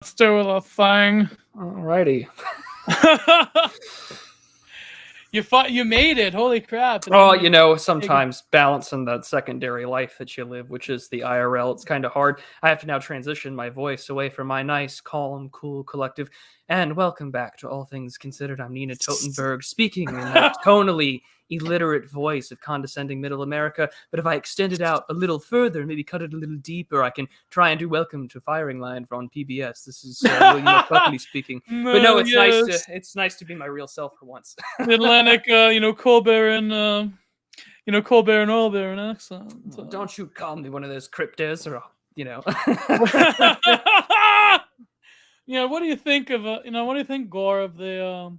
Let's do a thing. Alrighty. You made it. Holy crap. Oh, sometimes balancing that secondary life that you live, which is the IRL, it's kind of hard. I have to now transition my voice away from my nice, calm, cool collective. And welcome back to All Things Considered. I'm Nina Totenberg, speaking in that tonally illiterate voice of condescending middle America. But if I extend it out a little further, maybe cut it a little deeper, I can try and do Welcome to Firing Line on PBS. This is William F. Buckley speaking. But no, it's nice to be my real self for once. Atlantic, Colbert and Colbert and Oil Baron accent. Don't you call me one of those cryptos, or What do you think of what do you think, Gore, of the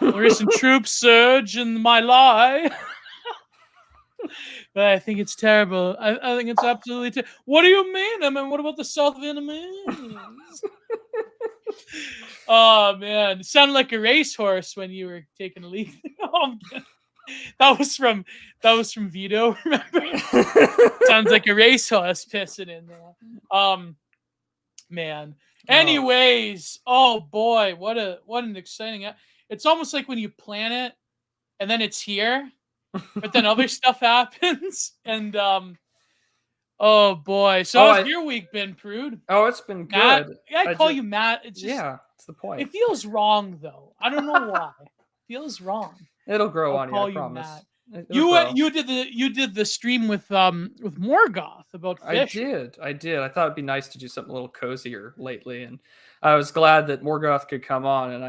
recent troop surge in my lie? But I think it's terrible. I think it's absolutely terrible. What do you mean? I mean, what about the South Vietnamese? Oh man, it sounded like a racehorse when you were taking a leak. That was from Vito. Remember? Sounds like a racehorse pissing in there. Man. Anyways, oh boy, what an exciting. It's almost like when you plan it, and then it's here, but then other stuff happens, and oh boy. So how's your week been, Prude? Oh, it's been Matt? good. Yeah, I call you Matt. It's just, that's the point. It feels wrong though. I don't know why. It feels wrong. It'll grow on you, I promise. You did the stream with Morgoth about fish. I did. I thought it'd be nice to do something a little cozier lately, and I was glad that Morgoth could come on. And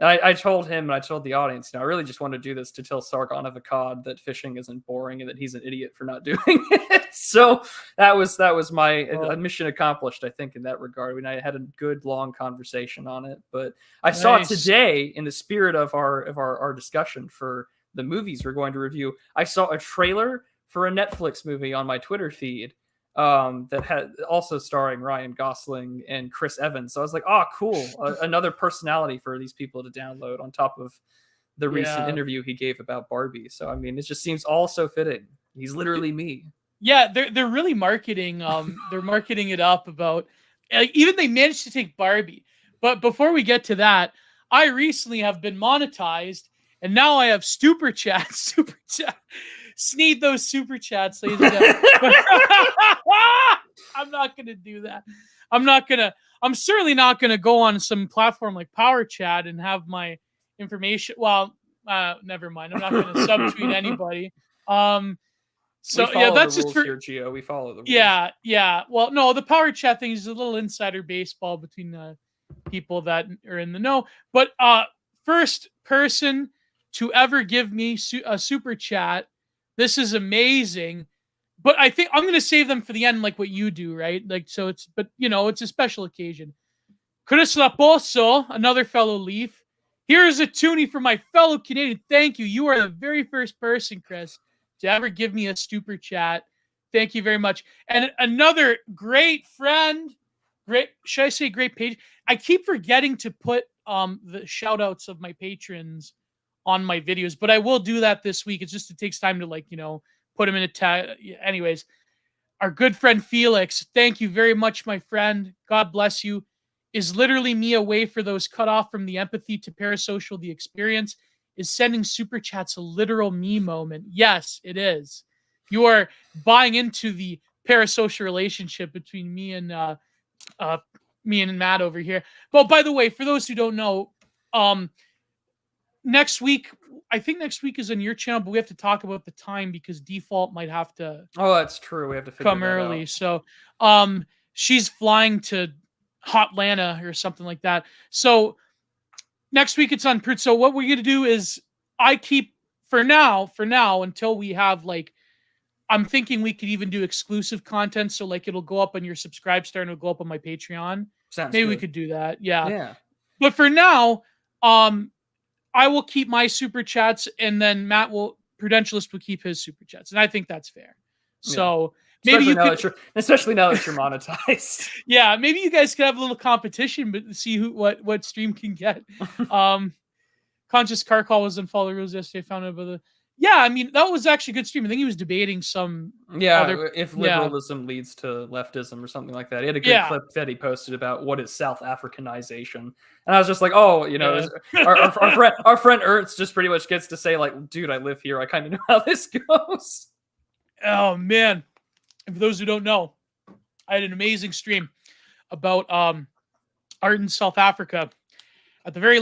I told him, and I told the audience, I really just want to do this to tell Sargon of Akkad that fishing isn't boring and that he's an idiot for not doing it. So that was my mission accomplished, I think, in that regard. I mean, I had a good long conversation on it, but I saw today, in the spirit of our discussion for the movies we're going to review, I saw a trailer for a Netflix movie on my Twitter feed that had also starring Ryan Gosling and Chris Evans. So I was like, oh, cool. Another personality for these people to download on top of the recent interview he gave about Barbie. So, I mean, it just seems all so fitting. He's literally me. Yeah, they're really marketing. They're marketing it up about, even they managed to take Barbie. But before we get to that, I recently have been monetized, and now I have super chat. Sneed those super chats, ladies and gentlemen. I'm not gonna do that. I'm certainly not gonna go on some platform like Power Chat and have my information. Well, never mind. I'm not gonna subtweet anybody. So that's just for here, Gio. We follow the rules. Yeah. Well, no, the Power Chat thing is a little insider baseball between the people that are in the know. But first person to ever give me a super chat. This is amazing. But I think I'm going to save them for the end, like what you do, right? Like, so it's a special occasion. Chris Laposo, another fellow Leaf. Here's a toonie for my fellow Canadian. Thank you. You are the very first person, Chris, to ever give me a super chat. Thank you very much. And another great friend, should I say great page? I keep forgetting to put the shout outs of my patrons on my videos, but I will do that this week. It takes time to put them in a tag. Anyways, our good friend Felix, thank you very much, my friend. God bless you. Is literally me away for those cut off from the empathy to parasocial the experience. Is sending super chats a literal me moment? Yes, it is. You are buying into the parasocial relationship between me and Matt over here. Well, by the way, for those who don't know, next week is on your channel, but we have to talk about the time because default might have to. Oh, that's true. We have to come early. Out. So, she's flying to Hotlanta or something like that. So next week it's on Prude. So what we're gonna do is I keep for now until we have I'm thinking we could even do exclusive content. So it'll go up on your Subscribe Star and it'll go up on my Patreon. Maybe we could do that. Yeah. But for now, I will keep my super chats, and then Prudentialist will keep his super chats, and I think that's fair. So maybe especially now that you're monetized. Yeah, maybe you guys could have a little competition, but see what stream can get. Conscious Car Call was on Follow Rules yesterday. Found out about Yeah, I mean, that was actually a good stream. I think he was debating some other. If Yeah, liberalism leads to leftism or something like that. He had a good yeah, clip that he posted about what is South Africanization, and I was just like, oh, yeah. our friend Ernst just pretty much gets to say like, dude, I live here. I kind of know how this goes. Oh man! And for those who don't know, I had an amazing stream about art in South Africa at the very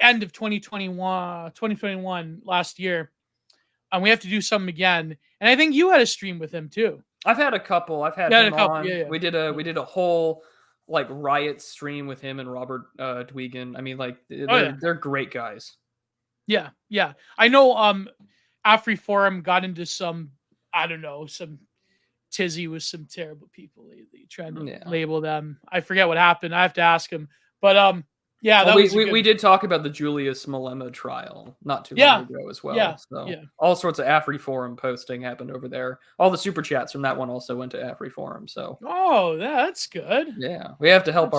end of 2021 last year, and we have to do something again. And I think you had a stream with him too. I've had a couple. I've had Yeah, a him couple. on. Yeah. We did a whole like riot stream with him and Robert Dwegan. I mean, like they're great guys. Yeah. I know. Afri Forum got into some, I don't know, some tizzy with some terrible people lately, trying to label them. I forget what happened. I have to ask him. But yeah, that was we did talk about the Julius Malema trial not too long ago as well. All sorts of Afri Forum posting happened over there. All the super chats from that one also went to Afri Forum. So that's good. Yeah, we have to help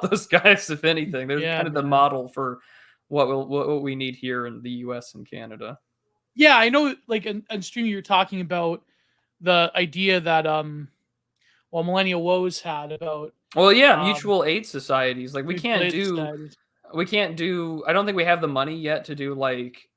those guys if anything. They're kind of the model for what we need here in the U.S. and Canada. Yeah, I know. Like on stream, you're talking about the idea that Millennial Woes had about. Well, yeah, mutual aid societies. Like we can't do. I don't think we have the money yet to do like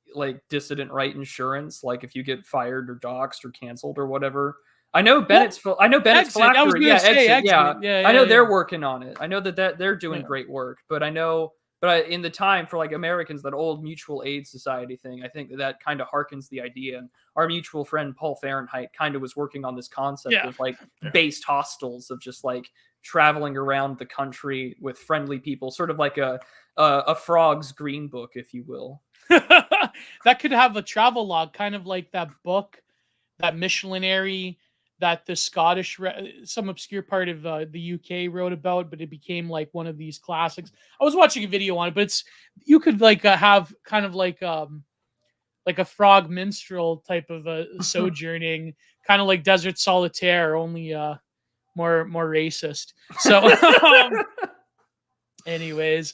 dissident right insurance. Like if you get fired or doxxed or canceled or whatever. I know Bennett's phylactery. I was going to say Exit. Yeah. I know they're working on it. I know that they're doing great work. But I know. But in the time for like Americans, that old mutual aid society thing, I think that kind of harkens the idea. And our mutual friend Paul Fahrenheit kind of was working on this concept of like based hostels, of just like traveling around the country with friendly people, sort of like a Frog's Green Book, if you will. That could have a travel log, kind of like that book, that Missionary, that the Scottish, some obscure part of the UK wrote about, but it became like one of these classics. I was watching a video on it, but you could like have kind of like a frog minstrel type of sojourning, kind of like Desert Solitaire, only more racist. So, anyways,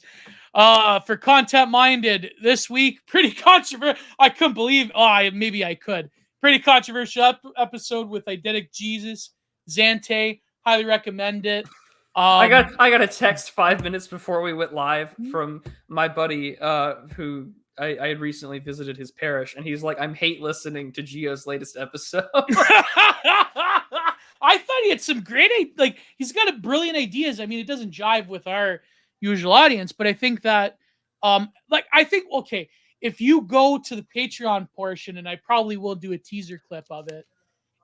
for content minded this week, pretty controversial. I couldn't believe. Maybe I could. Pretty controversial episode with Eidetic Jesus, Zante. Highly recommend it. I got a text 5 minutes before we went live from my buddy who I had recently visited his parish, and he's like, "I'm hate listening to Gio's latest episode." I thought he had some great, like he's got brilliant ideas. I mean, it doesn't jive with our usual audience, but I think that, if you go to the Patreon portion, and I probably will do a teaser clip of it,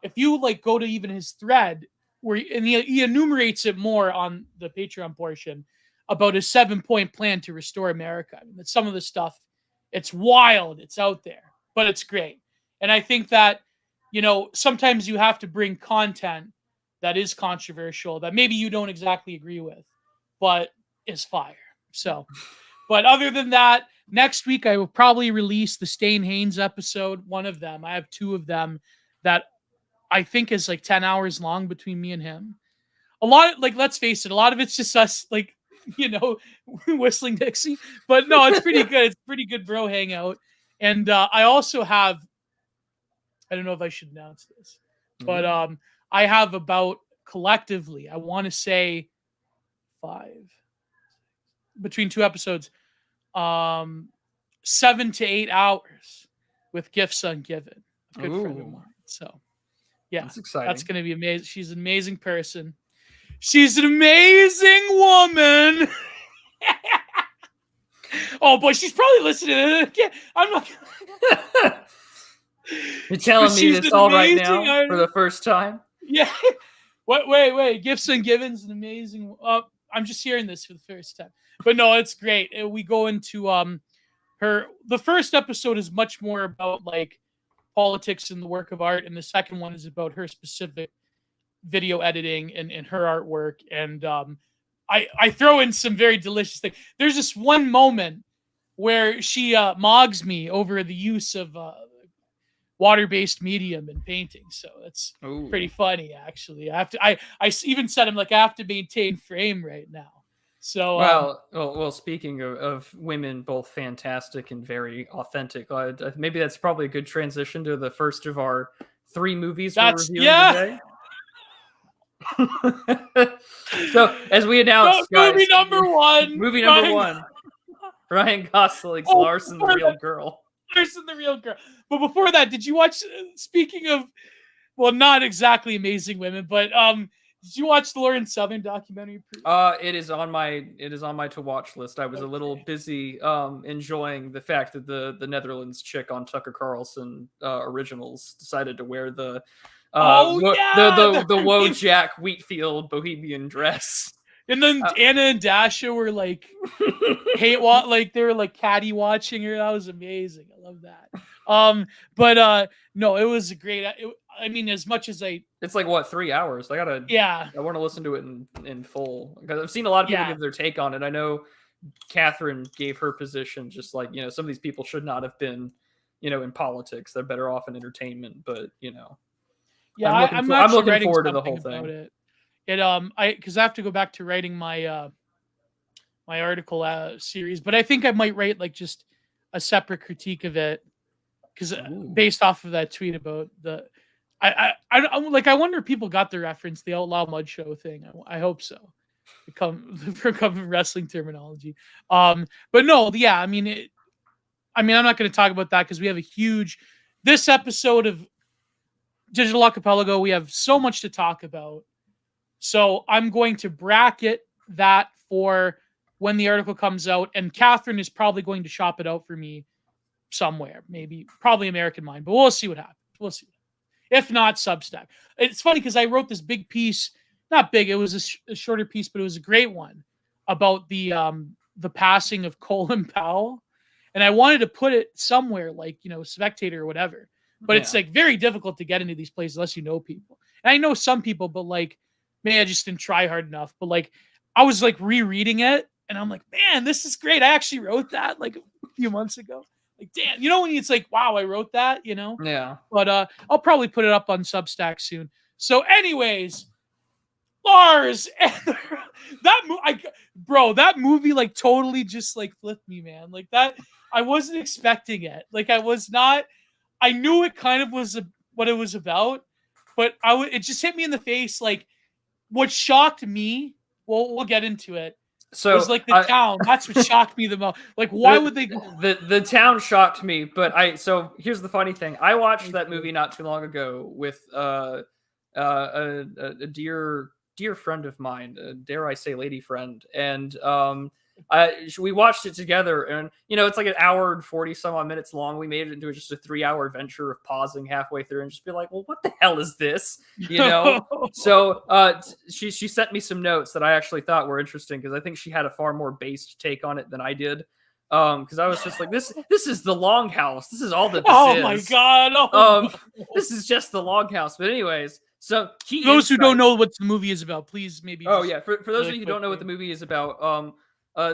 if you like go to even his thread he enumerates it more on the Patreon portion about his 7-point plan to restore America. I mean, that's some of the stuff. It's wild. It's out there, but it's great. And I think that, sometimes you have to bring content that is controversial, that maybe you don't exactly agree with, but is fire. So, but other than that, next week I will probably release the Stain Haynes episode, one of them. I have two of them that I think is like 10 hours long between me and him. A lot of, let's face it, a lot of it's just us, whistling Dixie. But no, it's pretty good. It's pretty good bro hangout. And I also have, I don't know if I should announce this, but I have about, collectively, I want to say 5, between 2 episodes, 7 to 8 hours with Gifts Ungiven, a good friend of mine. So yeah, that's exciting. That's going to be amazing. She's an amazing person. She's an amazing woman. Oh boy, she's probably listening. I'm not. You're telling me this all right now for the first time? Yeah. Wait. Gifts Ungiven's an amazing. I'm just hearing this for the first time, but no, it's great. We go into her. The first episode is much more about like politics and the work of art, and the second one is about her specific video editing and her artwork. And I throw in some very delicious things. There's this one moment where she mogs me over the use of water-based medium in painting, so it's pretty funny actually. I even said, I'm like, I have to maintain frame right now, So well. Speaking of women, both fantastic and very authentic, maybe that's probably a good transition to the first of our 3 movies we're that's reviewing yeah. today. So, as we announced, guys, Movie number one. movie number 1, Ryan Gosling's Oh, Lars and the Real Girl. Lars and the Real Girl. But before that, did you watch? Speaking of, well, not exactly amazing women, but did you watch the Lauren Southern documentary? It is on my to watch list. I was a little busy enjoying the fact that the Netherlands chick on Tucker Carlson originals decided to wear the Wojak Wheatfield bohemian dress. And then Anna and Dasha were like like they were like caddy watching her. That was amazing. I love that. But no, it was great. I mean, as much as it's like what, 3 hours. I want to listen to it in full, because I've seen a lot of people give their take on it. I know Catherine gave her position, just like, some of these people should not have been, in politics. They're better off in entertainment. But I'm looking forward to the whole thing. Because I have to go back to writing my my article series, but I think I might write like just a separate critique of it, because based off of that tweet about the. I wonder if people got the reference, the Outlaw Mud Show thing. I hope so. From wrestling terminology. But no, yeah, I mean, I'm not going to talk about that because we have this episode of Digital Archipelago. We have so much to talk about. So I'm going to bracket that for when the article comes out, and Catherine is probably going to shop it out for me somewhere, probably American Mind, but we'll see what happens. We'll see. If not, Substack. It's funny because I wrote this big piece, not big, it was a shorter piece, but it was a great one about the passing of Colin Powell. And I wanted to put it somewhere like, Spectator or whatever. But it's like very difficult to get into these places unless you know people. And I know some people, but like, maybe I just didn't try hard enough. But like, I was like rereading it and I'm like, man, this is great. I actually wrote that like a few months ago. Like, damn, when it's like, wow, I wrote that, Yeah. But I'll probably put it up on Substack soon. So, anyways, Lars, that movie like totally just like flipped me, man. Like that, I wasn't expecting it. Like I knew it kind of was what it was about, but it just hit me in the face. Like what shocked me. Well, we'll get into it. So was like the town. That's what shocked me the most. Like, why would they go? The town shocked me, but so here's the funny thing. I watched that movie not too long ago with a dear friend of mine, dare I say, lady friend, and we watched it together, and it's like an hour and 40 some odd minutes long. We made it into just a 3-hour venture of pausing halfway through and just be like, well, what the hell is this? So she sent me some notes that I actually thought were interesting, because I think she had a far more based take on it than I did. Because I was just like, this is the Longhouse. This is all that this is. Oh my god! No. This is just the Longhouse. But anyways, so for those who don't know what the movie is about, please maybe. For those of you who don't know what the movie is about,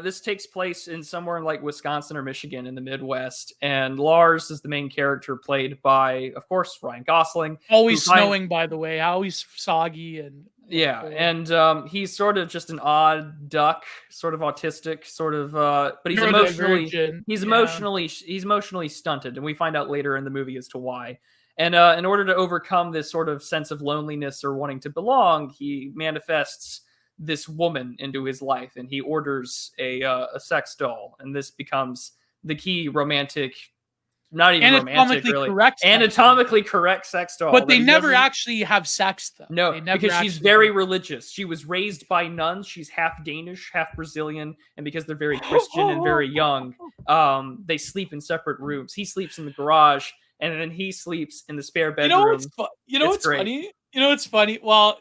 this takes place in somewhere in like Wisconsin or Michigan in the Midwest, and Lars is the main character, played by, of course, Ryan Gosling. Always snowing, by the way. Always soggy and and he's sort of just an odd duck, sort of autistic, sort of. But he's emotionally stunted, and we find out later in the movie as to why. And in order to overcome this sort of sense of loneliness or wanting to belong, he manifests this woman into his life, and he orders a sex doll, and this becomes the key romantic, not even romantic, really, anatomically correct sex doll. But they never actually have sex, though. No, because she's very religious. She was raised by nuns. She's half Danish, half Brazilian, and because they're very Christian and very young, they sleep in separate rooms. He sleeps in the garage, and then he sleeps in the spare bedroom. What's funny? It's funny. Well,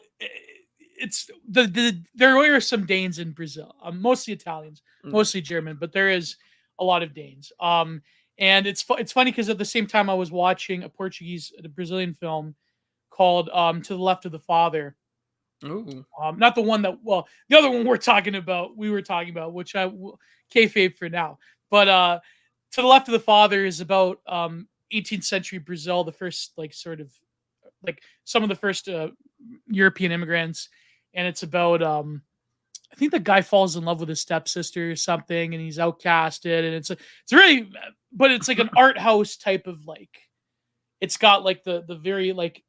it's there are some Danes in Brazil, mostly Italians, mostly German, but there is a lot of Danes. And it's funny because at the same time I was watching a Brazilian film called To the Left of the Father. Ooh. Not the one the other one we were talking about, which I kayfabe for now. But To the Left of the Father is about 18th century Brazil, the first sort of some of the first European immigrants, and it's about I think the guy falls in love with his stepsister or something, and he's outcasted, and it's really, but it's like an art house type of like, it's got like the very like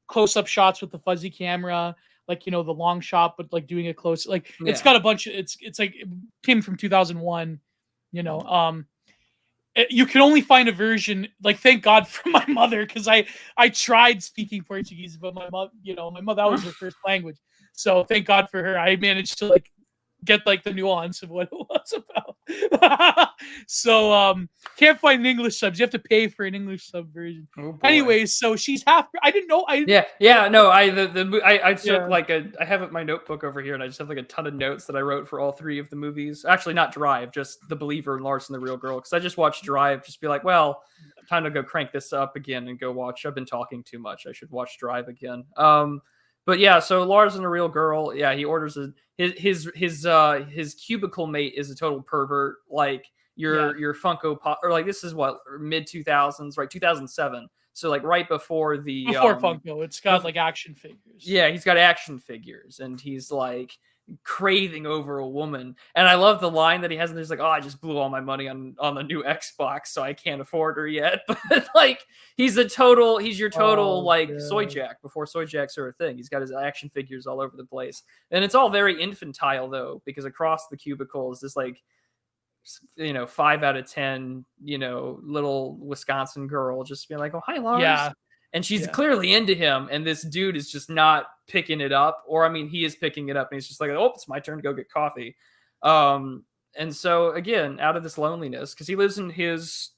close up shots with the fuzzy camera, like, you know, the long shot, but like doing it close, like it's Yeah. got a bunch of, it's like it came from 2001, you know. You can only find a version, like, thank God for my mother, because I tried speaking Portuguese, but my mom, you know, my mother, that was her first language, so thank God for her, I managed to like get like the nuance of what it was about. So can't find an English subs, you have to pay for an English sub version. Oh boy. Anyways, so she's half, I didn't know. Yeah. No, I took Yeah. like I have my notebook over here, and I just have like a ton of notes that I wrote for all three of the movies. Actually, not Drive, just The Believer and Lars and the Real Girl, because I just watched Drive, just be like, well, time to go crank this up again and go watch. I've been talking too much. I should watch Drive again. But yeah, so Lars and the Real Girl, yeah, he orders his cubicle mate is a total pervert, like your Funko Pop, or like, this is what, mid 2000s, right? 2007. So like right before Funko, it's got like action figures. Yeah, he's got action figures, and he's like craving over a woman. And I love the line that he has, and he's like, "Oh, I just blew all my money on the new Xbox, so I can't afford her yet." But like, he's your total like soy jack before soy jacks are a thing. He's got his action figures all over the place, and it's all very infantile though, because across the cubicle is this like, you know, 5 out of 10, you know, little Wisconsin girl just being like, "Oh, hi, Lars." Yeah. And she's clearly into him, and this dude is just not picking it up. Or, I mean, he is picking it up, and he's just like, "Oh, it's my turn to go get coffee." And so, again, out of this loneliness, because he lives in his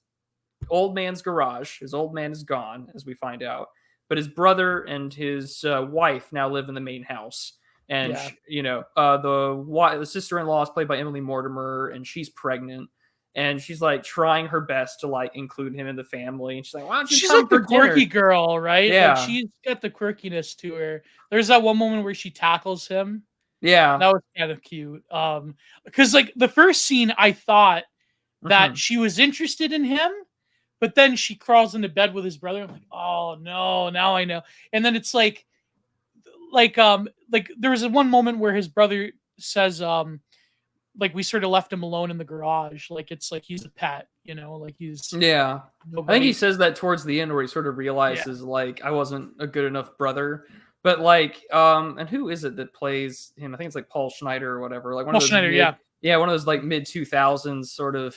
old man's garage. His old man is gone, as we find out. But his brother and his wife now live in the main house. And, you know, the sister-in-law is played by Emily Mortimer, and she's pregnant. And she's like trying her best to like include him in the family. And she's like, "Why don't you She's come like the for dinner?" quirky girl, right? Yeah. Like, she's got the quirkiness to her. There's that one moment where she tackles him. Yeah. That was kind of cute. Because like the first scene, I thought that she was interested in him, but then she crawls into bed with his brother. I'm like, oh no, now I know. And then it's like there was one moment where his brother says, like, we sort of left him alone in the garage. Like, it's like he's a pet, you know, like he's nobody. I think he says that towards the end, where he sort of realizes like, I wasn't a good enough brother. But like, and who is it that plays him? I think it's like Paul Schneider or whatever. Like one of those one of those like mid 2000s sort of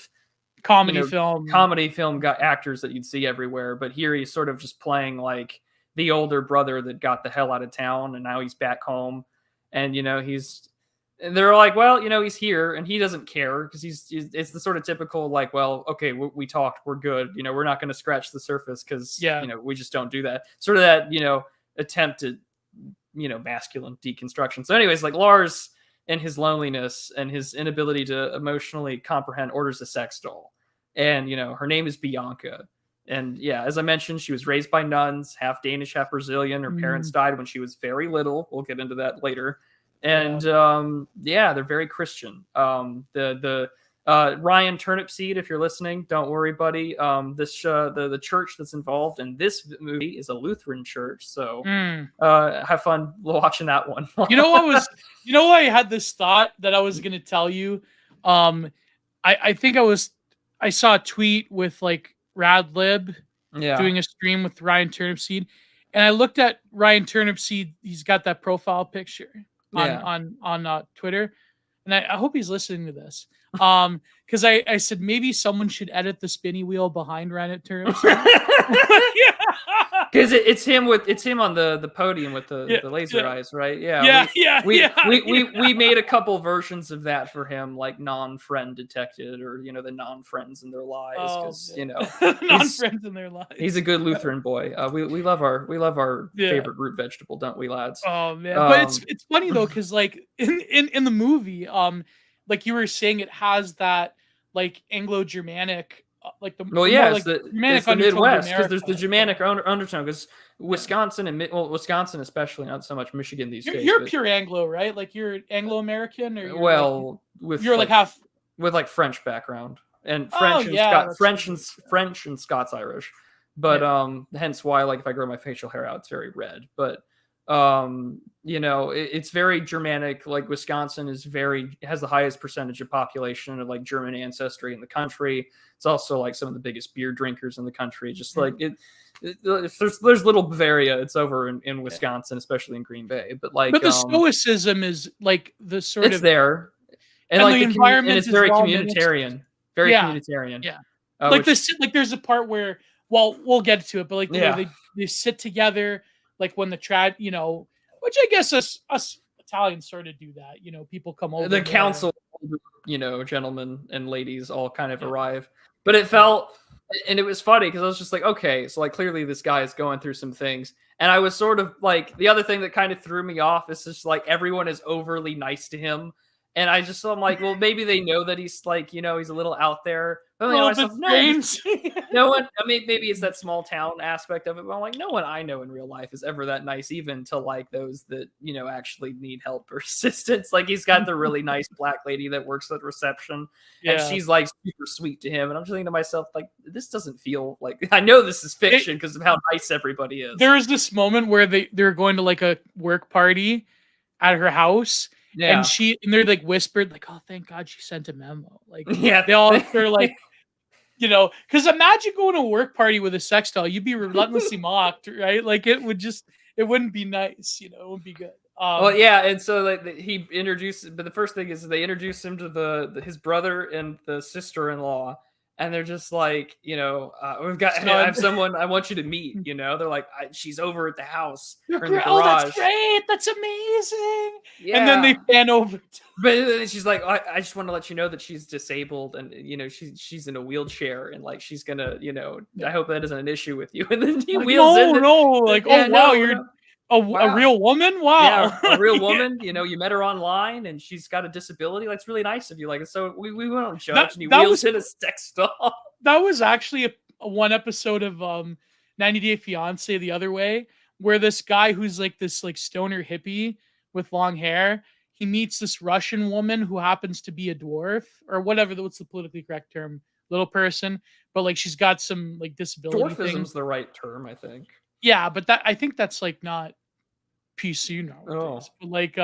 comedy film actors that you'd see everywhere. But here he's sort of just playing like the older brother that got the hell out of town, and now he's back home. And, you know, they're like, well, you know, he's here, and he doesn't care, because it's the sort of typical like, well, okay, we talked, we're good, you know, we're not going to scratch the surface, because you know, we just don't do that. Sort of that, you know, attempt at, you know, masculine deconstruction. So anyways, like, Lars and his loneliness and his inability to emotionally comprehend orders a sex doll, and, you know, her name is Bianca. And yeah, as I mentioned, she was raised by nuns, half Danish, half Brazilian. Her parents died when she was very little. We'll get into that later. And they're very Christian. The Ryan Turnipseed, if you're listening, don't worry, buddy. The church that's involved in this movie is a Lutheran church, so have fun watching that one. You know I had this thought that I was gonna tell you. I think I saw a tweet with like Radlib doing a stream with Ryan Turnipseed, and I looked at Ryan Turnipseed. He's got that profile picture on Twitter, and I hope he's listening to this, because I said maybe someone should edit the spinny wheel behind Ryan Turnipseed. Because it's him on the podium with the laser eyes, right? We made a couple versions of that for him, like non-friend detected, or, you know, the non-friends in their lives, because you know, non-friends in their lives. He's a good Lutheran boy. We love our favorite root vegetable, don't we, lads? Oh man, but it's funny though, because like in the movie, like you were saying, it has that like Anglo-Germanic. Like the it's the Midwest, because there's the Germanic undertone, because Wisconsin Wisconsin especially, not so much Michigan these days. You're pure Anglo, right? Like you're Anglo-American, or you're like half with like French background and French and Scots Irish, but hence why, like, if I grow my facial hair out, it's very red. But It's very Germanic. Like Wisconsin has the highest percentage of population of like German ancestry in the country. It's also like some of the biggest beer drinkers in the country. Just like if there's little Bavaria, it's over in Wisconsin, especially in Green Bay. But the stoicism is like the sort it's of there, and and like the environment and it's is very well communitarian, very communitarian. Yeah, like like there's a part where, well, we'll get to it, but like the way they sit together, like when the which I guess us Italians sort of do that. People come over. The council, gentlemen and ladies all kind of arrive, but it felt, and it was funny because I was just like, okay, so like clearly this guy is going through some things, and I was sort of like, the other thing that kind of threw me off is just like everyone is overly nice to him. And I'm like, well, maybe they know that he's like, he's a little out there. But no one. I mean, maybe it's that small town aspect of it. But I'm like, no one I know in real life is ever that nice, even to like those that actually need help or assistance. Like he's got the really nice black lady that works at reception, and she's like super sweet to him. And I'm just thinking to myself, like, this doesn't feel like, I know this is fiction because of how nice everybody is. There is this moment where they're going to like a work party at her house. Yeah. And they're like whispered, like, oh, thank God she sent a memo. Like, they're like, because imagine going to a work party with a sex doll, you'd be relentlessly mocked, right? Like it wouldn't be nice, it wouldn't be good. And so like but the first thing is they introduce him to his brother and the sister-in-law. And they're just like, I have someone I want you to meet, They're like, she's over at the house or in the garage. Oh, that's great. That's amazing. Yeah. And then they pan over. But she's like, I just want to let you know that she's disabled and, she's in a wheelchair and like, she's going to, I hope that isn't an issue with you. And then he wheels in. Like, wow, you're a real woman? Wow. Yeah, a real woman. You met her online and she's got a disability. That's really nice of you. Like, so we won't judge. And he wheels in a sex doll. That was actually a one episode of 90 Day Fiance the other way, where this guy who's like this like stoner hippie with long hair, he meets this Russian woman who happens to be a dwarf or whatever. What's the politically correct term? Little person, but like she's got some like disability. Dwarfism's the right term, I think. Yeah, but I think that's like not PC nowadays. But like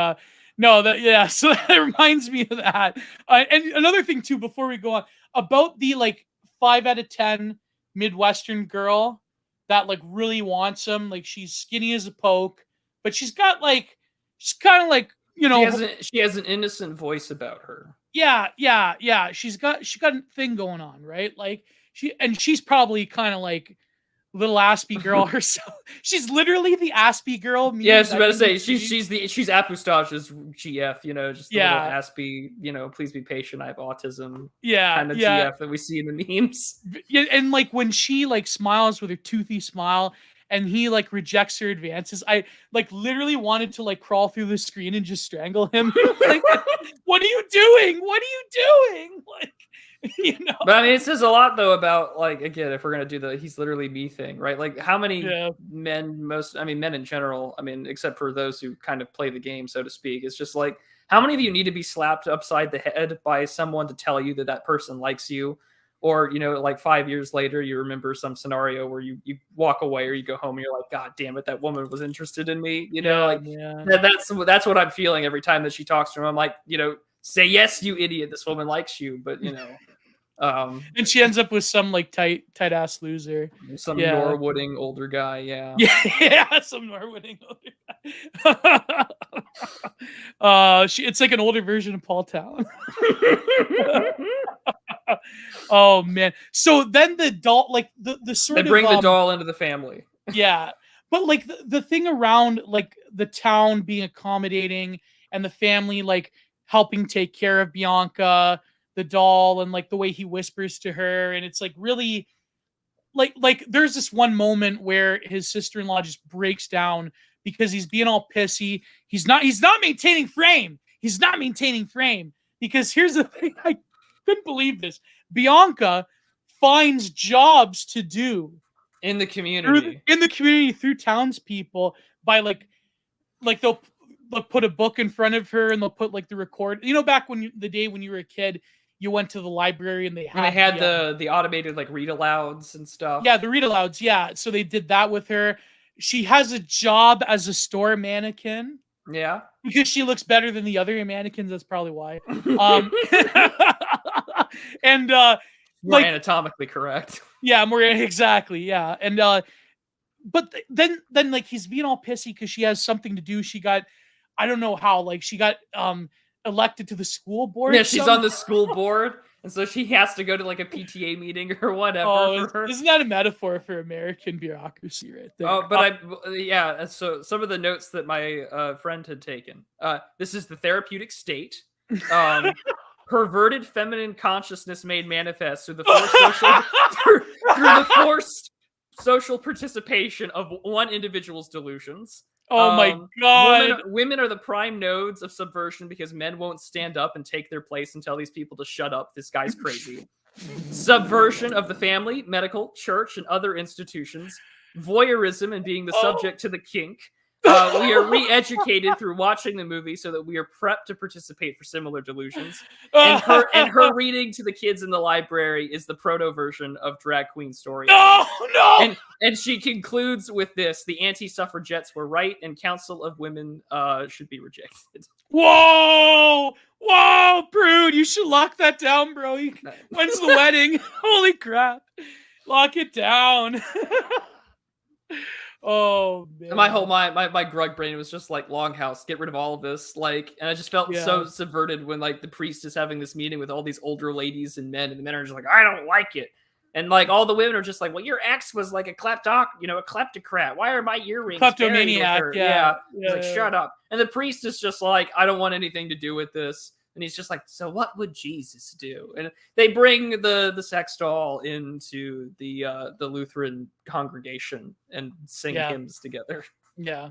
no, so that reminds me of that. And another thing too, before we go on, about the like 5 out of 10 Midwestern girl that like really wants him. Like she's skinny as a poke, but she's kind of like she has an innocent voice about her. Yeah. She got a thing going on, right? Like she's probably kind of like little Aspie girl herself. She's literally the Aspie girl. Yeah, I was about to say she's Apostage's GF, just the little Aspie, please be patient, I have autism. Kind of GF that we see in the memes. Yeah, and like when she like smiles with her toothy smile and he like rejects her advances, I like literally wanted to like crawl through the screen and just strangle him. Like, what are you doing? What are you doing? Like, But I mean, it says a lot though about like, again, if we're gonna do the he's literally me thing, right? Like how many men in general, I mean, except for those who kind of play the game, so to speak, it's just like, how many of you need to be slapped upside the head by someone to tell you that person likes you? Or, like 5 years later, you remember some scenario where you walk away or you go home and you're like, God damn it, that woman was interested in me. That's what I'm feeling every time that she talks to him. I'm like, say yes, you idiot. This woman likes you, but and she ends up with some like tight ass loser, some Norwooding older guy. Some Norwooding older guy. It's like an older version of Paul Town. Oh man. So then the doll, like the sort of they bring the doll into the family. Yeah, but like the thing around like the town being accommodating and the family like helping take care of Bianca, the doll, and like the way he whispers to her, and it's like really like there's this one moment where his sister-in-law just breaks down because he's being all pissy. He's not maintaining frame. He's not maintaining frame because here's the thing, I couldn't believe this. Bianca finds jobs to do in the community through townspeople by like they'll put a book in front of her and they'll put like the record. Back when the day when you were a kid, you went to the library and they had the automated like read alouds and stuff. Yeah, the read alouds. Yeah, so they did that with her. she has a job as a store mannequin Yeah. because she looks better than the other mannequins. That's probably why. And More like, anatomically correct. yeah, more exactly, yeah. And but then like he's being all pissy because she has something to do. She got, I don't know how, like she got elected to the school board. Yeah, she's on the school board, and so she has to go to like a PTA meeting or whatever Oh, for her. isn't that a metaphor for American bureaucracy right there? Oh, but yeah. So some of the notes that my friend had taken. This is the therapeutic state. Perverted feminine consciousness made manifest through the forced social through the forced social participation of one individual's delusions. Oh my god. Women are the prime nodes of subversion because men won't stand up and take their place and tell these people to shut up. This guy's crazy. Subversion of the family, medical, church, and other institutions. Voyeurism and being the subject to the kink. We are re-educated through watching the movie so that we are prepped to participate for similar delusions. And her reading to the kids in the library is the proto version of drag queen story. No. And she concludes with this: the anti-suffragettes were right, and Council of Women should be rejected. Whoa, Prude, you should lock that down, bro. When's the wedding? Holy crap, lock it down. Oh man. My grug brain was just like, Longhouse, get rid of all of this. Like, and I just felt so subverted when like the priest is having this meeting with all these older ladies and men, and the men are just like, I don't like it. And like all the women are just like, well, your ex was like a kleptocrat. Why are my earrings kleptomaniac? Yeah. He's like, shut up. And the priest is just like, I don't want anything to do with this. And he's just like, so what would Jesus do? And they bring the sex doll into the Lutheran congregation and sing hymns together. Yeah.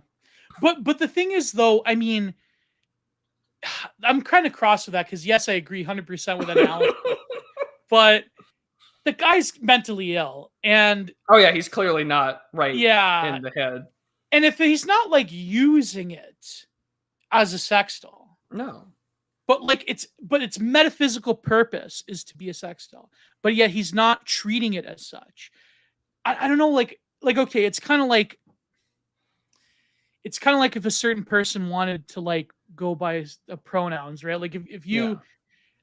But the thing is, though, I mean, I'm kind of cross with that because, yes, I agree 100% with that analysis. But the guy's mentally ill. And oh, yeah, he's clearly not right in the head. And if he's not like using it as a sex doll. No. But like its metaphysical purpose is to be a sex doll, but yet he's not treating it as such. I don't know, like okay, it's kind of like if a certain person wanted to like go by pronouns, right? Like if you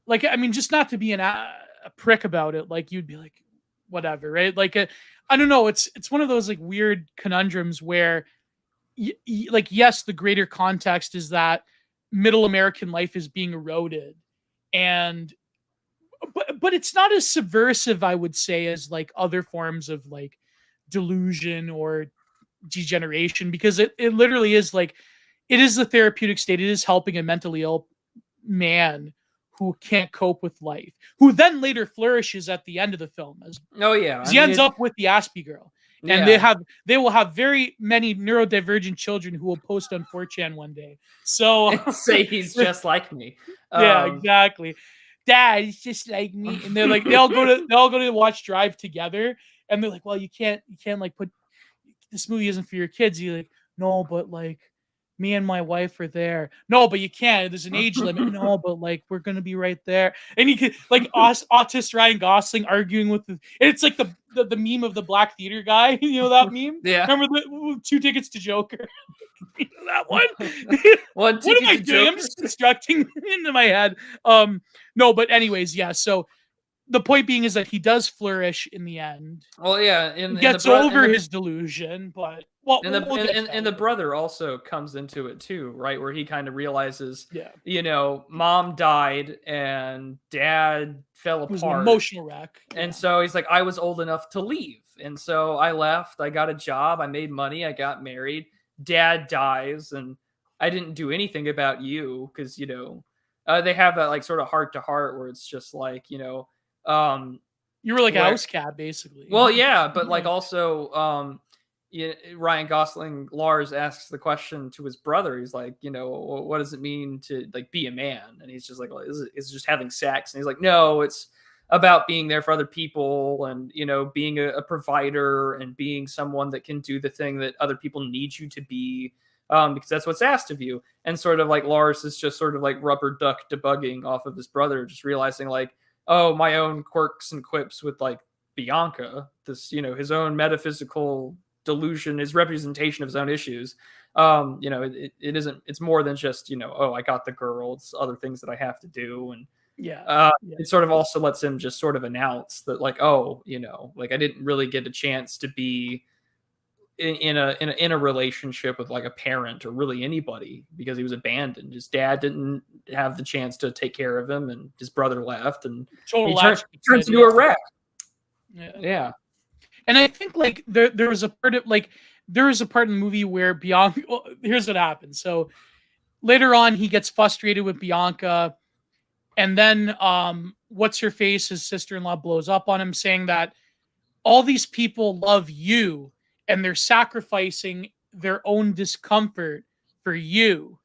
like, I mean, just not to be a prick about it, like you'd be like, whatever, right? Like I don't know, it's one of those like weird conundrums where, like, yes, the greater context is that middle American life is being eroded, but it's not as subversive, I would say, as like other forms of like delusion or degeneration, because it literally is like, it is the therapeutic state. It is helping a mentally ill man who can't cope with life, who then later flourishes at the end of the film as he ends up with the Aspie girl. And they will have very many neurodivergent children who will post on 4chan one day. So say he's just like me. Yeah, exactly. Dad, he's just like me. And they're like, they all go to watch Drive together. And they're like, well, you can't like put, this movie isn't for your kids. You're like, no, but like me and my wife are there. No, but you can't. There's an age limit. No, but like we're gonna be right there. And you can like autist Ryan Gosling arguing with it's like the meme of the black theater guy. You know that meme? Yeah. Remember the 2 tickets to Joker? You know that one? What am I doing? I'm just constructing into my head. No, but anyways, yeah. So the point being is that he does flourish in the end. Well, yeah, he gets over his delusion, but and the brother also comes into it too, right? Where he kind of realizes, you know, mom died and dad fell apart. It was an emotional wreck. And so he's like, I was old enough to leave. And so I left, I got a job, I made money, I got married. Dad dies, and I didn't do anything about you because, you know, they have that like sort of heart to heart where it's just like, you know, you were like a house cat, basically. Well, yeah, but like also, Ryan Gosling, Lars asks the question to his brother. He's like, you know, what does it mean to like be a man? And he's just like, well, is it just having sex? And he's like, no, it's about being there for other people and, you know, being a provider and being someone that can do the thing that other people need you to be, because that's what's asked of you. And sort of like Lars is just sort of like rubber duck debugging off of his brother, just realizing like, oh, my own quirks and quips with like Bianca, this, you know, his own metaphysical delusion, his representation of his own issues. It isn't. It's more than just oh, I got the girl. It's other things that I have to do, and it sort of also lets him just sort of announce that, like, oh, like I didn't really get a chance to be in a relationship with like a parent or really anybody because he was abandoned. His dad didn't have the chance to take care of him, and his brother left, and he turns into a wreck. Yeah. And I think like there was a part of like there was a part in the movie where Bianca. Well, here's what happens. So later on, he gets frustrated with Bianca, and then what's her face? His sister-in-law blows up on him, saying that all these people love you, and they're sacrificing their own discomfort for you,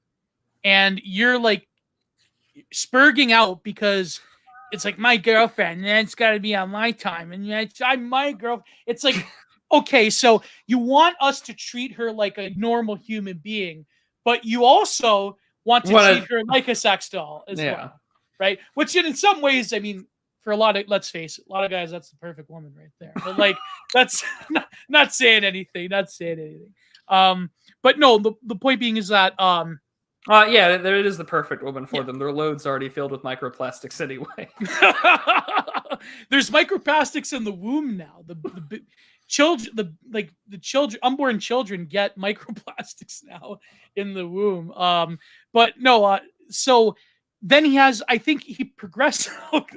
and you're like spurging out because it's like my girlfriend, and it's got to be on my time, and I'm my girl. It's like, okay, so you want us to treat her like a normal human being, but you also want to treat her like a sex doll as well, right? Which in some ways, I mean, for a lot of, let's face it, a lot of guys, that's the perfect woman right there. But like, that's not saying anything, but no, the point being is that there it is, the perfect woman for them. Their load's already filled with microplastics anyway. There's microplastics in the womb now. The children, unborn children get microplastics now in the womb. But no, so then he has, I think he progressed.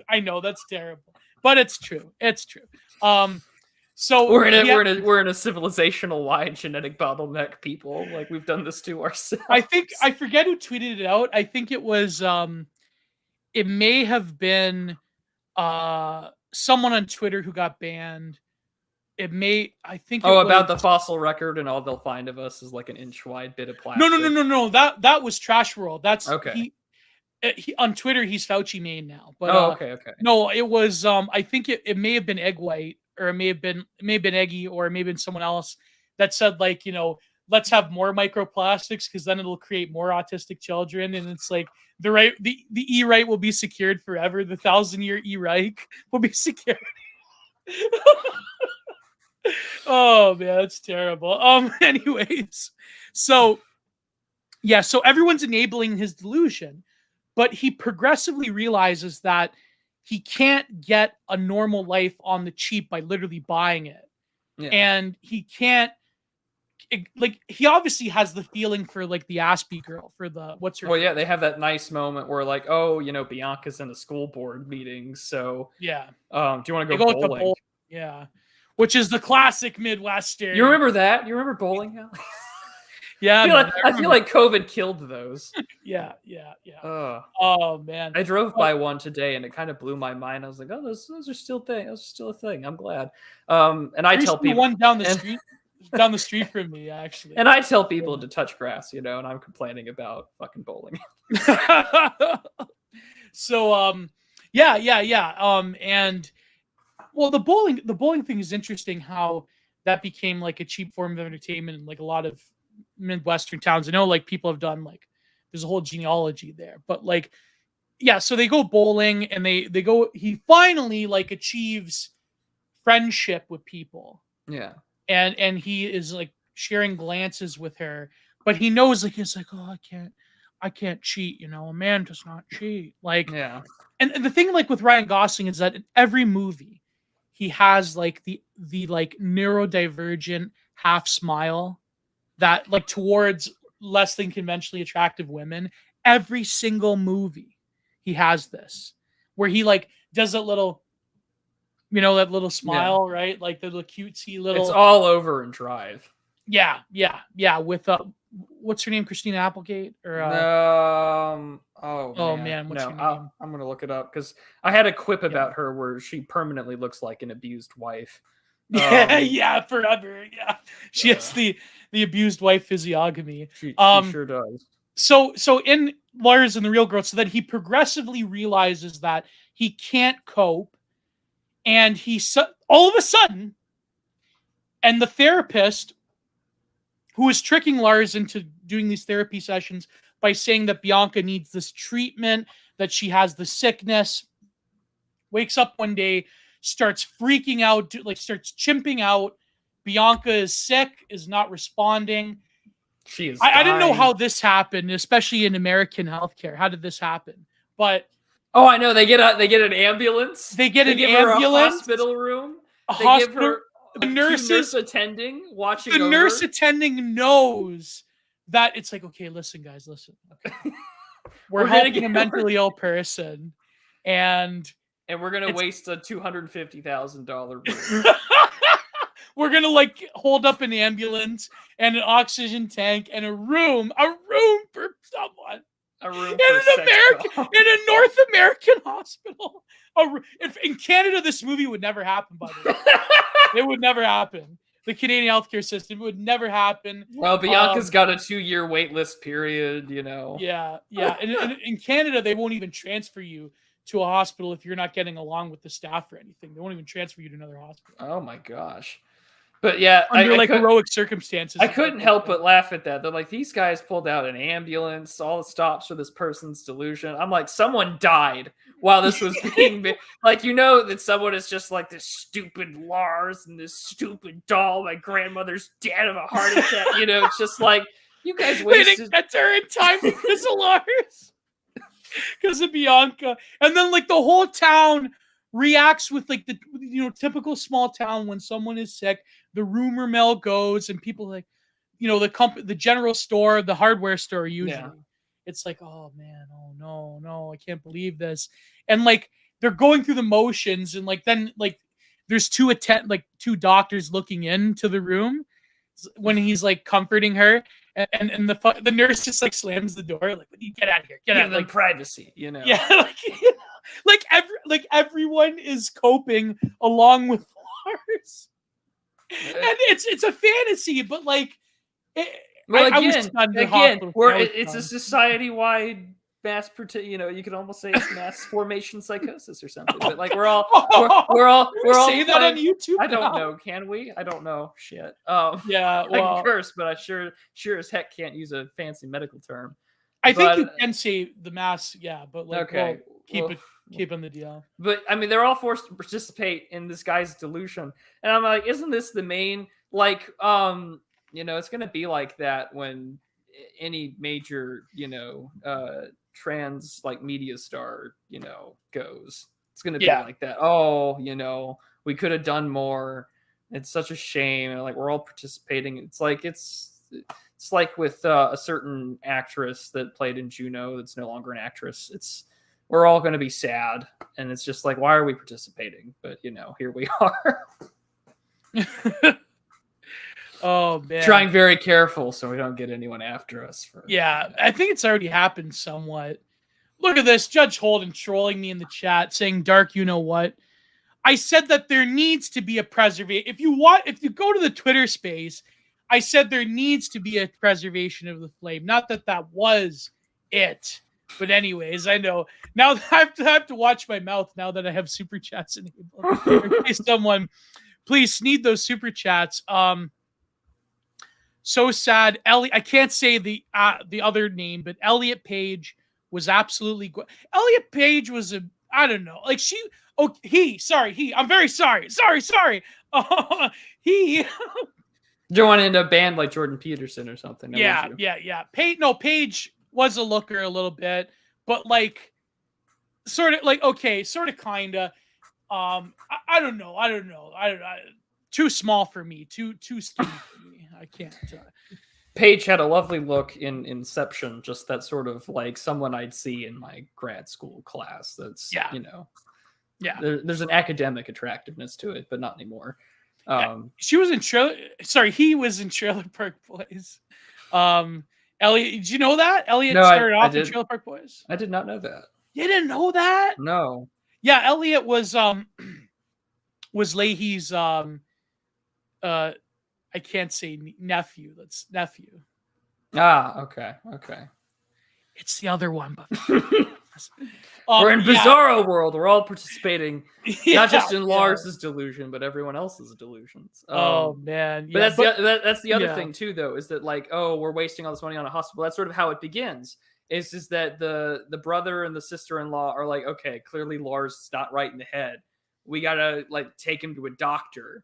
I know that's terrible, but it's true. It's true. So we're in a civilizational wide genetic bottleneck, people. Like, we've done this to ourselves. I forget who tweeted it out. I think it was it may have been someone on Twitter who got banned. About the fossil record, and all they'll find of us is like an inch wide bit of plastic. No. That was Trash World. That's okay. He on Twitter he's Fauci main now. But okay. No, it was I think it may have been Egg White, or it may have been Eggy, or it may have been someone else that said, like, let's have more microplastics because then it'll create more autistic children. And it's like the E-right will be secured forever. The 1,000-year E-Reich will be secured. Oh man, that's terrible. Anyways, so everyone's enabling his delusion, but he progressively realizes that he can't get a normal life on the cheap by literally buying it. Yeah. And he can't, like, he obviously has the feeling for like the Aspie girl, for the what's her. Well, yeah, they have that nice moment where, like, oh, Bianca's in a school board meeting, so yeah. Do you want to go bowling? Yeah, which is the classic Midwestern. You remember that? You remember bowling alley? Yeah, I feel like COVID killed those. Yeah. Oh man, I drove by one today, and it kind of blew my mind. I was like, oh, those are still things. Those are still a thing. I'm glad. And I tell people, one down the street from me, actually. And I tell people to touch grass, and I'm complaining about fucking bowling. So and well, the bowling thing is interesting, how that became like a cheap form of entertainment in like a lot of Midwestern towns. I know, like, people have done, like, there's a whole genealogy there, but like, yeah, so they go bowling, and he finally like achieves friendship with people. Yeah. And he is like sharing glances with her, but he knows, like, he's like, oh, I can't cheat, a man does not cheat. Like, yeah. And the thing, like, with Ryan Gosling is that in every movie he has like the like neurodivergent half smile that, like, towards less than conventionally attractive women. Every single movie he has this, where he like does that little, that little smile, right? Like the little cutesy little. It's all over in Drive. Yeah. With what's her name? Christina Applegate, or man, what's her name? I'm gonna look it up, because I had a quip about her where she permanently looks like an abused wife. Yeah, forever. Yeah, she has the abused wife physiognomy. She sure does. So in Lars and the Real Girl, so that he progressively realizes that he can't cope, and he all of a sudden, and the therapist who is tricking Lars into doing these therapy sessions by saying that Bianca needs this treatment, that she has the sickness, wakes up one day, starts freaking out, like starts chimping out Bianca is sick, is not responding. She is I didn't know dying. how this happened, especially in American healthcare. How did this happen? But oh, I know. They get an ambulance. they get an give ambulance, her a hospital room. a They hospital. give her The two nurse attending watching the over. nurse attending knows that it's like, okay, listen, guys, listen. Okay. We're helping a mentally ill person, and we're gonna waste a $250,000 room. We're gonna like hold up an ambulance and an oxygen tank and a room for someone. A room in a North American hospital. In Canada, this movie would never happen. By the way, it would never happen. The Canadian healthcare system would never happen. Well, Bianca's got a 2-year wait list period, you know. Yeah. In Canada, they won't even transfer you to a hospital if you're not getting along with the staff or anything. They won't even transfer you to another hospital. Oh my gosh. But yeah, under heroic circumstances. I couldn't help but laugh at that. They're like, these guys pulled out an ambulance, all the stops for this person's delusion. I'm like, someone died while this was being like, you know that someone is just like this stupid Lars and this stupid doll. My grandmother's dead of a heart attack. You know, it's just like, you guys wasted. They didn't get her in time because of Lars. Because of Bianca. And then like the whole town reacts with like the typical small town when someone is sick. The rumor mill goes and people like, the general store, the hardware store usually. It's like, oh man, oh no, I can't believe this. And like they're going through the motions and like then like there's two doctors looking into the room when he's like comforting her and the nurse just like slams the door like, get out of here, get out, like privacy, you know. Yeah, everyone is coping along with Lars. And it's a fantasy, but like, it's a society-wide mass, you could almost say it's mass formation psychosis or something. But like we're all say that on YouTube. I don't know. Can we? I don't know. Shit. Yeah. Well, I can curse, but I sure as heck can't use a fancy medical term. I think you can say the mass. Yeah, but like, okay, keep on the DL. But I mean, they're all forced to participate in this guy's delusion, and I'm like, isn't this the main like it's going to be like that when any major trans like media star goes. It's going to be like that. Oh, we could have done more. It's such a shame, and like we're all participating. It's like with a certain actress that played in Juno that's no longer an actress. We're all going to be sad, and it's just like, why are we participating? But here we are. Oh man, trying very careful so we don't get anyone after us. I think it's already happened somewhat. Look at this, Judge Holden trolling me in the chat saying, "Dark, you know what? I said that there needs to be a preservation. If you go to the Twitter space, I said there needs to be a preservation of the flame. Not that was it." But anyways, I know now that I have to watch my mouth now that I have super chats enabled. In case someone, please need those super chats. So sad. I can't say the other name, but Elliot Page was absolutely Elliot Page was I don't know. Like I'm very sorry. He joined in a band like Jordan Peterson or something. Yeah. Page was a looker a little bit, but like sort of like, okay, sort of kinda. I don't know. Too small for me. Too skinny for me. I can't. Paige had a lovely look in Inception, just that sort of like someone I'd see in my grad school class. That's there's an academic attractiveness to it, but not anymore. She was in he was in Trailer Park Boys. Elliot, did you know that? Elliot started off in Trailer Park Boys. I did not know that. You didn't know that? No. Yeah, Elliot was Leahy's I can't say nephew. That's nephew. Ah, okay. It's the other one, but we're in Bizarro world. We're all participating, not just in Lars's delusion, but everyone else's delusions. Oh man! But that's the other thing too, though, is that like, oh, we're wasting all this money on a hospital. That's sort of how it begins. Is that the brother and the sister-in-law are like, okay, clearly Lars is not right in the head. We gotta like take him to a doctor.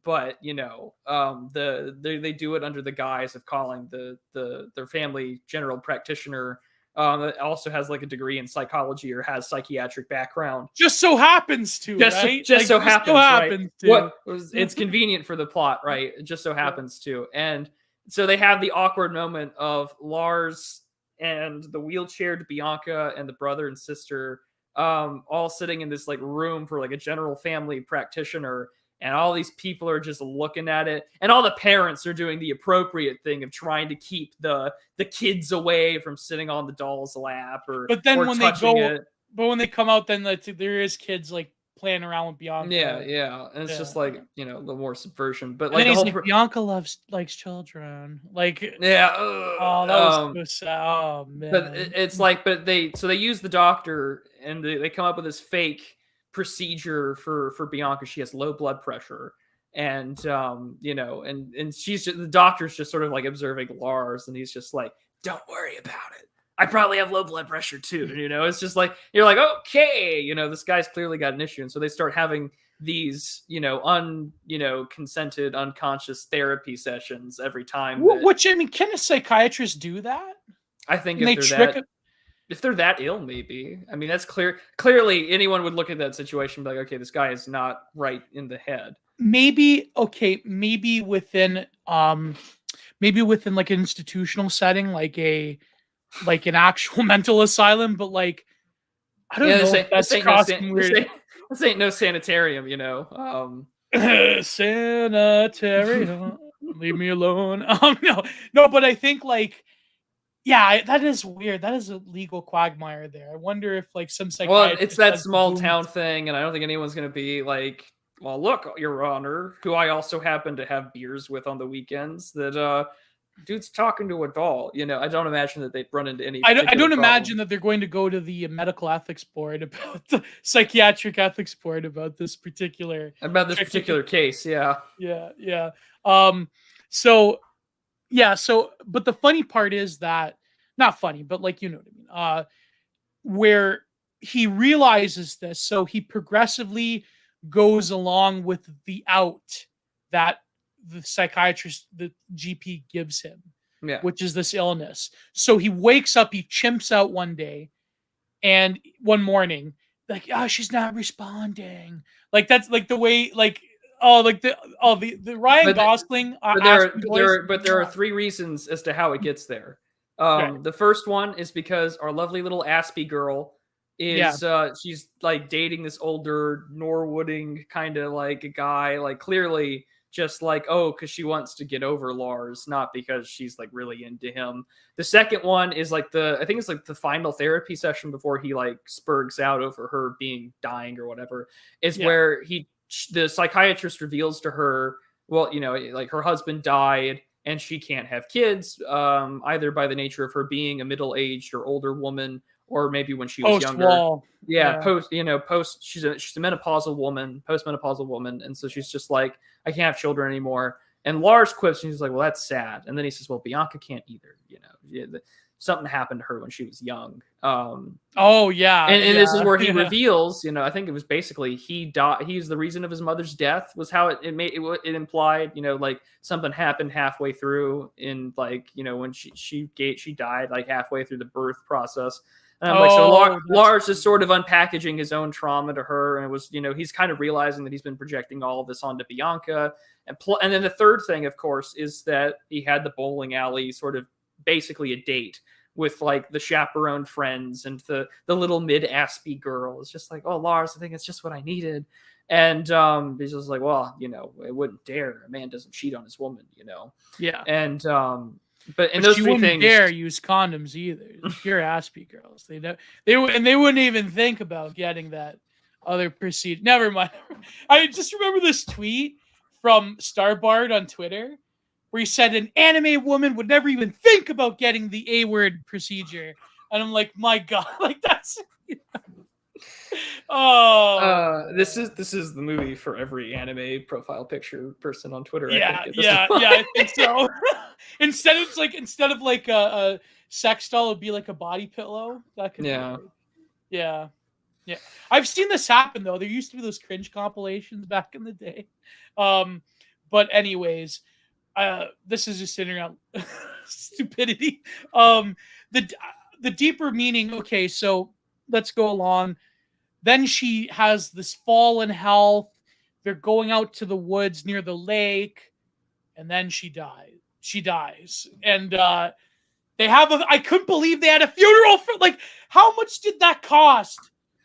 but they do it under the guise of calling their family general practitioner, that also has like a degree in psychology or has psychiatric background. Just so happens to, right? Just so happens, right? To. It's convenient for the plot, right? It just so happens to. And so they have the awkward moment of Lars and the wheelchaired Bianca and the brother and sister, all sitting in this like room for like a general family practitioner, and all these people are just looking at it, and all the parents are doing the appropriate thing of trying to keep the kids away from sitting on the doll's lap or touching it. But when they come out, then there is kids like playing around with Bianca. Yeah, and it's just like a little more subversion. But like the whole Bianca likes children. Like yeah, that was so sad. Oh man. But it's like, they use the doctor, and they come up with this fake procedure for Bianca. She has low blood pressure, and and she's the doctor's just sort of like observing Lars, and he's just like, don't worry about it, I probably have low blood pressure too. It's just like, you're like, okay, this guy's clearly got an issue. And so they start having these consented unconscious therapy sessions every time. Which, I mean, can a psychiatrist do that? I think if they're that ill, maybe. I mean, that's clearly anyone would look at that situation and be like, okay, this guy is not right in the head. Maybe within like an institutional setting, like an actual mental asylum, but like, I don't know. This ain't no sanitarium, Sanitarium, leave me alone. No, but I think like, yeah, that is weird. That is a legal quagmire there. I wonder if like some psychiatrist. Well, it's that small town thing, and I don't think anyone's going to be like, well, look, Your Honor, who I also happen to have beers with on the weekends, that dude's talking to a doll. I don't imagine that they'd run into any. I don't imagine that they're going to go to the medical ethics board about the psychiatric ethics board about this particular case. Yeah. So, but the funny part is that, not funny, but like, what I mean, where he realizes this, so he progressively goes along with the out that the psychiatrist, the GP gives him, which is this illness. So he wakes up, he chimps out one day, and one morning, like, she's not responding. Like, that's like the way, like, the Ryan Gosling. There are three reasons as to how it gets there. The first one is because our lovely little Aspie girl is she's like dating this older Norwooding kind of like a guy, like clearly just like, because she wants to get over Lars, not because she's like really into him. The second one is like I think it's like the final therapy session before he like spurgs out over her dying or whatever, is where the psychiatrist reveals to her, well, like her husband died and she can't have kids, either by the nature of her being a middle-aged or older woman, or maybe when she was younger. She's a menopausal woman, postmenopausal woman, and so she's just like, I can't have children anymore. And Lars quips, and he's like, well, that's sad. And then he says, well, Bianca can't either. Something happened to her when she was young. And this is where he reveals, I think it was basically he died. He's the reason of his mother's death, was how it implied, like something happened halfway through in like, when she died like halfway through the birth process. And I'm so Lars is sort of unpackaging his own trauma to her, and it was, he's kind of realizing that he's been projecting all of this onto Bianca. And then the third thing, of course, is that he had the bowling alley sort of basically a date with like the chaperone friends and the little mid-Aspie girl. It's just like, oh, Lars, I think it's just what I needed. And he's just like, well, I wouldn't dare. A man doesn't cheat on his woman, Yeah. And but those three things, dare use condoms either. Pure Aspie girls. They wouldn't even think about getting that other procedure. Never mind. I just remember this tweet from Starbard on Twitter where he said an anime woman would never even think about getting the A-word procedure. And I'm like, my God, like that's this is the movie for every anime profile picture person on Twitter. I think so. Instead of like a sex doll, it'd be like a body pillow. That could be yeah. I've seen this happen though. There used to be those cringe compilations back in the day, But anyways, this is just sitting around stupidity. Um, the the deeper meaning. Okay, so let's go along. Then she has this fall in health. They're going out to the woods near the lake, and then she dies. She dies, and they have a. I couldn't believe they had a funeral for like. How much did that cost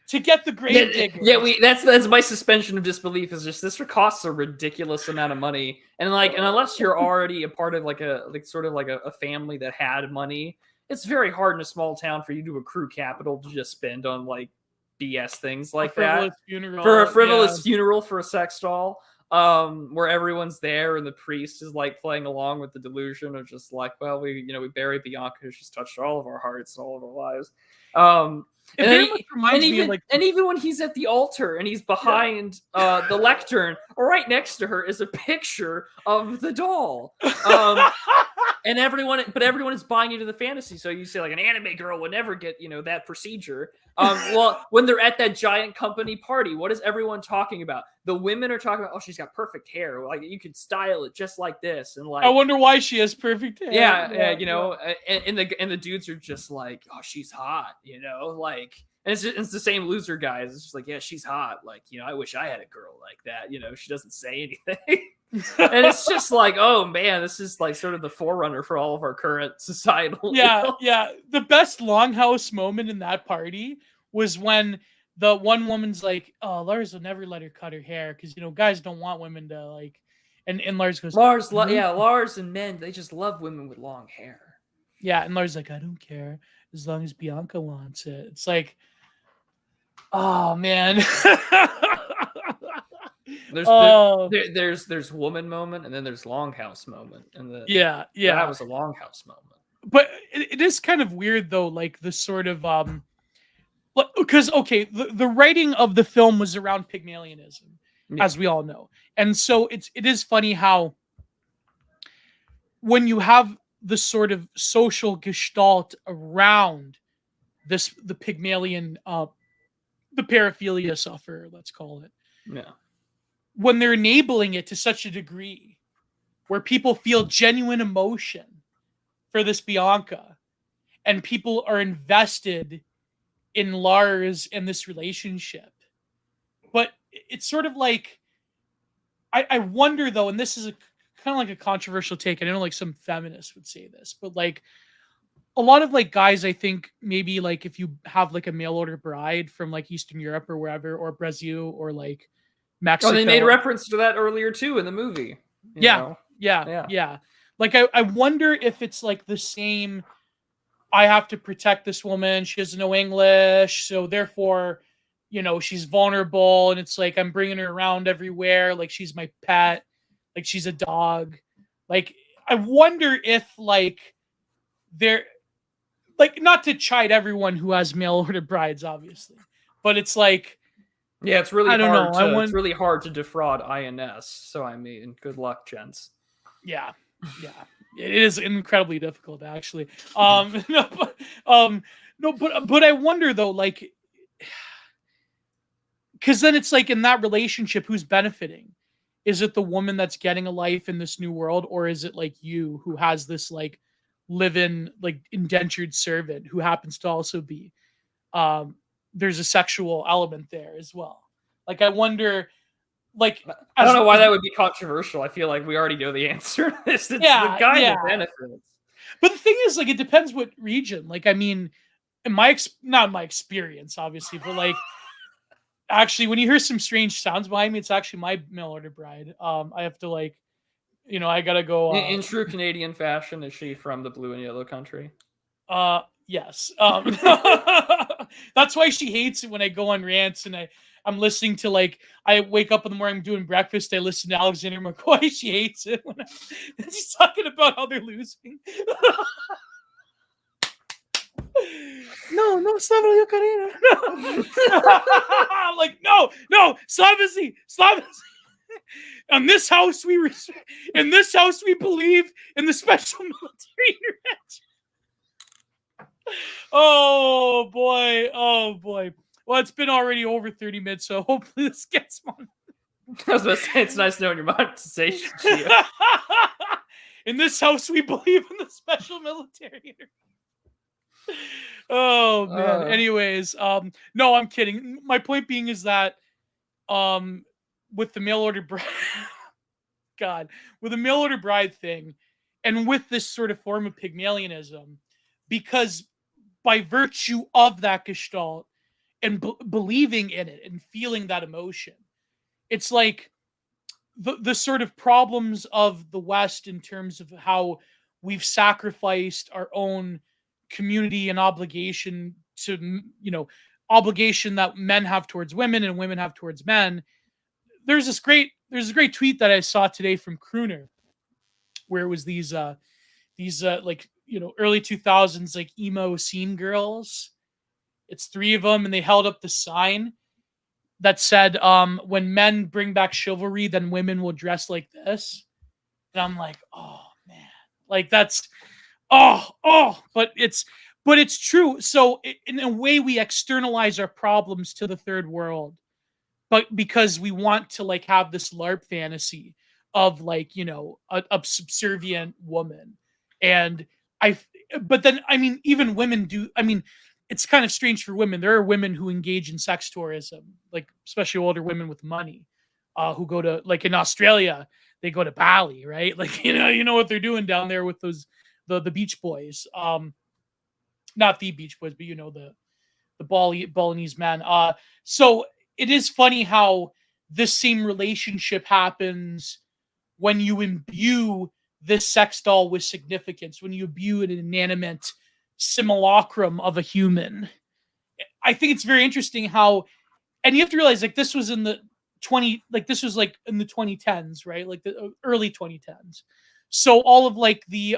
to get the grave digger? Yeah, that's my suspension of disbelief is just this costs a ridiculous amount of money, and unless you're already a part of like a family that had money, it's very hard in a small town for you to accrue capital to just spend on like BS things like that Funeral, for a frivolous funeral for a sex doll. Where everyone's there and the priest is like playing along with the delusion of just like, well, we buried Bianca, she's touched all of our hearts and all of our lives. It very much reminds me of like, and even when he's at the altar and he's behind the lectern, right next to her is a picture of the doll. And everyone is buying into the fantasy. So you say like an anime girl would never get that procedure. Well, when they're at that giant company party, what is everyone talking about? The women are talking about, oh, she's got perfect hair. Like you could style it just like this, and like I wonder why she has perfect hair. Yeah, and the dudes are just like, oh, she's hot, like, and it's the same loser guys. It's just like, yeah, she's hot. Like, I wish I had a girl like that. She doesn't say anything. And it's just like, oh man, this is like sort of the forerunner for all of our current societal. Yeah. The best longhouse moment in that party was when the one woman's like, "Oh, Lars will never let her cut her hair because guys don't want women to like." And Lars goes, Lars and men, they just love women with long hair. Yeah, and Lars like, I don't care as long as Bianca wants it. It's like, oh man. There's woman moment, and then there's longhouse moment, and that was a longhouse moment. But it is kind of weird though, like the sort of because okay, the writing of the film was around Pygmalionism, as we all know, and so it is funny how when you have the sort of social gestalt around the Pygmalion, the paraphilia sufferer, let's call it. Yeah. When they're enabling it to such a degree where people feel genuine emotion for this Bianca and people are invested in Lars and this relationship. But it's sort of like, I wonder though, and this is kind of like a controversial take. I know like some feminists would say this, but like a lot of like guys, I think maybe like if you have like a mail order bride from like Eastern Europe or wherever, or Brazil or like Mexico. Oh, they made reference to that earlier too in the movie. Yeah. Like I wonder if it's like the same. I have to protect this woman. She doesn't know English, so therefore, she's vulnerable, and it's like I'm bringing her around everywhere, like she's my pet, like she's a dog. Like I wonder if like they're like, not to chide everyone who has mail order brides, obviously, but it's like, yeah, it's really hard. It's really hard to defraud INS. So I mean, good luck, gents. Yeah. It is incredibly difficult, actually. But I wonder though, like, because then it's like in that relationship, who's benefiting? Is it the woman that's getting a life in this new world, or is it like you who has this like live-in like indentured servant who happens to also be there's a sexual element there as well. Like I wonder, like I don't know why that would be controversial. I feel like we already know the answer to this. It's the guy that benefits. But the thing is, like, it depends what region. Like, I mean, not in my experience, obviously, but like, actually, when you hear some strange sounds behind me, it's actually my mail order bride. I have to like, I gotta go. In true Canadian fashion, is she from the blue and yellow country? Yes. That's why she hates it when I go on rants and I'm listening to like, I wake up in the morning, I'm doing breakfast, I listen to Alexander McCoy. She hates it when she's talking about how they're losing. No, Slava Ukraina. No. Like, no, Slavacy. In this house we believe in the special military intervention. Oh boy. Well, it's been already over 30 minutes, so hopefully this gets on. I was about to say, it's nice knowing your monetization, Gio. In this house, we believe in the special military. Oh man. Anyways, no, I'm kidding. My point being is that, with the mail order bride, God, with the mail order bride thing, and with this sort of form of Pygmalionism, because by virtue of that gestalt and believing in it and feeling that emotion, it's like the sort of problems of the West in terms of how we've sacrificed our own community and obligation to, obligation that men have towards women and women have towards men. There's a great tweet that I saw today from Crooner, where it was these like, early 2000s like emo scene girls. It's three of them, and they held up the sign that said, when men bring back chivalry, then women will dress like this. And I'm like, oh man, like that's, but it's true. So in a way, we externalize our problems to the third world, but because we want to like have this LARP fantasy of like, a subservient woman. And I, but then, I mean, even women do, I mean, it's kind of strange for women. There are women who engage in sex tourism, like especially older women with money, who go to, like in Australia, they go to Bali, right? Like, you know what they're doing down there with those, the Beach Boys. Not the Beach Boys, but the Balinese men. So it is funny how this same relationship happens when you imbue this sex doll with significance, when you imbue an inanimate simulacrum of a human. I think it's very interesting how, and you have to realize like this was in the this was like in the 2010s, right? Like the early 2010s. So all of like the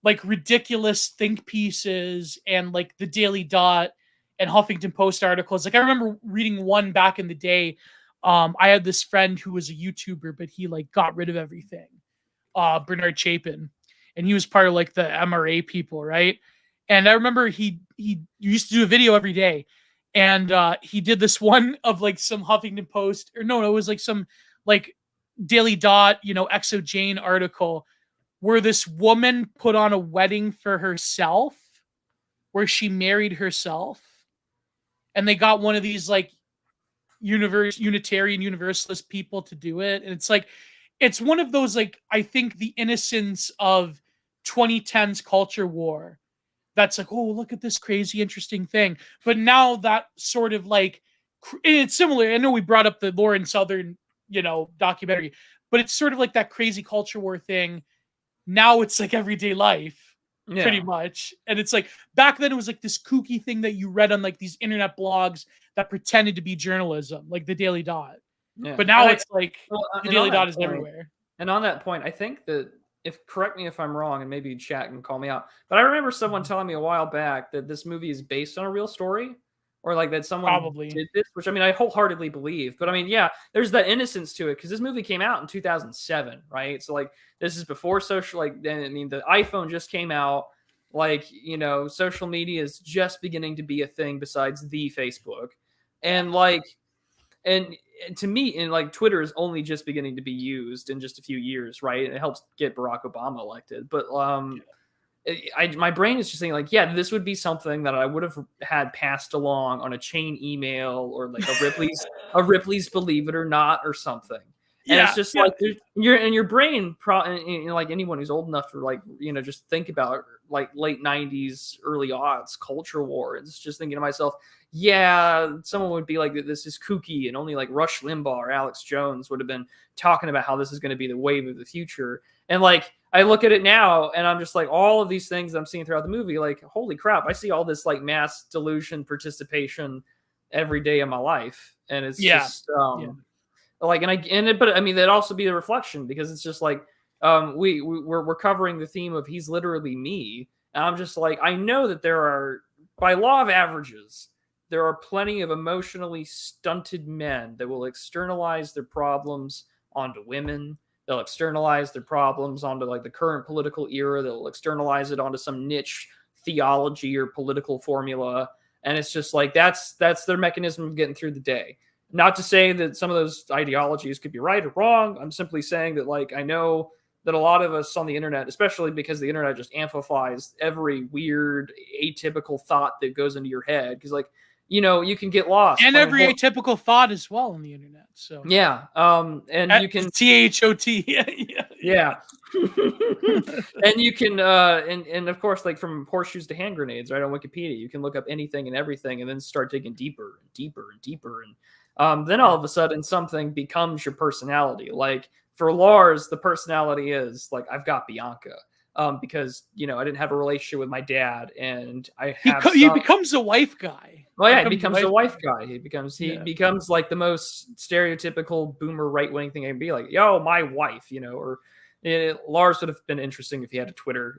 like ridiculous think pieces and like the Daily Dot and Huffington Post articles. Like I remember reading one back in the day. I had this friend who was a YouTuber, but he like got rid of everything. Bernard Chapin, and he was part of like the MRA people, right? And I remember he used to do a video every day, and he did this one of like some Huffington Post, or no, it was like some like Daily Dot, Exo Jane article where this woman put on a wedding for herself, where she married herself, and they got one of these like Unitarian Universalist people to do it, and it's like it's one of those like I think the innocence of 2010s culture war that's like, oh, look at this crazy interesting thing. But now that sort of like it's similar. I know we brought up the Lauren Southern, documentary, but it's sort of like that crazy culture war thing. Now it's like everyday life, pretty much. And it's like back then it was like this kooky thing that you read on like these internet blogs that pretended to be journalism, like the Daily Dot. Yeah. But now it's like the Daily Dot is point, everywhere. And on that point, I think that correct me if I'm wrong, and maybe chat can call me out, but I remember someone telling me a while back that this movie is based on a real story, or like that someone Probably did this, which I mean, I wholeheartedly believe. But I mean, yeah, there's that innocence to it because this movie came out in 2007, right? So like, this is before social, like, I mean, the iPhone just came out, like, social media is just beginning to be a thing besides the Facebook, and like, and to me, and like Twitter is only just beginning to be used in just a few years, right? And it helps get Barack Obama elected. But my brain is just saying like, yeah, this would be something that I would have had passed along on a chain email or like a Ripley's Believe It or Not or something. And it's just like your brain, like anyone who's old enough to like, just think about like late 90s, early aughts culture war. It's just thinking to myself, yeah, someone would be like, this is kooky, and only like Rush Limbaugh or Alex Jones would have been talking about how this is going to be the wave of the future. And like, I look at it now and I'm just like, all of these things I'm seeing throughout the movie, like, holy crap, I see all this like mass delusion participation every day of my life. And it's just, like, but I mean, that'd also be a reflection because it's just like, we're covering the theme of he's literally me. And I'm just like, I know that there are, by law of averages, there are plenty of emotionally stunted men that will externalize their problems onto women. They'll externalize their problems onto like the current political era. They'll externalize it onto some niche theology or political formula. And it's just like, that's their mechanism of getting through the day. Not to say that some of those ideologies could be right or wrong. I'm simply saying that, like, I know that a lot of us on the internet, especially because the internet just amplifies every weird, atypical thought that goes into your head. Because, like, you can get lost And playing every atypical thought as well on the internet. So yeah, and you can THOT. yeah. And you can and of course, like, from horseshoes to hand grenades, right, on Wikipedia, you can look up anything and everything and then start digging deeper and deeper and deeper, and then all of a sudden something becomes your personality. Like, for Lars, the personality is like, I've got Bianca, because I didn't have a relationship with my dad, and I have He becomes a wife guy. well, yeah, he becomes a wife guy. He becomes like the most stereotypical boomer right wing thing I can be, like, yo, my wife, or Lars would have been interesting if he had a Twitter,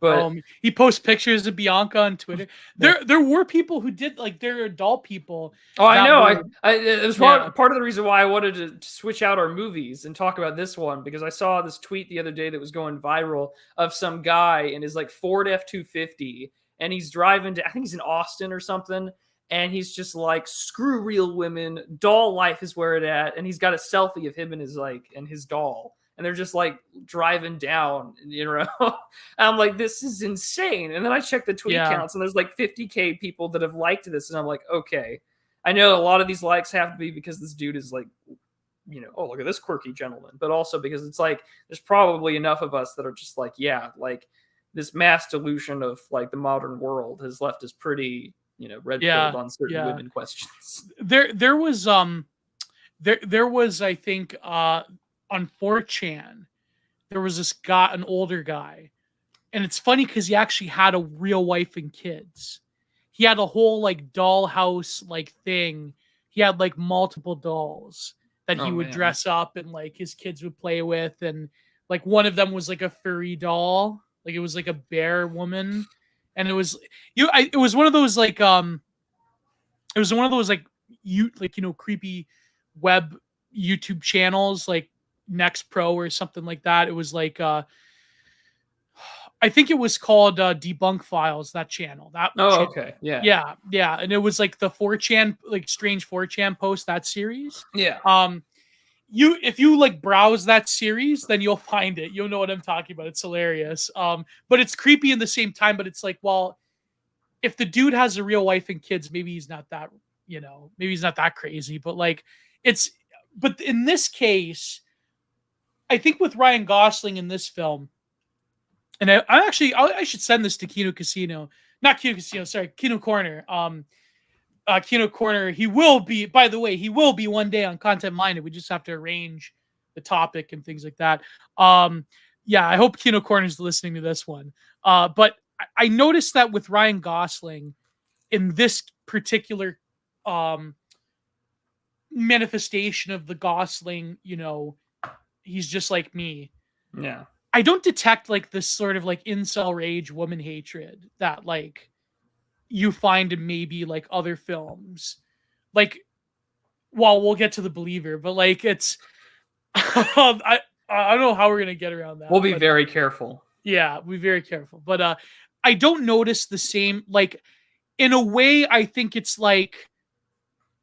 but he posts pictures of Bianca on Twitter. There were people who did, like, there are adult people. Oh, I know. It was part of the reason why I wanted to switch out our movies and talk about this one, because I saw this tweet the other day that was going viral of some guy in his, like, Ford F-250, and he's driving to, I think he's in Austin or something, and he's just like, screw real women, doll life is where it at, and he's got a selfie of him and his doll, and they're just like driving down, and I'm like, this is insane. And then I check the tweet counts, and there's like 50K people that have liked this, and I'm like, okay, I know a lot of these likes have to be because this dude is like, oh, look at this quirky gentleman, but also because it's like, there's probably enough of us that are just like, yeah, like, this mass delusion of, like, the modern world has left us pretty, red-pilled on certain women questions. There was I think on 4chan, there was this guy, an older guy, and it's funny because he actually had a real wife and kids. He had a whole, like, dollhouse, like, thing. He had, like, multiple dolls that he would dress up and, like, his kids would play with, and, like, one of them was like a furry doll. Like, it was like a bear woman, and it was it was one of those, like, creepy web YouTube channels, like Next Pro or something like that. It was like I think it was called Debunk Files, that channel. Okay. Yeah. Yeah, and it was like the 4chan, like, strange 4chan post, that series. Yeah. If you like browse that series, then you'll find it. You'll know what I'm talking about. It's hilarious. But it's creepy in the same time. But it's like, well, if the dude has a real wife and kids, maybe he's not that, maybe he's not that crazy. But, like, but in this case, I think with Ryan Gosling in this film, and I should send this to Kino Casino, not Kino Casino, sorry, Kino Corner. Kino Corner, he will be, by the way, he will be one day on Content Minded. We just have to arrange the topic and things like that. Yeah, I hope Kino Corner is listening to this one. But I noticed that with Ryan Gosling in this particular manifestation of the Gosling, he's just like me. Yeah. I don't detect, like, this sort of, like, incel rage, woman hatred that, like, you find in maybe, like, other films. Like, well, we'll get to The Believer, but, like, it's I don't know how we're gonna get around that. We'll be very careful. Yeah, be very careful. But I don't notice the same, like, in a way. I think it's like,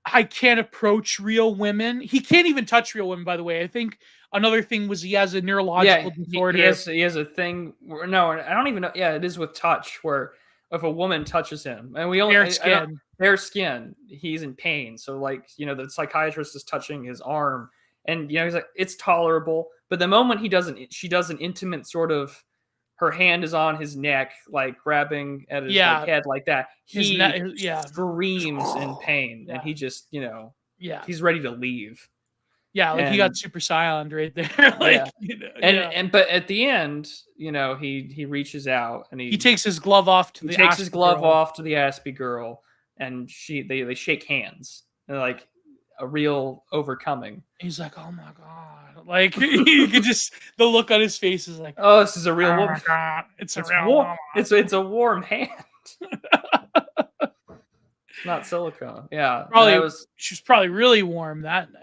I can't approach real women. He can't even touch real women, by the way. I think another thing was he has a neurological disorder. He has a thing. No, I don't even know. Yeah, it is with touch, where if a woman touches him, and bare skin, he's in pain. So, like, the psychiatrist is touching his arm, and he's like, it's tolerable. But the moment she does an intimate sort of, her hand is on his neck, like grabbing at his head like that, he screams in pain, and he just, he's ready to leave. Yeah, like, he got super silent right there. Like, but at the end, he reaches out and he takes his glove off to the Aspie girl, and they shake hands, and, like, a real overcoming. He's like, oh my god, like, you could just, the look on his face is like, oh, this is a real woman. It's a real woman. It's a warm hand. Not silicone. Yeah, she was probably really warm that night.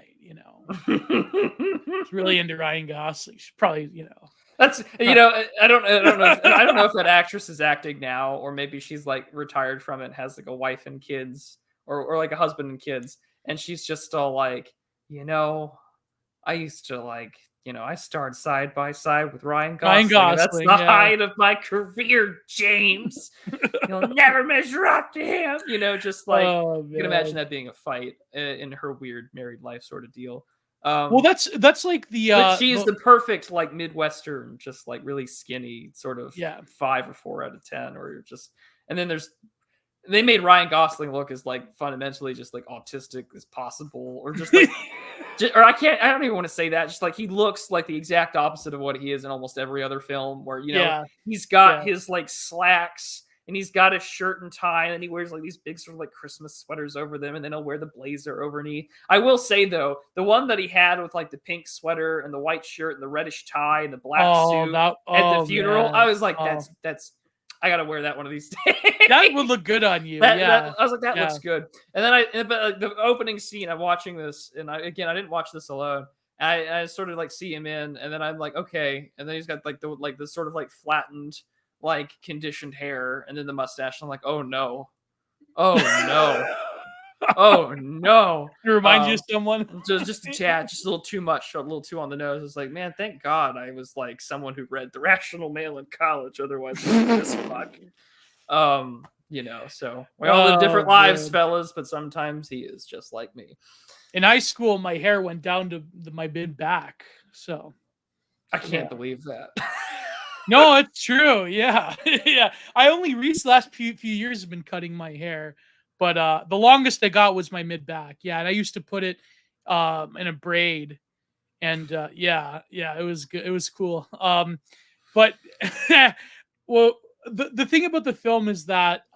She's really into Ryan Gosling. She's probably, That's I don't know if that actress is acting now, or maybe she's, like, retired from it and has, like, a wife and kids, or like a husband and kids, and she's just all like, I used to I starred side by side with Ryan Ryan Gosling, and that's Gosling, the yeah. height of my career, James. You'll never measure up to him. Just like Oh, you can imagine man. that being a fight in her weird married life sort of deal. Well, that's like But she's the perfect like Midwestern, just like really skinny, sort of yeah. 5 or 4 out of 10, or just. And then they made Ryan Gosling look as like fundamentally just like autistic as possible, or just like, or I don't even want to say that. Just like he looks like the exact opposite of what he is in almost every other film, where Yeah. he's got Yeah. his like slacks and he's got his shirt and tie, and then he wears like these big sort of like Christmas sweaters over them, and then he'll wear the blazer overneath. I will say though, the one that he had with like the pink sweater and the white shirt and the reddish tie and the black suit at the funeral, man. I was like, that's I gotta wear that one of these days. That would look good on you. I was like, that Yeah. looks good. And then but the opening scene, I'm watching this, and I didn't watch this alone. I sort of like see him in, and then I'm like, okay. And then he's got like the sort of like flattened, like conditioned hair, and then the mustache. I'm like, oh no, oh no. Oh no! It reminds you of someone. Just a tad, just a little too much, a little too on the nose. It's like, man, thank God I was like someone who read The Rational Male in college. Otherwise, this fuck. So we all live different lives, fellas, but sometimes he is just like me. In high school, my hair went down to my mid back, so I can't believe that. No, it's true. Yeah, yeah. I only last few years have been cutting my hair. But the longest I got was my mid back. Yeah, and I used to put it in a braid, and yeah, it was good. It was cool. But well, the thing about the film is that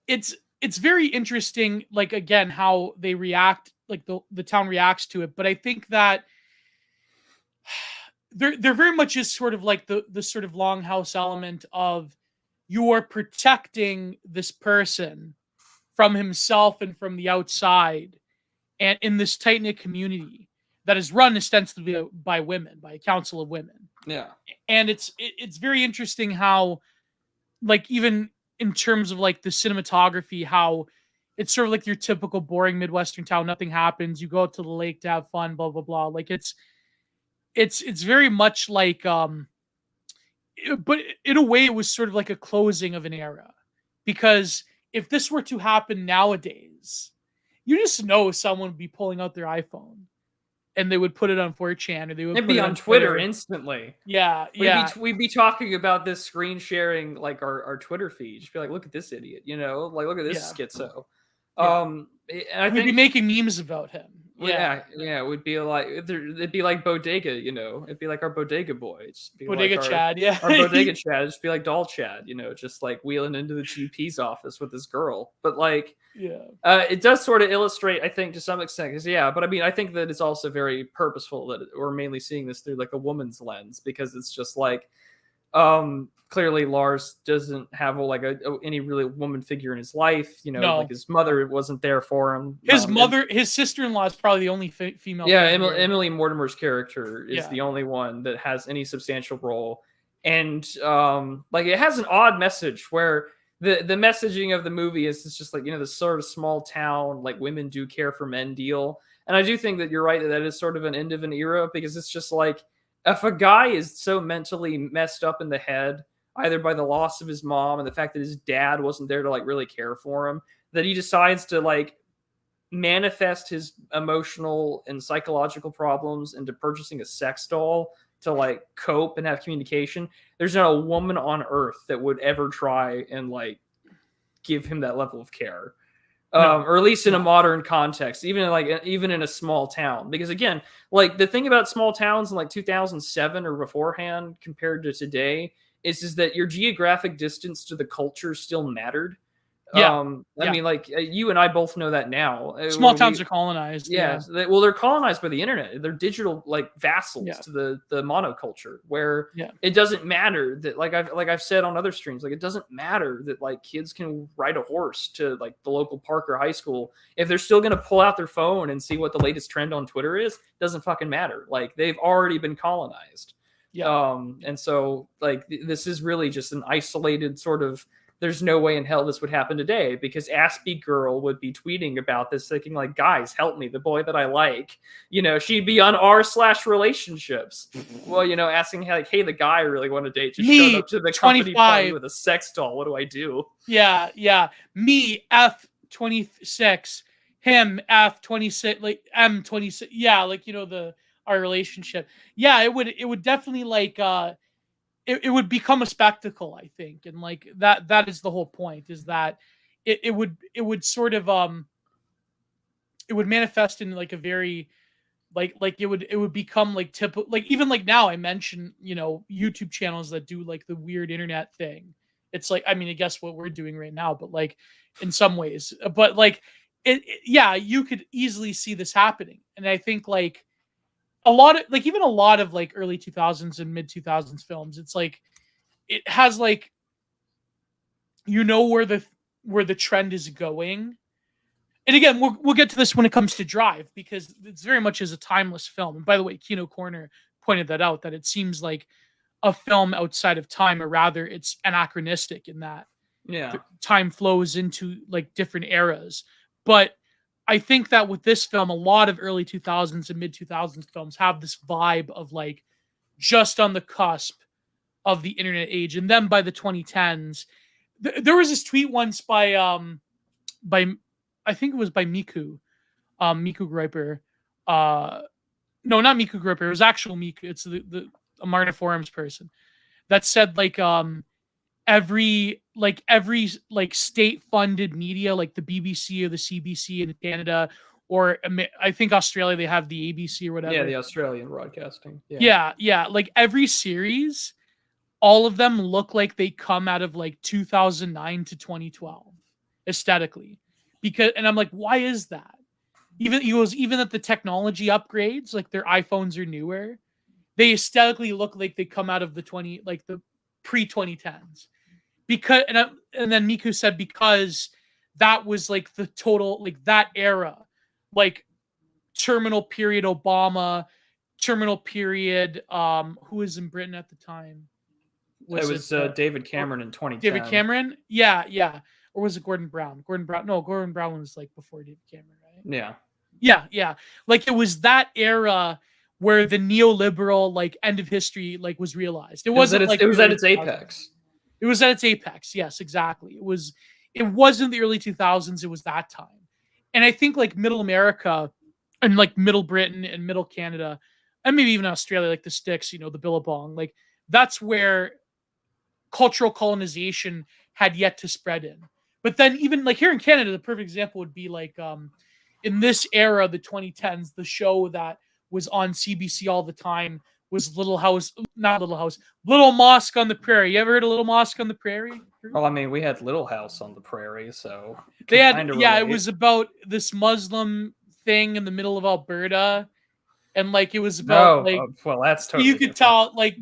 it's very interesting. Like again, how they react, like the town reacts to it. But I think that there very much is sort of like the sort of longhouse element of, you are protecting this person from himself and from the outside, and in this tight-knit community that is run ostensibly by women, by a council of women. Yeah. And it's very interesting how, like, even in terms of like the cinematography, how it's sort of like your typical boring Midwestern town. Nothing happens. You go out to the lake to have fun, blah, blah, blah. Like it's very much like, but in a way, it was sort of like a closing of an era, because if this were to happen nowadays, you just know someone would be pulling out their iPhone and they would put it on 4chan, or they would It'd put be it on Twitter instantly. Yeah, We'd be talking about this screen sharing like our Twitter feed. Just be like, look at this idiot, like look at this schizo. And I think we'd be making memes about him. Yeah, it would be like it'd be like bodega, it'd be like our bodega boy. Just be Bodega like Chad, yeah. our bodega Chad. Just be like doll Chad, just like wheeling into the GP's office with this girl. But like, it does sort of illustrate, I think, to some extent, because but I mean, I think that it's also very purposeful that we're mainly seeing this through like a woman's lens, because it's just like, clearly Lars doesn't have any really woman figure in his life. Like his mother wasn't there for him. His sister-in-law is probably the only female. Yeah, Emily Mortimer's character is the only one that has any substantial role, and like it has an odd message where the messaging of the movie is just like this sort of small town, like women do care for men deal. And I do think that you're right that is sort of an end of an era, because it's just like, if a guy is so mentally messed up in the head, either by the loss of his mom and the fact that his dad wasn't there to like really care for him, that he decides to like manifest his emotional and psychological problems into purchasing a sex doll to like cope and have communication. There's not a woman on earth that would ever try and like give him that level of care. Or at least in a modern context, even in a small town. Because again, like the thing about small towns in like 2007 or beforehand compared to today is that your geographic distance to the culture still mattered. I mean, like you and I both know that now. Small towns are colonized. Well, they're colonized by the internet. They're digital like vassals to the monoculture, where it doesn't matter that like I've said on other streams, like it doesn't matter that like kids can ride a horse to like the local park or high school. If they're still gonna pull out their phone and see what the latest trend on Twitter is, doesn't fucking matter. Like they've already been colonized. And so like this is really just an isolated sort of there's no way in hell this would happen today, because Aspie Girl would be tweeting about this thinking like, guys, help me, the boy that I like, she'd be on r/relationships. Well, asking like, hey, the guy I really want to date just showed up to the company party with a sex doll. What do I do? Yeah. Me, F26, him, F26, like M26. Yeah, like our relationship. Yeah, it would definitely like it would become a spectacle, I think. And like that is the whole point, is that it would sort of it would manifest in like a very like it would become like typical, like even like now I mention YouTube channels that do like the weird internet thing. It's like, I mean, I guess what we're doing right now, but like in some ways, but like yeah, you could easily see this happening. And I think like a lot of like, even a lot of like early 2000s and mid 2000s films, it's like it has like where the trend is going. And again, we'll get to this when it comes to Drive, because it's very much is a timeless film. And by the way, Kino Corner pointed that out, that it seems like a film outside of time, or rather it's anachronistic in that time flows into like different eras. But I think that with this film, a lot of early 2000s and mid 2000s films have this vibe of like just on the cusp of the internet age. And then by the 2010s, there was this tweet once by I think it was by Miku Griper. No, not Miku Griper. It was actual Miku. It's the Amarna Forums person that said like every state funded media, like the BBC or the CBC in Canada, or I think Australia, they have the ABC or whatever. Yeah, the Australian broadcasting. Yeah. Like every series, all of them look like they come out of like 2009 to 2012 aesthetically. And I'm like, why is that? Even that the technology upgrades, like their iPhones are newer, they aesthetically look like they come out of the pre 2010s. Because and then Miku said, because that was like the total, like that era, like terminal period Obama, terminal period who was in Britain at the time? It was David Cameron in 2010. David Cameron? Yeah. Or was it Gordon Brown? No, Gordon Brown was like before David Cameron, right? Yeah. Like it was that era where the neoliberal like end of history like was realized. It was at its apex. It was at its apex. Yes, exactly. It wasn't the early 2000s, it was that time. And I think like middle America and like middle Britain and middle Canada, and maybe even Australia, like the sticks, the Billabong, like that's where cultural colonization had yet to spread in. But then even like here in Canada, the perfect example would be like in this era, the 2010s, the show that was on CBC all the time was Little Mosque on the Prairie. You ever heard of Little Mosque on the Prairie? Well, I mean, we had Little House on the Prairie, so they had it was about this Muslim thing in the middle of Alberta, and like it was about well, that's totally you could tell like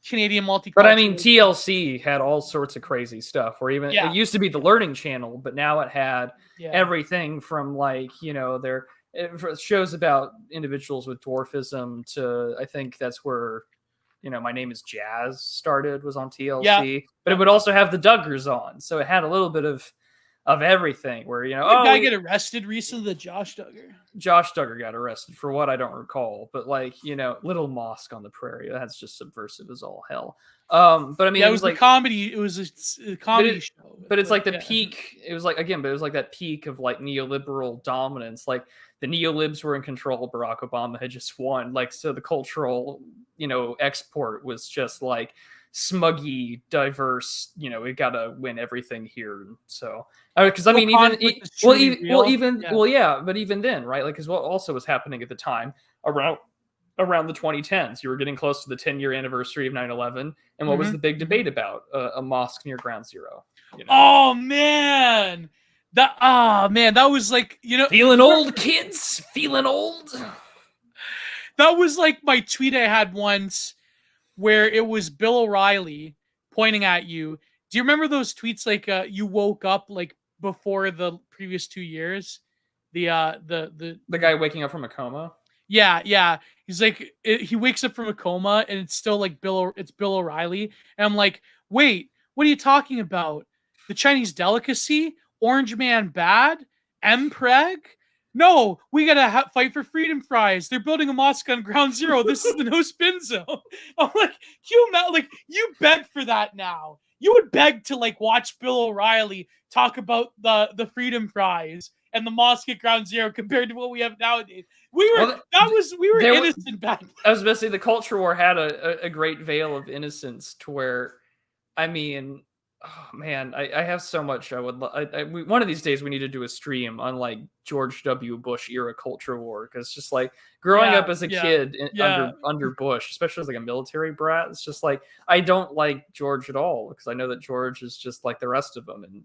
Canadian multicultural. But I mean, TLC had all sorts of crazy stuff. Where even it used to be the Learning Channel, but now it had everything from like their shows about individuals with dwarfism to, I think that's where My Name is Jazz started, was on TLC. But it would also have the Duggars on, so it had a little bit of everything. Where did the guy get arrested recently? The Josh Duggar got arrested for what I don't recall, but like Little Mosque on the Prairie, that's just subversive as all hell. But I mean, it was like comedy. It was a comedy show. But it's like the peak. It was like but it was like that peak of like neoliberal dominance. Like the neolibs were in control. Barack Obama had just won. Like so, the cultural export was just like smuggy, diverse. We gotta win everything here. So because I mean, but even then, right? Like, because what also was happening at the time around the 2010s, you were getting close to the 10-year anniversary of 9/11, and what was the big debate about? A mosque near Ground Zero. Oh man, that was like feeling old, kids, feeling old. That was like my tweet I had once, where it was Bill O'Reilly pointing at you. Do you remember those tweets like you woke up like before the previous 2 years? The guy waking up from a coma. Yeah. He's like he wakes up from a coma and it's still like Bill O'Reilly, and I'm like, wait, what are you talking about? the Chinese delicacy, Orange Man bad, Mpreg. No, we gotta fight for freedom fries. They're building a mosque on Ground Zero. This is the no spin zone. I'm like, you beg for that now. You would beg to like watch Bill O'Reilly talk about the freedom fries and the mosque at Ground Zero compared to what we have nowadays. We were innocent back then. I was about to say the culture war had a great veil of innocence to where, I mean, oh man, I have so much I would. One of these days we need to do a stream on like George W. Bush era culture war, because just like growing up as a kid under Bush, especially as like a military brat, it's just like I don't like George at all, because I know that George is just like the rest of them, and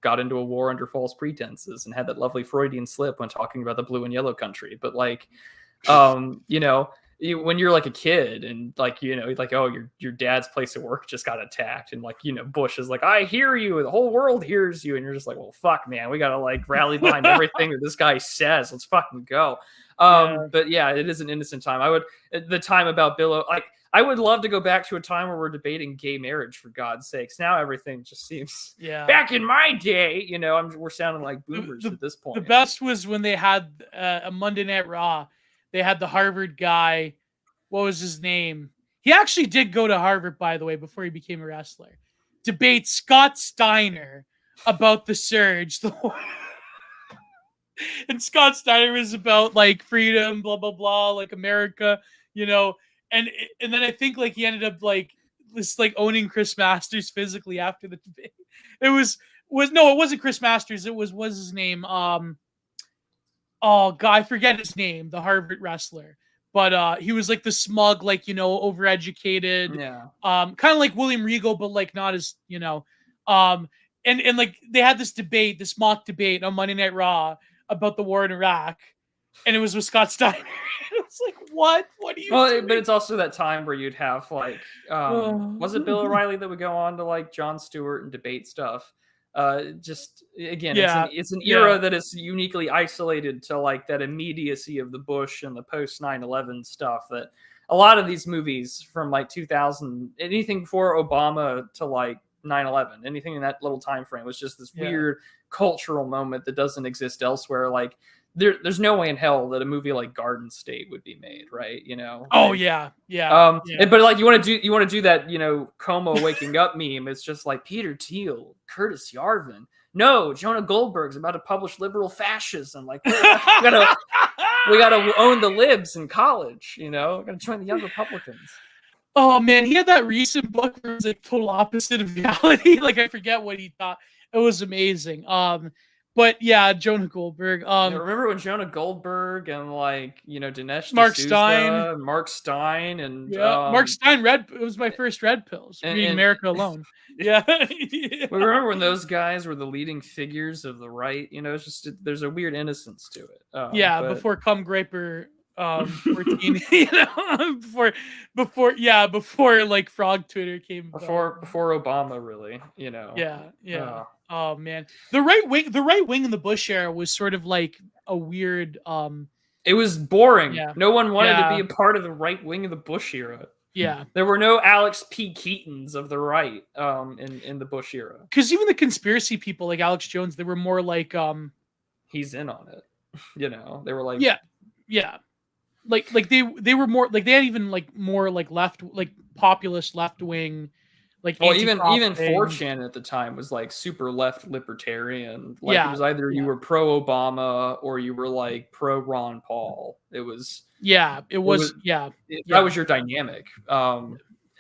got into a war under false pretenses and had that lovely Freudian slip when talking about the blue and yellow country. But like, when you're like a kid and like, like, oh, your dad's place of work just got attacked, and like, Bush is like, I hear you, the whole world hears you, and you're just like, well, fuck, man, we gotta like rally behind everything that this guy says. Let's fucking go. But yeah, it is an innocent time. The time about Bill, like, I would love to go back to a time where we're debating gay marriage, for God's sakes. Now everything just seems back in my day, we're sounding like boomers at this point. The best was when they had a Monday Night Raw. They had the Harvard guy. What was his name? He actually did go to Harvard, by the way, before he became a wrestler. Debate Scott Steiner about the surge. And Scott Steiner was about like freedom, blah, blah, blah, like America, and then I think like he ended up like owning Chris Masters physically after the debate. It wasn't Chris Masters. It was his name? Oh God, I forget his name. The Harvard wrestler, but he was like the smug, like overeducated, kind of like William Regal, but like not as and like they had this debate, this mock debate on Monday Night Raw about the war in Iraq. And it was with Scott Steiner. It was like, what? What do you doing? But it's also that time where you'd have like, was it Bill O'Reilly that would go on to like Jon Stewart and debate stuff? Just again, it's an era that is uniquely isolated to like that immediacy of the Bush and the post 9/11 stuff. That a lot of these movies from like 2000, anything before Obama to like 9/11, anything in that little time frame was just this weird cultural moment that doesn't exist elsewhere. Like, there's no way in hell that a movie like Garden State would be made, right? Oh like, yeah. But like you want to do that, Como waking up meme. It's just like Peter Thiel, Curtis Yarvin. No, Jonah Goldberg's about to publish liberal fascism. Like we gotta own the libs in college. Gotta join the Young Republicans. Oh man, he had that recent book where it was like total opposite of reality. Like I forget what he thought. It was amazing. But yeah, Jonah Goldberg. Remember when Jonah Goldberg and like Dinesh Mark D'Souza, Stein, Mark Stein, and Mark Stein it was my first red pills. Reading America Alone. Yeah. We remember when those guys were the leading figures of the right. It's just there's a weird innocence to it. Before Cum Graper 14, before like Frog Twitter came before Obama, really. Oh man, the right wing in the Bush era was sort of like a weird. It was boring. Yeah. No one wanted to be a part of the right wing of the Bush era. Yeah, there were no Alex P. Keatons of the right in the Bush era. Because even the conspiracy people like Alex Jones, they were more like he's in on it. They were like like they were more like they had even like more like left, like populist left wing. Like, well, even 4chan at the time was like super left libertarian. Like it was either you were pro Obama or you were like pro Ron Paul. That was your dynamic. And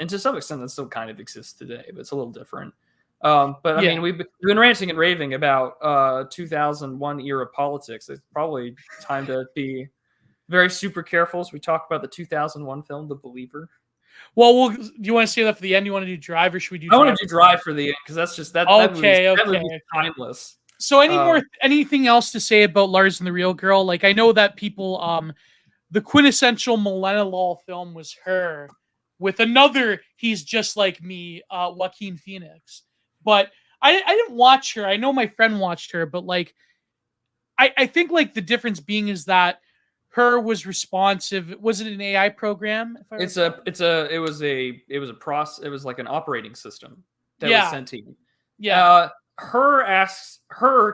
to some extent that still kind of exists today, but it's a little different. But I mean, we've been ranting and raving about 2001 era politics. It's probably time to be very super careful as we talk about the 2001 film, The Believer. Well, do you want to say that for the end? You want to do Drive, or should we do? I want to do Drive for the end because that's just that. Okay, that movie's timeless. So, anything else to say about Lars and the Real Girl? Like, I know that people, the quintessential millennial film was Her, with another He's Just Like Me, Joaquin Phoenix. But I didn't watch Her. I know my friend watched Her, but like, I think like the difference being is that Her was responsive. Was it an AI program? It was like an operating system that was sentient. Yeah. Her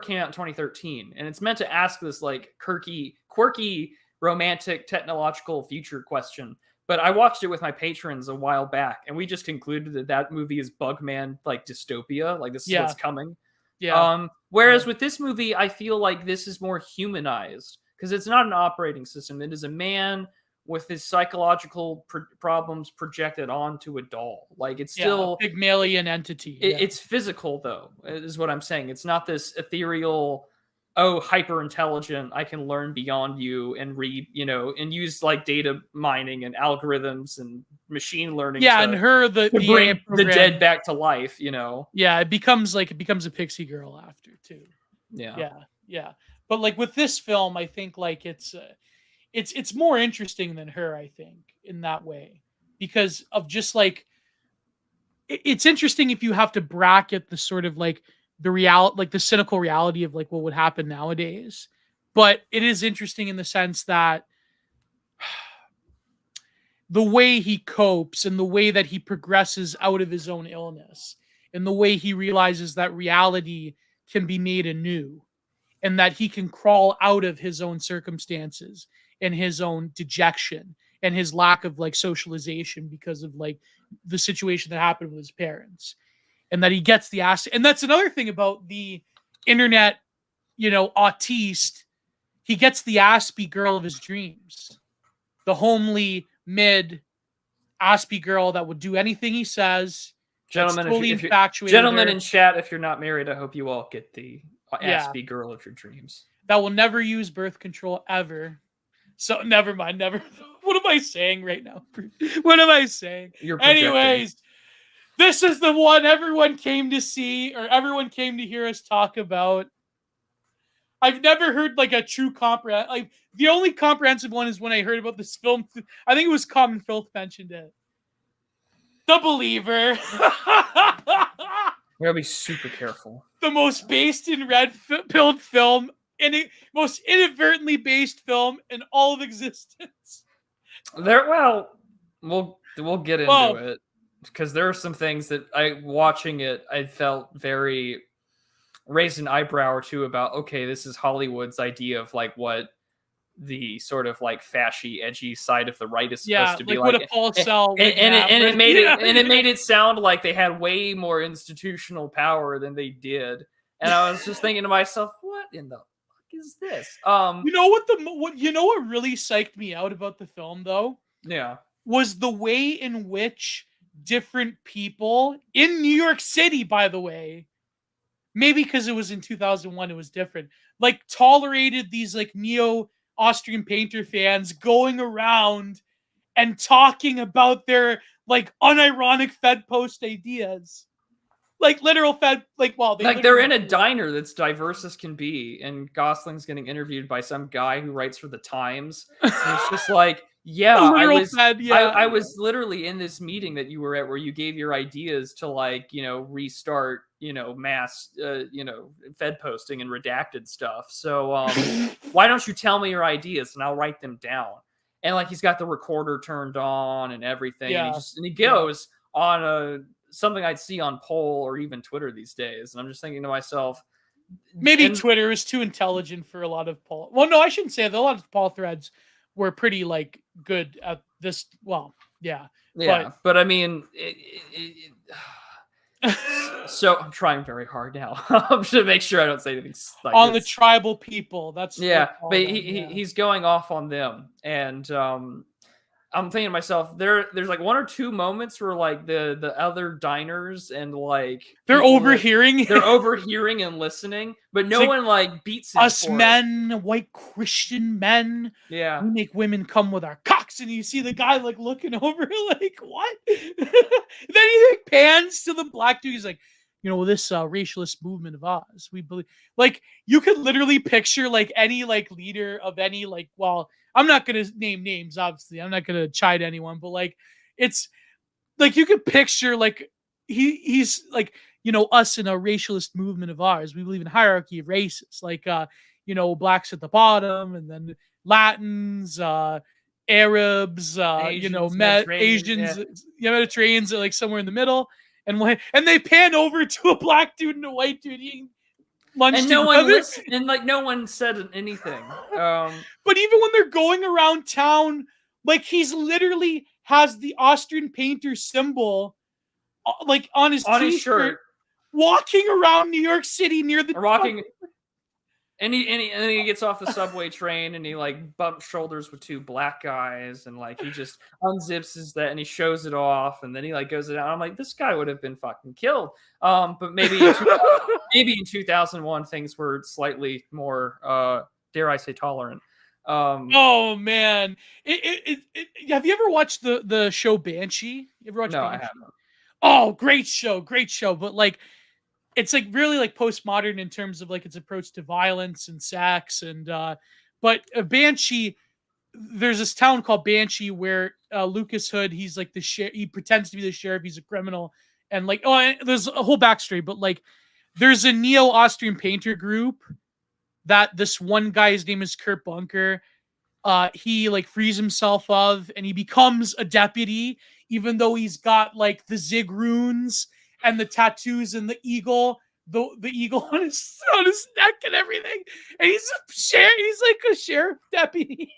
came out in 2013, and it's meant to ask this like quirky, romantic, technological future question. But I watched it with my patrons a while back, and we just concluded that that movie is Bugman like dystopia, like this is what's coming. Yeah. Whereas with this movie, I feel like this is more humanized because it's not an operating system. It is a man with his psychological problems projected onto a doll. Like it's still a Pygmalion entity. It's physical though, is what I'm saying. It's not this ethereal, oh, hyper intelligent, I can learn beyond you and read, and use like data mining and algorithms and machine learning. Yeah, and her to bring the dead back to life. Yeah, it becomes a pixie girl after too. Yeah. But like with this film, I think like it's more interesting than her. I think in that way because of just like it's interesting if you have to bracket the sort of like the like the cynical reality of like what would happen nowadays. But it is interesting in the sense that the way he copes and the way that he progresses out of his own illness and the way he realizes that reality can be made anew and that he can crawl out of his own circumstances and his own dejection and his lack of like socialization because of like the situation that happened with his parents and that he gets the ass. And that's another thing about the internet, autiste. He gets the Aspie girl of his dreams, the homely mid Aspie girl that would do anything he says. Gentlemen, totally gentlemen in chat, if you're not married, I hope you all get the Aspie girl of your dreams. That will never use birth control ever. So never mind. Never. What am I saying right now? What am I saying? Anyways, this is the one everyone came to see or everyone came to hear us talk about. I've never heard like a true comprehensive. Like the only comprehensive one is when I heard about this film. I think it was Common Filth mentioned it. The Believer. We gotta be super careful. The most based in red-pilled film, most inadvertently based film in all of existence. We'll get into it because there are some things that watching it, I felt very raised an eyebrow or two about. Okay, this is Hollywood's idea of like what the sort of like fashy, edgy side of the right is supposed to be like. What a Paul Cell and it made it sound like they had way more institutional power than they did. And I was just thinking to myself, what in the fuck is this? What really psyched me out about the film though? Yeah. Was the way in which different people in New York City, by the way, maybe because it was in 2001, it was different, like tolerated these like neo-Austrian painter fans going around and talking about their like unironic Fed post ideas. Like literal Fed, they're in a diner that's diverse as can be, and Gosling's getting interviewed by some guy who writes for the Times. And it's just like, I was literally in this meeting that you were at where you gave your ideas to like, restart, mass, Fed posting and redacted stuff. So why don't you tell me your ideas and I'll write them down? And like he's got the recorder turned on and everything, and he goes on something I'd see on Poll or even Twitter these days, and I'm just thinking to myself, maybe Twitter is too intelligent for a lot of Paul. Well, no, I shouldn't say that. A lot of Paul threads were pretty like good at this. Well, but I mean, so I'm trying very hard now to make sure I don't say anything like on the tribal people. That's but he's going off on them, and I'm thinking to myself, there's like one or two moments where like the other diners and like they're overhearing and listening, but no one like beats him us men, white Christian men. Yeah, we make women come with our cocks, and you see the guy like looking over, like what? Then he like pans to the black dude. He's like, this racialist movement of ours, we believe. Like you could literally picture like any like leader of any like I'm not going to name names, obviously. I'm not going to chide anyone, but like, it's like, you could picture like, he's like, us in a racialist movement of ours. We believe in hierarchy of races, like, blacks at the bottom and then Latins, Arabs, Asians, Mediterraneans, like somewhere in the middle. and they pan over to a black dude and a white dude eating lunch And no together. one listened, and like no one said anything. But even when they're going around town, like he's literally has the Austrian painter symbol, like on his on t-shirt, his shirt, walking around New York City near the rocking. And then he gets off the subway train and he like bumps shoulders with two black guys and like he just unzips his that and he shows it off and then he like goes it out. I'm like, this guy would have been fucking killed. But maybe in 2001 things were slightly more dare I say tolerant. Oh man, have you ever watched the show Banshee? You ever watched No, Banshee? I haven't. Oh, great show. But like, it's like really like postmodern in terms of like its approach to violence and sex and but Banshee, there's this town called Banshee where Lucas Hood, he's like the sheriff, he pretends to be the sheriff, he's a criminal, and like and there's a whole backstory, but like there's a neo-Austrian painter group that this one guy, his name is Kurt Bunker, he like frees himself of and he becomes a deputy, even though he's got like the Zig runes and the tattoos and the eagle, the eagle on his neck and everything. And he's like a sheriff deputy.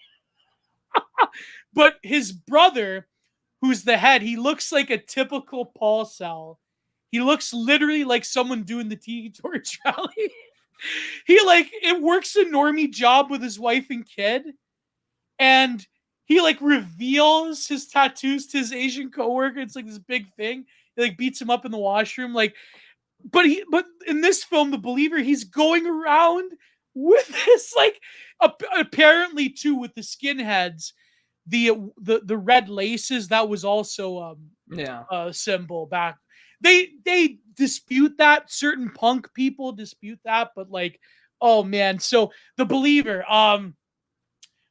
But his brother, who's the head, he looks like a typical Paul Cell. He looks literally like someone doing the Tiki Torch rally. It works a normie job with his wife and kid. And he like reveals his tattoos to his Asian coworker. It's like this big thing. He like beats him up in the washroom. Like, but in this film, The Believer, he's going around with this like apparently too with the skinheads, the red laces. That was also a symbol back. They dispute that. Certain punk people dispute that, but like, oh man. So The Believer,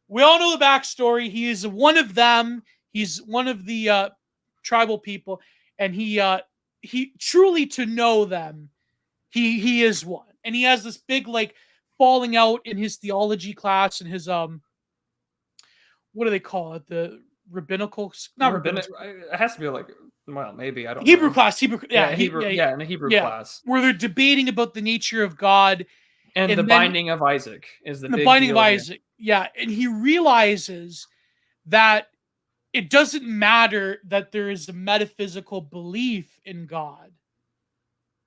we all know the backstory. He is one of them. He's one of the tribal people, and he truly, to know them, he is one. And he has this big like falling out in his theology class and his what do they call it? The rabbinical, not rabbinical. It has to be like, well, maybe I don't Hebrew know. class, in a Hebrew class where they're debating about the nature of God and the binding of Isaac is the big binding deal of Isaac. Yeah, and he realizes that it doesn't matter that there is a metaphysical belief in God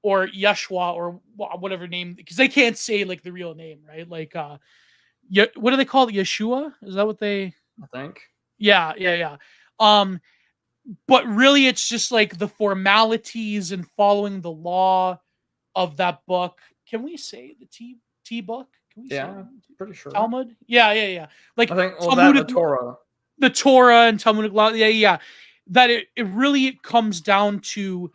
or Yeshua or whatever name, because they can't say like the real name, right? Like, what do they call it? Yeshua? Is that what they? I think. Yeah. But really, it's just like the formalities and following the law of that book. Can we say the T book? Can we say pretty sure. Talmud? Yeah. Like I think Talmudic, the Torah. The Torah and Talmudic law. Yeah. That it really comes down to,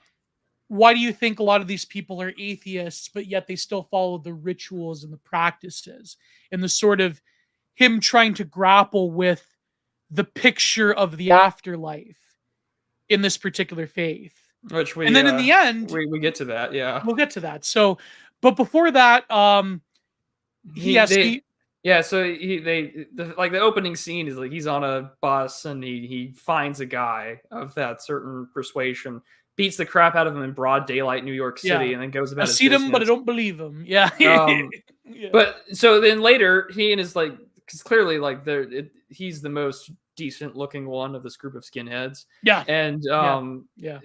why do you think a lot of these people are atheists, but yet they still follow the rituals and the practices and the sort of him trying to grapple with the picture of the afterlife in this particular faith. Which we, and then in the end, we get to that. Yeah, we'll get to that. So, but before that, So the opening scene is like he's on a bus and he finds a guy of that certain persuasion, beats the crap out of him in broad daylight New York City, and then goes about his business. I see him, but I don't believe him. Yeah. But so then later he and his like, because clearly like he's the most decent looking one of this group of skinheads. Yeah. And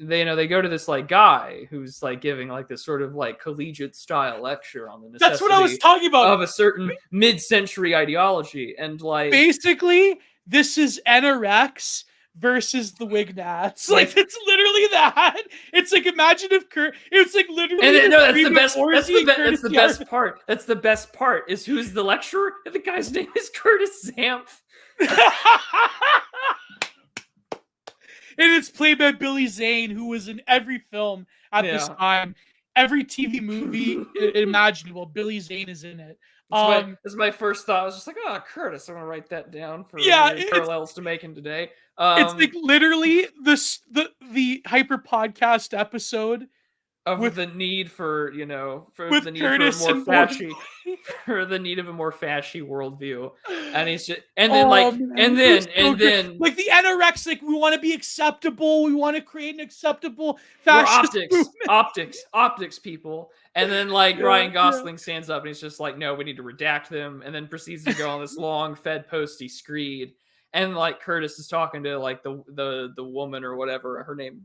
they go to this like guy who's like giving like this sort of like collegiate style lecture on the necessity that's what I was talking about, of a certain mid-century ideology. And like basically this is NRX versus the Wignats. Like it's literally that. It's like, imagine if it's like literally. And then, no, that's the best. That's the best part. That's the best part. Is who's the lecturer? And the guy's name is Curtis Zampf. And it's played by Billy Zane, who was in every film at this time, every TV movie imaginable. Billy Zane is in it. That's my first thought. I was just like, oh, Curtis. I'm gonna write that down for parallels to making today. It's like literally the hyper podcast episode of with the need for with the need for a Curtis more and Boyd. fashy for the need of a more fashy worldview, and he's just and then Oh like man, and it was then so and good. then Like the anorexic, we want to be acceptable. We want to create an acceptable we're fascist movement. optics people. And then like Yeah, Ryan yeah. Gosling stands up and he's just like, no, we need to redact them, and then proceeds to go on this long Fed posty screed. And like Curtis is talking to like the woman or whatever her name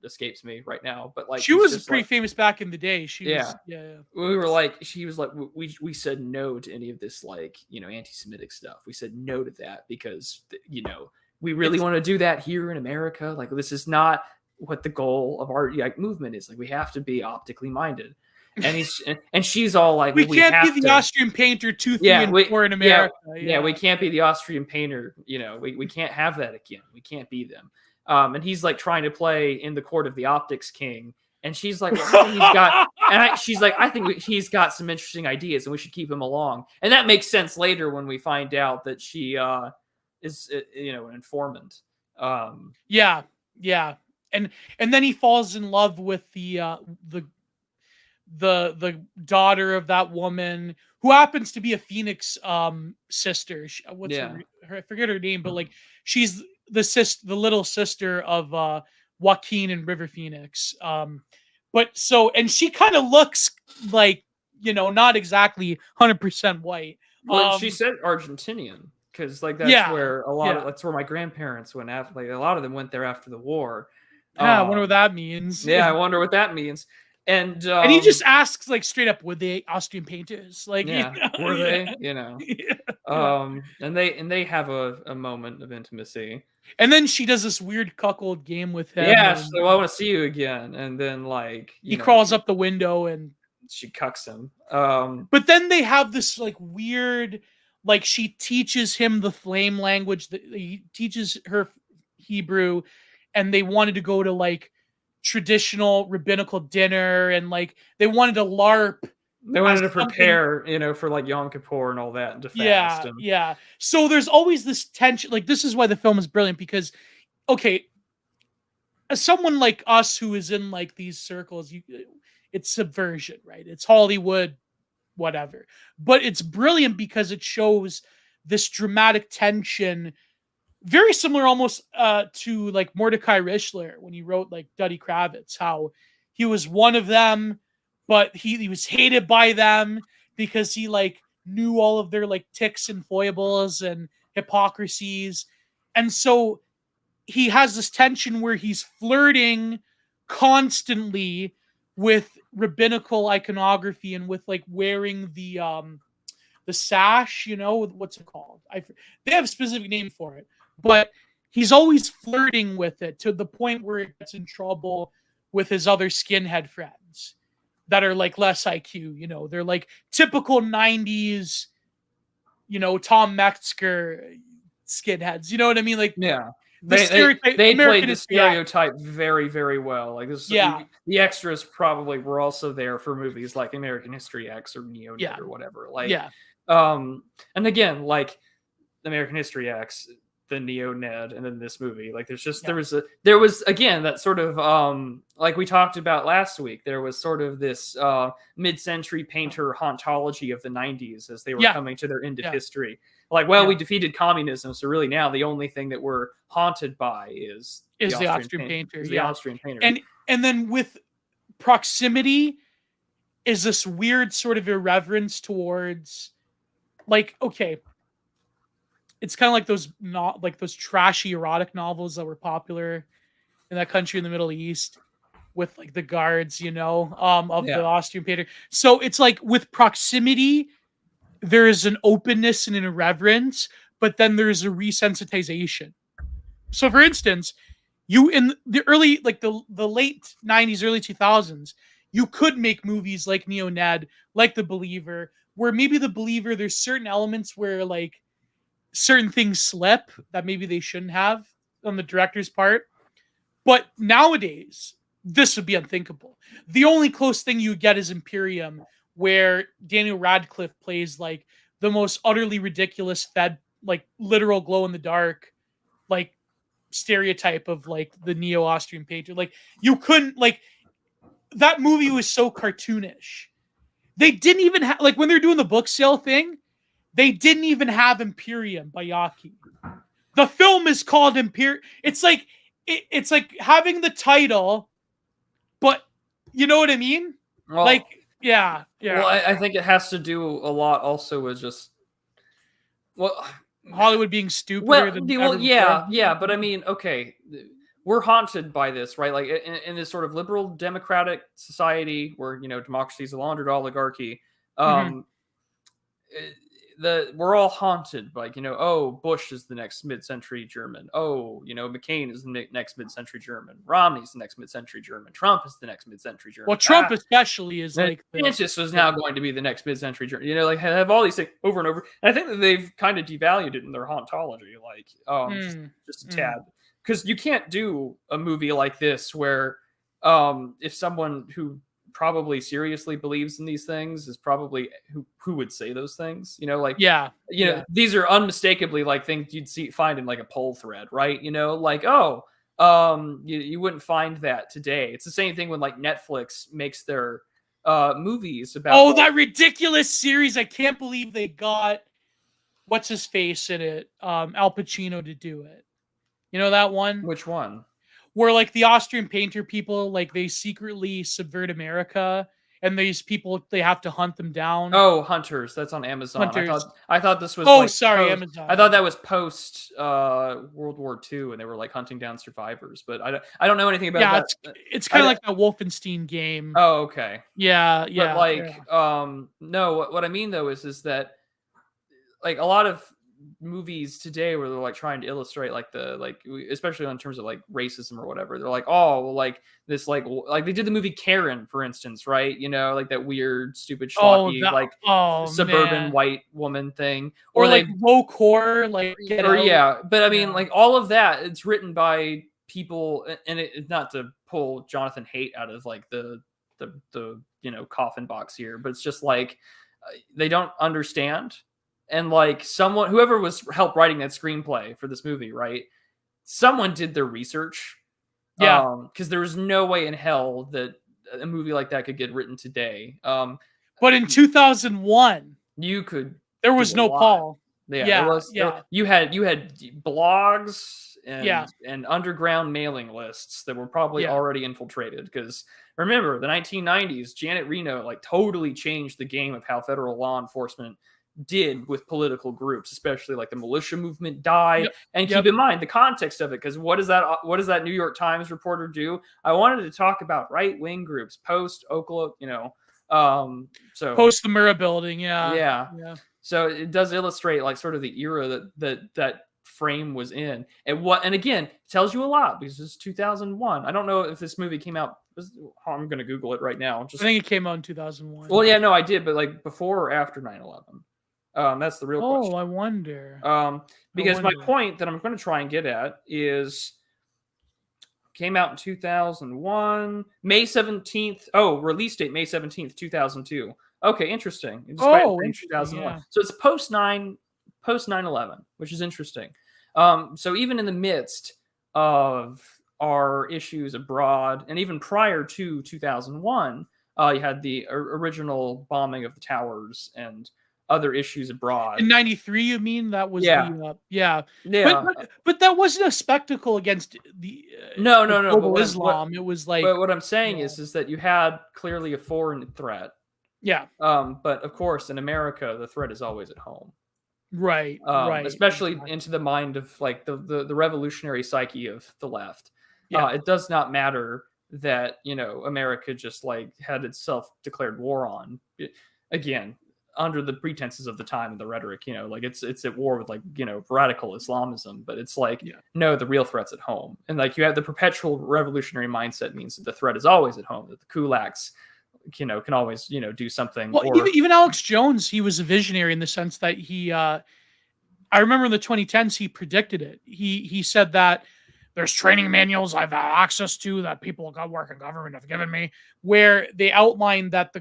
escapes me right now, but like She he's was just pretty like, famous back in the day. She yeah, was, yeah. we were like, she was like, we said no to any of this like anti-Semitic stuff. We said no to that because we really want to do that here in America. Like this is not what the goal of our movement is. Like we have to be optically minded. And he's and she's all like, We well, we can't be have the to. Austrian painter 2, 3, Yeah, and we 4 in yeah America. yeah we can't be the Austrian painter. We can't have that again. We can't be them. And he's like trying to play in the court of the optics king. And she's like, well, I think he's got, she's like, I think he's got some interesting ideas, and we should keep him along. And that makes sense later when we find out that she is, an informant. Yeah, yeah. And then he falls in love with the daughter of that woman who happens to be a Phoenix sister. What's Yeah, her I forget her name, but like she's the little sister of Joaquin and River Phoenix. But so, and she kind of looks like, not exactly 100% white. well, she said Argentinian because like Yeah, that's where my grandparents went after. Like a lot of them went there after the war. I wonder what that means. Yeah, I wonder what that means. And And he just asks like straight up, "Were they Austrian painters?" Like, yeah, were yeah, they? yeah. And they have a moment of intimacy. And then she does this weird cuckold game with him, Yeah, and so I want to see you again. And then like he crawls up the window, and she cucks him. but then they have this like weird, like she teaches him the flame language, that he teaches her Hebrew, and they wanted to go to like traditional rabbinical dinner, and like they wanted to LARP. They wanted to prepare, for like Yom Kippur and all that, and to fast. And Yeah. So there's always this tension. Like this is why the film is brilliant, because okay, as someone like us who is in like these circles, it's subversion, right? It's Hollywood, whatever. But it's brilliant because it shows this dramatic tension, very similar almost to like Mordecai Richler when he wrote like Duddy Kravitz, how he was one of them, but he was hated by them because he like knew all of their like ticks and foibles and hypocrisies. And so he has this tension where he's flirting constantly with rabbinical iconography and with like wearing the sash, what's it called? They have a specific name for it, but he's always flirting with it to the point where it gets in trouble with his other skinhead friends that are like less IQ. They're like typical 90s, Tom Metzger skinheads. You know what I mean? Like, yeah, the stereotype, they American played the stereotype very, very well. Like this, yeah. The extras probably were also there for movies like American History X or Neonate or whatever. Like, yeah. And again, like American History X, the Neo Ned, and then this movie. Like there's just there was again that sort of like we talked about last week. There was sort of this mid-century painter hauntology of the 90s as they were coming to their end of history. Like, well, we defeated communism, so really now the only thing that we're haunted by is the Austrian painter. The Austrian painter. And then with proximity is this weird sort of irreverence towards, like, okay, it's kind of like those trashy erotic novels that were popular in that country in the Middle East with like the guards, of the Austrian painter. So it's like with proximity, there is an openness and an irreverence, but then there's a resensitization. So for instance, you in the early, like the late 90s, early 2000s, you could make movies like Neo Ned, like The Believer, where maybe The Believer, there's certain elements where like certain things slip that maybe they shouldn't have on the director's part. But nowadays, this would be unthinkable. The only close thing you get is Imperium, where Daniel Radcliffe plays like the most utterly ridiculous, like literal glow in the dark, like stereotype of like the neo-Austrian painter. Like you couldn't, like, that movie was so cartoonish. They didn't even have, like, when they're doing the book sale thing, they didn't even have Imperium by Yaki. The film is called Imperium. It's like it's like having the title, but you know what I mean? Well, Like, yeah. Well, I think it has to do a lot also with just well, Hollywood being stupider than ever before. yeah, but I mean, okay, we're haunted by this, right? Like in this sort of liberal democratic society where democracy is a laundered oligarchy. Mhm. We're all haunted by oh, Bush is the next mid-century German, oh, McCain is the next mid-century German, Romney's the next mid-century German, Trump is the next mid-century German. Well, Trump especially is like Francis was now going to be the next mid-century German. Like have all these things over and over. And I think that they've kind of devalued it in their hauntology, like just a tad, because you can't do a movie like this where if someone who probably seriously believes in these things is probably who would say those things, these are unmistakably like things you'd find in like a poll thread, right? Like, oh, you wouldn't find that today. It's the same thing when like Netflix makes their movies about that ridiculous series. I can't believe they got what's his face in it, Al Pacino, to do it. You know that one? Which one? Where like the Austrian painter people, like they secretly subvert America, and these people, they have to hunt them down. Oh, Hunters. That's on Amazon. Hunters. I thought this was. Oh, sorry, Amazon. I thought that was post World War II, and they were like hunting down survivors. But I don't know anything about that. It's kind of like that Wolfenstein game. Oh, okay. Yeah. But like, no. What I mean though is that like a lot of movies today where they're like trying to illustrate like especially in terms of like racism or whatever, they're like, oh, well, like this like they did the movie Karen, for instance, right? Like that weird stupid schlocky suburban white woman thing, or like woke horror, like but I mean like all of that, it's written by people, and it's not to pull Jonathan Haidt out of like the coffin box here, but it's just like they don't understand. And like whoever was helped writing that screenplay for this movie, right? Someone did their research. Yeah. Because there was no way in hell that a movie like that could get written today. But in 2001, there was no Paul. Yeah. You had blogs and underground mailing lists that were probably already infiltrated. Because remember, the 1990s, Janet Reno like totally changed the game of how federal law enforcement did with political groups, especially like the militia movement died. And keep in mind the context of it, because what does that New York Times reporter do? I wanted to talk about right-wing groups post Oklahoma, so post the Murrah building. Yeah. So it does illustrate like sort of the era that frame was in, and again tells you a lot because it's 2001. I don't know if this movie came out. I'm going to Google it right now. I think it came out in 2001. Well, yeah, no, I did, but like before or after 9/11. That's the real question. Oh, I wonder. Because my point that I'm going to try and get at is came out in 2001, May 17th. Oh, release date May 17th, 2002. Okay, interesting. Interesting. 2001. Yeah. So it's post 9/11, which is interesting. So even in the midst of our issues abroad, and even prior to 2001, you had the original bombing of the towers and other issues abroad. In 93, you mean? That was But that wasn't a spectacle against the global Islam. It was like. But what I'm saying is that you had clearly a foreign threat. Yeah. But of course, in America, the threat is always at home. Right. Right. Especially into the mind of like the revolutionary psyche of the left. It does not matter that America just like had its self-declared war on. Again, under the pretenses of the time and the rhetoric, like it's at war with like, radical Islamism, but it's like, no, the real threat's at home. And like you have the perpetual revolutionary mindset means that the threat is always at home, that the kulaks, can always, do something. Well, even Alex Jones, he was a visionary in the sense that he, I remember in the 2010s, he predicted it. He said that there's training manuals I've had access to that people who work in government have given me, where they outlined that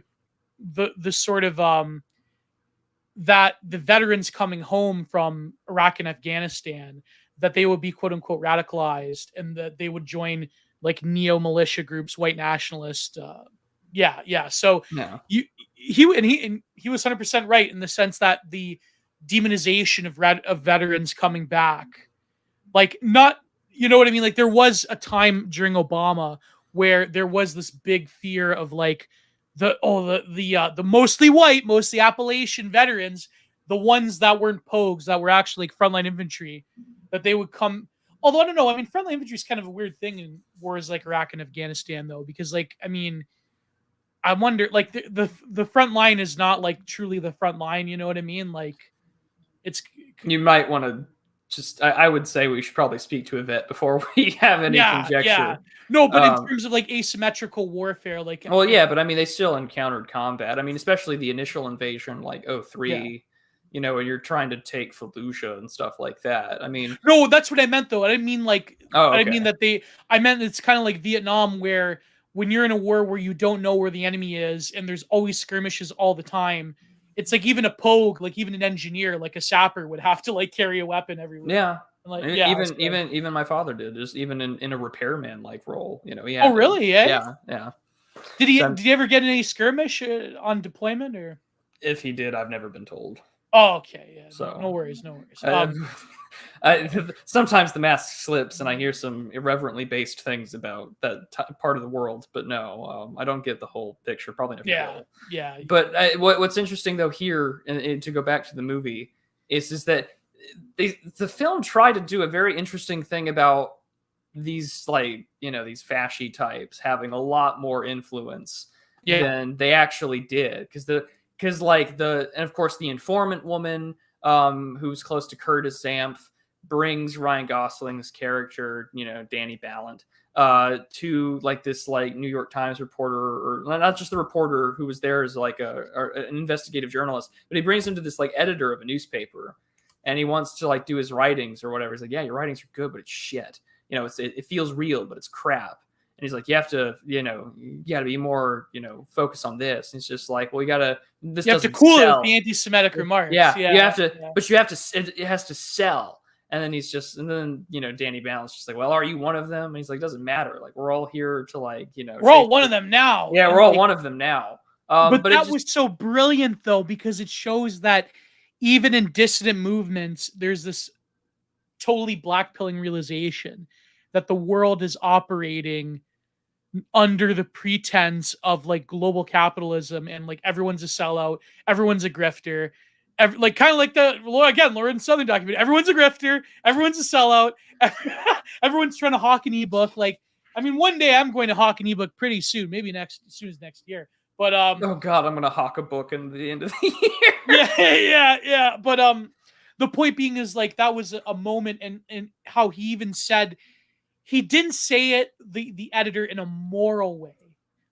the sort of, that the veterans coming home from Iraq and Afghanistan, that they would be quote unquote radicalized and that they would join like neo militia groups, white nationalist Yeah. So Yeah. he was 100% right in the sense that the demonization of veterans coming back, like, not, you know what I mean? Like, there was a time during Obama where there was this big fear of like the mostly white, mostly Appalachian veterans, the ones that weren't pogues, that were actually like frontline infantry, that they would come. Although I don't know, I mean, frontline infantry is kind of a weird thing in wars like Iraq and Afghanistan, though, because like, I mean, I wonder, like, the front line is not like truly the front line. You know what I mean? Like, it's You might want to just. I would say we should probably speak to a vet before we have any yeah. conjecture. No, but in Um, terms of like asymmetrical warfare, like, well, yeah, but I mean, they still encountered combat. I mean, especially the initial invasion, like yeah. '03. You know, when you're trying to take Fallujah and stuff like that. I mean, No, that's what I meant though. I didn't mean like. oh, I okay. mean that they. I meant it's kind of like Vietnam, where when you're in a war where you don't know where the enemy is and there's always skirmishes all the time. It's like even a pogue, like even an engineer, like a sapper, would have to like carry a weapon everywhere. Yeah. And like, And yeah. even So. even my father did, just even in a repairman like role, you know, he Oh had to, really? Eh? yeah. Did he? So Did he ever get in any skirmish on deployment or? if he did, I've never been told. Oh, okay. Yeah. No, So no worries. No worries. sometimes the mask slips and I hear some irreverently based things about that part of the world, but no, I don't get the whole picture. Probably never will. Yeah. But what's interesting though here, and to go back to the movie, is that the film tried to do a very interesting thing about these, like, you know, these fasci types having a lot more influence Yeah. than they actually did, because like and of course the informant woman, who's close to Curtis Zamph, brings Ryan Gosling's character, you know, Danny Ballant, to like this like New York Times reporter, or not just the reporter who was there as like an investigative journalist, but he brings him to this like editor of a newspaper, and he wants to like do his writings or whatever. He's like, yeah, your writings are good, but it's shit. You know, it feels real, but it's crap. And he's like, you have to, you got to be more, focus on this. And it's just like, well, this You have to doesn't cool it with sell. the anti-Semitic remarks. Yeah, Yeah. you have to, Yeah. but you have to, it has to sell. And then Danny Ballant's just like, well, are you one of them? And he's like, doesn't matter. Like, we're all here to like, We're all one of them now. Yeah, And we're all like, one of them now. but But that was so brilliant though, because it shows that even in dissident movements, there's this totally blackpilling realization that the world is operating under the pretense of like global capitalism, and like everyone's a sellout, everyone's a grifter, like kind of like Lauren Southern document. Everyone's a grifter, everyone's a sellout, everyone's trying to hawk an ebook. Like, I mean, one day I'm going to hawk an ebook pretty soon, maybe as soon as next year. But oh god, I'm gonna hawk a book in the end of the year. yeah. But the point being is like that was a moment, and how he even said, he didn't say it, the editor, in a moral way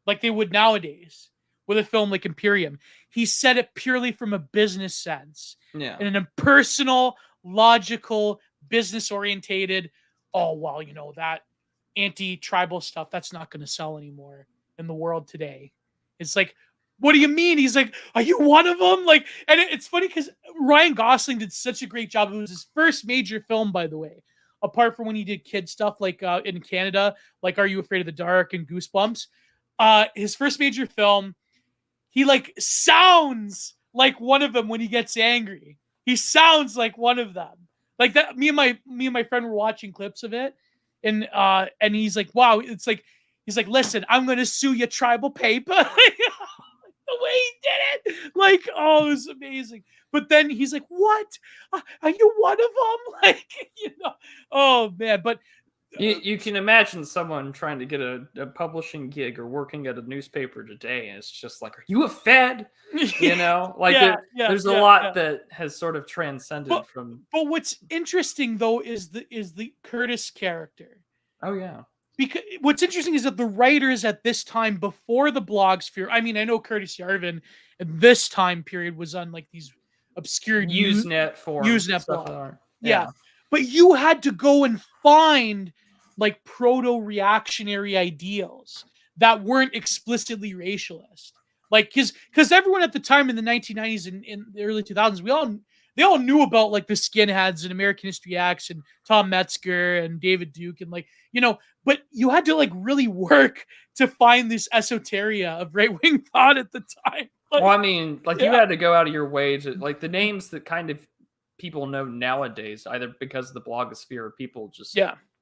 like they would nowadays with a film like Imperium. He said it purely from a business sense, Yeah. in an impersonal, logical, business orientated. Oh well, that anti-tribal stuff, that's not going to sell anymore in the world today. It's like, what do you mean? He's like, are you one of them? Like, and it's funny because Ryan Gosling did such a great job. It was his first major film, by the way, apart from when he did kid stuff like in Canada, like Are You Afraid of the Dark and Goosebumps. His first major film, he like sounds like one of them when he gets angry. He sounds like one of them. Like that. Me and my friend were watching clips of it, and he's like, wow, it's like, he's like, listen, I'm gonna sue you, tribal paper. The way he did it, like, oh, it was amazing. But then he's like, what? Are you one of them? Like, oh man. But you can imagine someone trying to get a publishing gig or working at a newspaper today, and it's just like, are you a Fed? Like there's a lot that has sort of transcended from. But what's interesting though is the Curtis character. Oh yeah. Because what's interesting is that the writers at this time, before the blog sphere, I mean, I know Curtis Yarvin at this time period was on like these obscure Usenet forums, Usenet stuff blog. Yeah. But you had to go and find like proto-reactionary ideals that weren't explicitly racialist. Like, because everyone at the time in the 1990s and in the early 2000s, we all they all knew about like the skinheads and American History X and Tom Metzger and David Duke and like, but you had to like really work to find this esoteria of right-wing thought at the time. Like, well, I mean, like you had to go out of your way to like the names that kind of people know nowadays, either because of the blogosphere or people just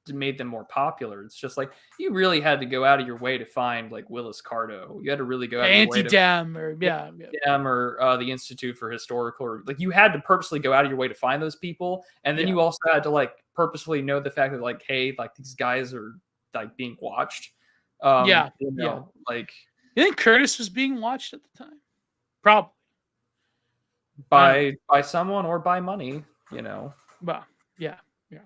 made them more popular. It's just like you really had to go out of your way to find like Willis Carto. You had to really go out of your way to Anti-Dem or Dem or the Institute for Historical, or like you had to purposely go out of your way to find those people, and then you also had to like purposefully know the fact that like, hey, like these guys are like being watched. Like you think Curtis was being watched at the time? Probably by someone or by money, Well, yeah.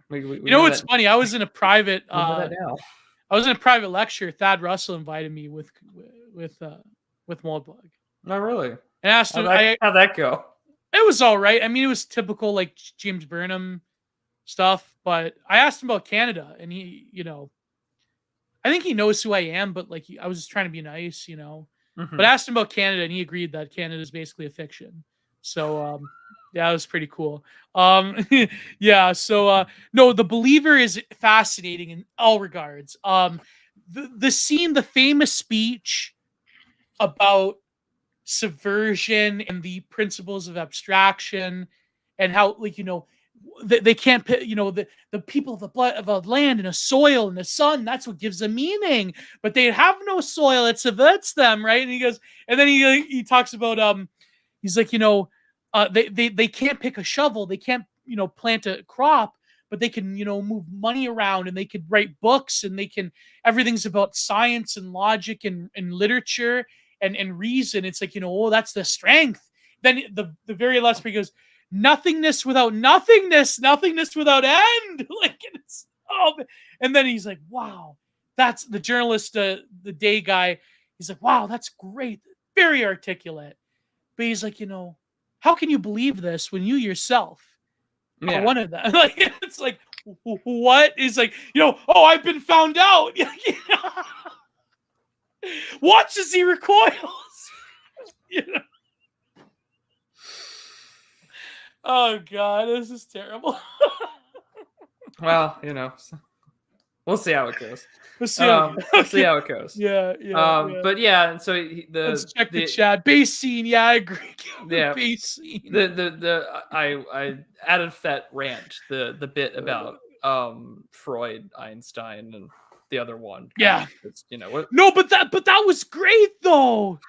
We what's funny? I was in a private. I was in a private lecture. Thad Russell invited me with Moldblog. Oh, really? And asked him, how'd that go? It was all right. I mean, it was typical like James Burnham stuff. But I asked him about Canada, and he, I think he knows who I am. But like, I was just trying to be nice, But I asked him about Canada, and he agreed that Canada is basically a fiction. So, yeah, it was pretty cool. Yeah. So, no, The Believer is fascinating in all regards. The scene, the famous speech about subversion and the principles of abstraction, and how, like, they can't, the people of the blood of a land and a soil and the sun, that's what gives them meaning, but they have no soil, it subverts them, right? And he goes, and then he talks about he's like, they can't pick a shovel, they can't plant a crop, but they can move money around, and they could write books, and they can, everything's about science and logic and literature and reason. It's like, that's the strength. Then the very last part goes, nothingness without nothingness, nothingness without end. Like, it's, and then he's like, wow, that's the journalist, the day guy. He's like, wow, that's great, very articulate. But he's like, how can you believe this when you yourself are one of them? Like, it's like, what? He's like, I've been found out. Watch as he recoils. Oh God, this is terrible. Well, we'll see how it goes. We'll see how it goes. Yeah. But yeah, and so let's check the chat. Base scene, yeah, I agree. Yeah, base scene. I added that rant, the bit about Freud, Einstein, and the other one. Yeah, what? No, but that was great though.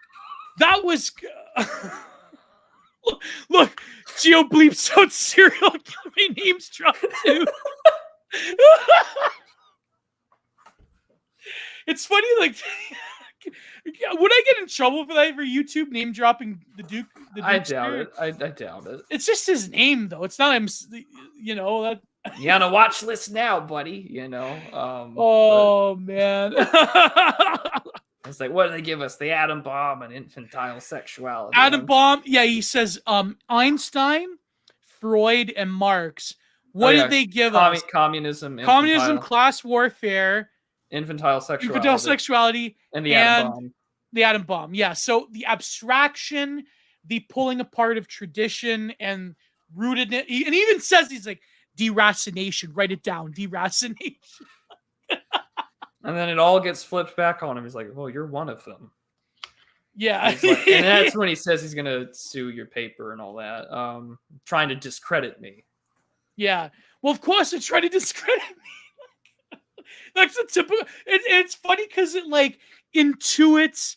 That was. Look, Geo bleeps out serial killer. My name's dropped too. It's funny, like, would I get in trouble for that for YouTube name dropping the Duke? I doubt it. I doubt it. It's just his name, though. It's not him. That. You on a watch list now, buddy? Man. It's like, what do they give us? The atom bomb and infantile sexuality. Atom bomb. Yeah, he says Einstein, Freud, and Marx. What did they give us? Communism, class warfare, infantile sexuality, and the atom bomb. The atom bomb. Yeah. So the abstraction, the pulling apart of tradition and rootedness. And he even says, he's like, deracination. Write it down. Deracination. And then it all gets flipped back on him. He's like, well, you're one of them. Yeah. Like, and that's when he says he's going to sue your paper and all that, trying to discredit me. Yeah. Well, of course, they're trying to discredit me. That's a typical. It's funny because it like intuits.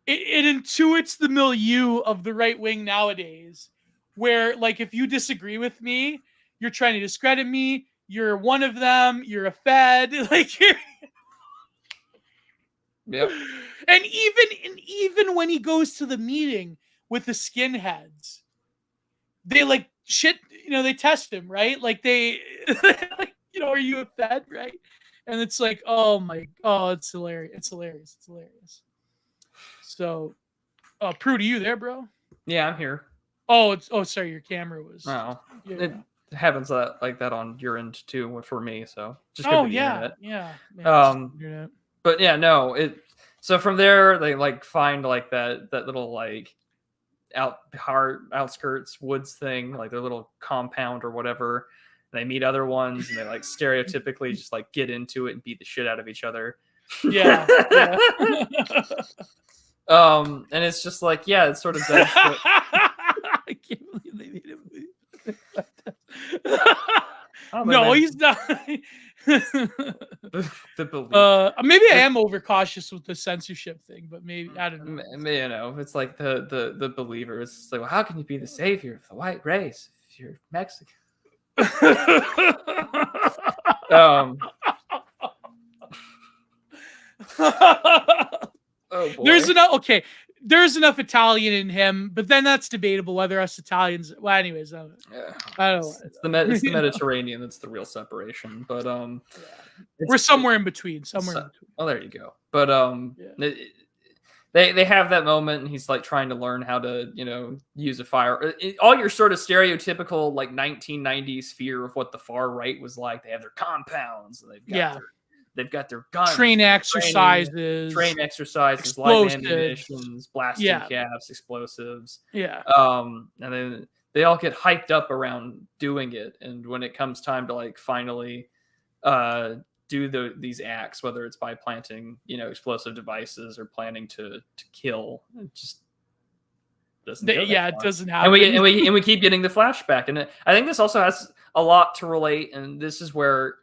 It intuits the milieu of the right wing nowadays, where like if you disagree with me, you're trying to discredit me. You're one of them. You're a fed. Like you're. Yep. And even when he goes to the meeting with the skinheads, they like shit, they test him, right? Like they like, are you a fed, right? And it's like, it's hilarious. It's hilarious. So Prude, are you there, bro? Yeah, I'm here. Sorry, your camera was. Oh. Yeah. It happens like that on your end too for me, so just internet. Internet. But yeah, no, so from there they like find like that little like outskirts woods thing, like their little compound or whatever. And they meet other ones, and they like stereotypically just like get into it and beat the shit out of each other. Yeah. And it's just like, yeah, it sort of does. I can't believe they made him. No, he's not. The belief. Maybe I am overcautious with the censorship thing, but maybe I don't know. You know, it's like the believer. It's like, well, how can you be the savior of the white race if you're Mexican? Oh boy. There's enough Italian in him, but then that's debatable whether us Italians. Well, anyways, I don't know. It's the Mediterranean that's the real separation, but we're somewhere in between. Oh, there you go. But they have that moment, and he's like trying to learn how to, you know, use a fire. All your sort of stereotypical like 1990s fear of what the far right was like. They have their compounds, and they've got their guns, train exercises, live ammunitions, blasting caps, explosives. Yeah. And then they all get hyped up around doing it, and when it comes time to like finally do these acts, whether it's by planting, you know, explosive devices or planning to kill, it just doesn't. It doesn't happen. And we keep getting the flashback, and I think this also has a lot to relate, and this is where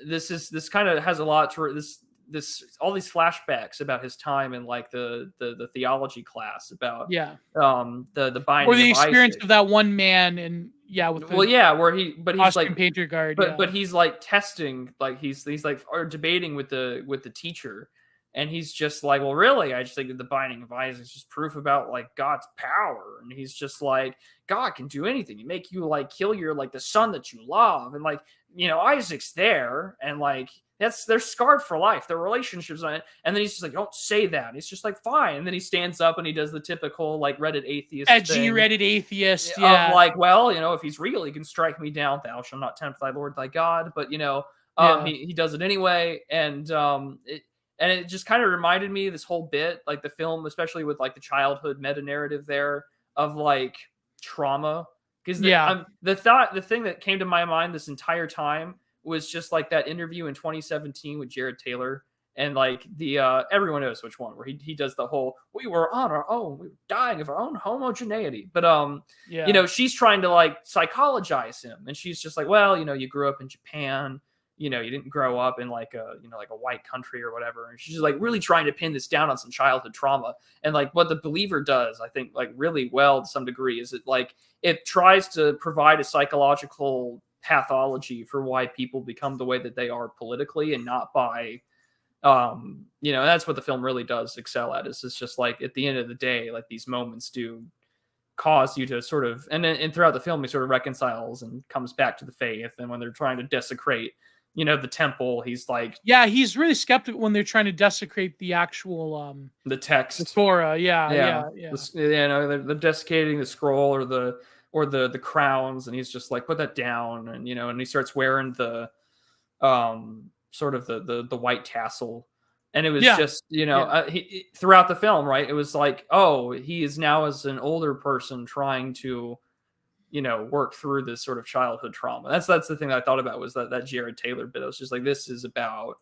this kind of has a lot to this all these flashbacks about his time in like the theology class about the binding or the experience Isaac. of that one man and where he's like painter guard, but he's like testing, like he's like or debating with the teacher, and he's just like, well, really, I just think that the binding of Isaac is just proof about like God's power, and he's just like, God can do anything. He make you like kill your like the son that you love, and like, you know, Isaac's there, and like they're scarred for life. Their relationships on it, and then he's just like, don't say that. And he's just like, fine. And then he stands up and he does the typical like Reddit atheist, edgy Reddit atheist, like, well, you know, if he's real, he can strike me down. Thou shalt not tempt thy Lord thy God. But you know, he does it anyway, and it just kind of reminded me, this whole bit, like the film, especially with like the childhood meta narrative there of like trauma. Because the thing that came to my mind this entire time was just like that interview in 2017 with Jared Taylor, and like the everyone knows which one, where he does the whole, we were on our own, we were dying of our own homogeneity. But you know, she's trying to like psychologize him, and she's just like, well, you know, you grew up in Japan, you know, you didn't grow up in like a, you know, like a white country or whatever. And she's just like really trying to pin this down on some childhood trauma. And like what The Believer does, I think, like really well to some degree, is it tries to provide a psychological pathology for why people become the way that they are politically, and not by you know, that's what the film really does excel at. Is it's just like, at the end of the day, like these moments do cause you to sort of, and throughout the film he sort of reconciles and comes back to the faith. And when they're trying to desecrate, you know, the temple, he's like, he's really skeptical when they're trying to desecrate the actual the text, the Torah. You know, they're desecrating the scroll or the crowns, and he's just like, put that down. And you know, and he starts wearing the sort of the white tassel, and it was just, you know, he throughout the film, right, it was like, oh, he is now, as an older person, trying to, you know, work through this sort of childhood trauma. That's the thing that I thought about, was that Jared Taylor bit. I was just like, this is about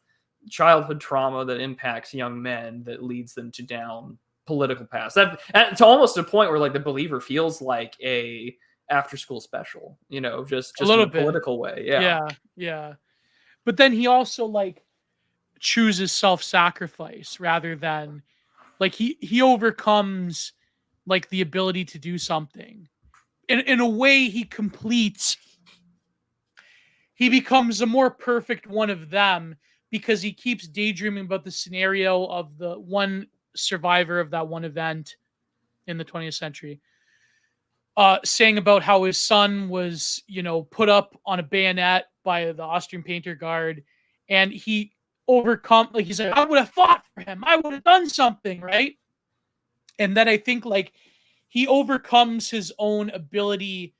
childhood trauma that impacts young men, that leads them to down political paths. And it's almost a point where like The Believer feels like a after school special, you know, just a little in a political way. Yeah. But then he also like chooses self-sacrifice rather than like he overcomes like the ability to do something. In a way, he becomes a more perfect one of them, because he keeps daydreaming about the scenario of the one survivor of that one event in the 20th century, saying about how his son was, you know, put up on a bayonet by the Austrian painter guard, and he he's like, I would have fought for him, I would have done something, right? And then I think like he overcomes his own ability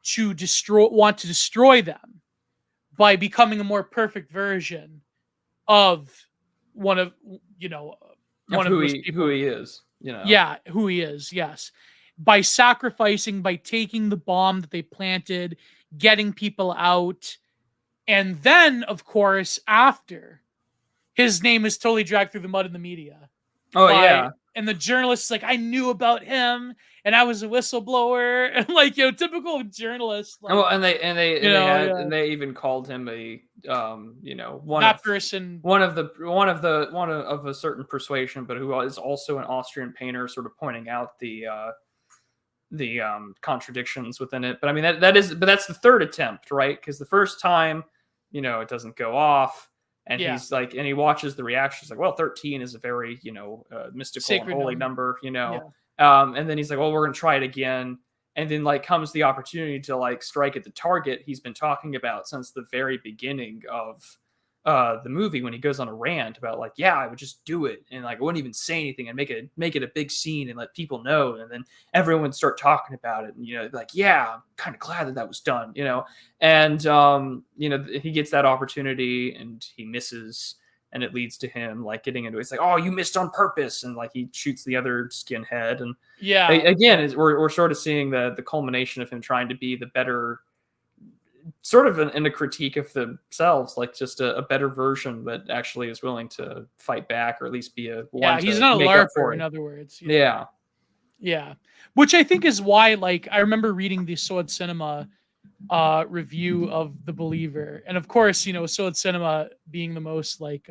to want to destroy them by becoming a more perfect version of one of, you know, who he is, you know. Yeah, who he is, yes. by sacrificing, by taking the bomb that they planted, getting people out. And then, of course, after, his name is totally dragged through the mud in the media. Oh yeah. And the journalist's like, I knew about him, and I was a whistleblower, and like, typical journalist. Like, well, and they even called him a one of a certain persuasion, but who is also an Austrian painter, sort of pointing out the contradictions within it. But I mean that's the third attempt, right? Because the first time, it doesn't go off. And he's like, and he watches the reactions like, well, 13 is a very, mystical sacred and holy number, Yeah. And then he's like, well, we're going to try it again. And then like comes the opportunity to like strike at the target he's been talking about since the very beginning of the movie, when he goes on a rant about like, yeah, I would just do it. And like, I wouldn't even say anything and make it a big scene and let people know. And then everyone would start talking about it. And, like, yeah, I'm kind of glad that was done, and, he gets that opportunity and he misses, and it leads to him like getting into it. It's like, oh, you missed on purpose. And like, he shoots the other skinhead. And again, we're sort of seeing the culmination of him trying to be the better, sort of in a critique of themselves, like just a better version that actually is willing to fight back, or at least be a one. He's not a LARPer, in other words. Yeah. Which I think is why, like, I remember reading the Sword Cinema review of The Believer, and of course, Sword Cinema being the most like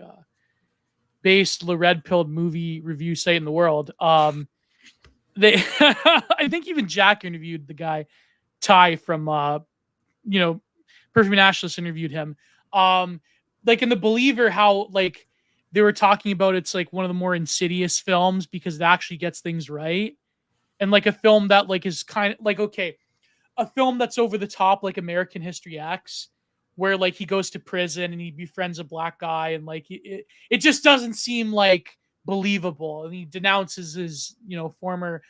based red pilled movie review site in the world. They, I think even Jack interviewed the guy Ty from Perfect Nationalist interviewed him. Like in The Believer, how like they were talking about it's like one of the more insidious films because it actually gets things right. And like a film that like is kind of like, okay, a film that's over the top, like American History X, where like he goes to prison and he befriends a black guy, and like it just doesn't seem like believable. And he denounces his, former,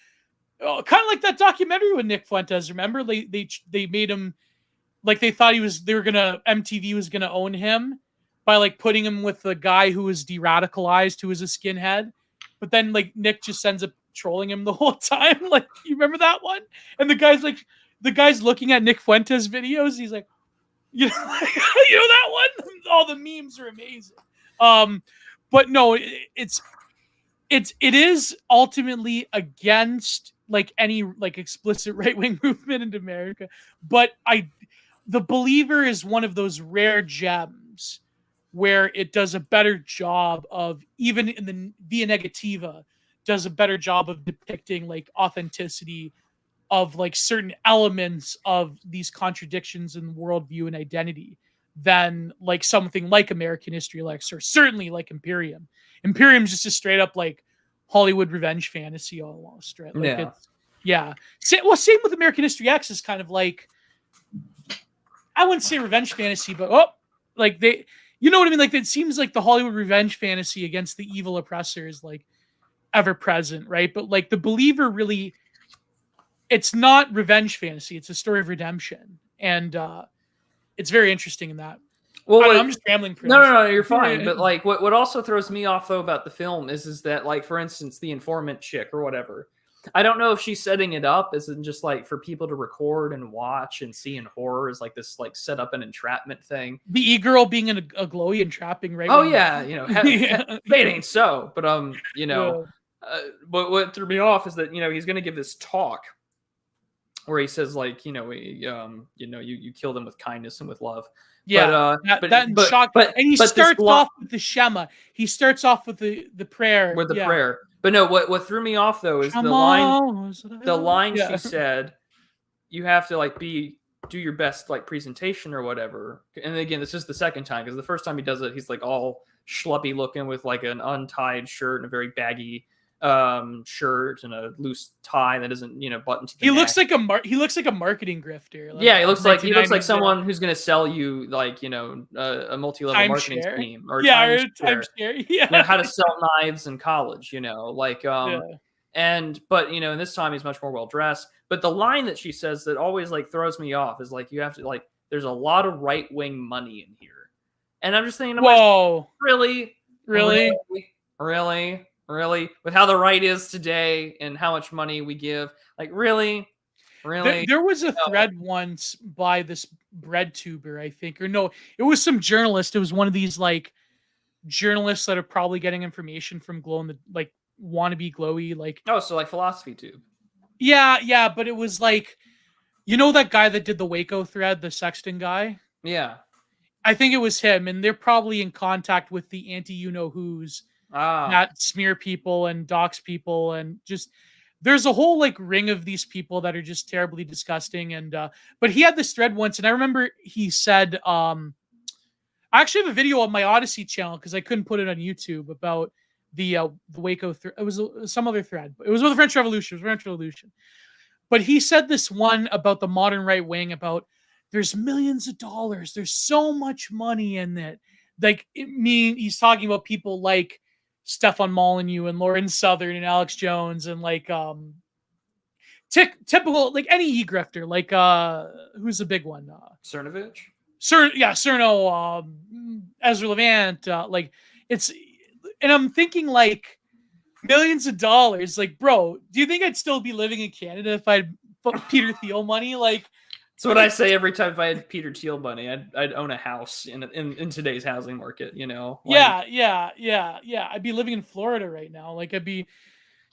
kind of like that documentary with Nick Fuentes. Remember, they made him like they thought MTV was gonna own him by like putting him with the guy who was de-radicalized, who was a skinhead. But then like Nick just ends up trolling him the whole time. Like, you remember that one? And the guy's looking at Nick Fuentes videos. He's like, that one? All the memes are amazing. But no, it is ultimately against like any like explicit right-wing movement in America. But The Believer is one of those rare gems where it does a better job of, even in the Via Negativa, does a better job of depicting like authenticity of like certain elements of these contradictions in worldview and identity than like something like American History X, or certainly like Imperium. Imperium's just a straight up like Hollywood revenge fantasy almost, right? Like same with American History X is kind of like, I wouldn't say revenge fantasy, but like they, you know what I mean? Like it seems like the Hollywood revenge fantasy against the evil oppressor is like ever present, right? But like The Believer really, it's not revenge fantasy. It's a story of redemption. And it's very interesting in that. Well, I'm just rambling. No, you're fine. But like what also throws me off though about the film is that like, for instance, the informant chick or whatever, I don't know if she's setting it up as in just like for people to record and watch and see in horror is like this like set up an entrapment thing. The e-girl being in a glowy entrapping, right? Oh yeah, fate ain't so. But but what threw me off is that he's going to give this talk where he says like you kill them with kindness and with love. Yeah, and he starts off with the Shema. He starts off with the prayer. With the prayer. But no, what threw me off though is the line she said, you have to like do your best like presentation or whatever. And again, this is the second time, because the first time he does it, he's like all schluppy looking with like an untied shirt and a very baggy shirt and a loose tie that isn't buttoned to the neck. He looks like a marketing grifter. Like, he looks like someone who's going to sell you like a multi-level marketing scheme or time share. How to sell knives in college, like and but and this time he's much more well dressed. But the line that she says that always like throws me off is like, you have to like, there's a lot of right-wing money in here. And I'm just thinking, whoa, really Really? With how the right is today and how much money we give? Like, really? Really? There was a No. thread once by this bread tuber, I think, or no, it was some journalist. It was one of these like journalists that are probably getting information from Glow in the like wannabe glowy, like Oh, so like philosophy tube. yeah, but it was like that guy that did the Waco thread, the Sexton guy. Yeah. I think it was him, and they're probably in contact with the anti you know who's Ah. that smear people and dox people, and just there's a whole like ring of these people that are just terribly disgusting. And but he had this thread once, and I remember he said, I actually have a video on my Odyssey channel because I couldn't put it on YouTube about the Waco. It was some other thread. It was with the French Revolution. It was French Revolution. But he said this one about the modern right wing about there's millions of dollars. There's so much money in it. Like he's talking about people like Stefan Molyneux and Lauren Southern and Alex Jones and like typical like any e-grifter, like who's the big one? Cernovich? Cerno, Ezra Levant, like it's, and I'm thinking like millions of dollars. Like, bro, do you think I'd still be living in Canada if I'd Peter Thiel money? Like, that's what I say every time. If I had Peter Thiel money, I'd own a house in today's housing market. Like, yeah. I'd be living in Florida right now. Like, I'd be,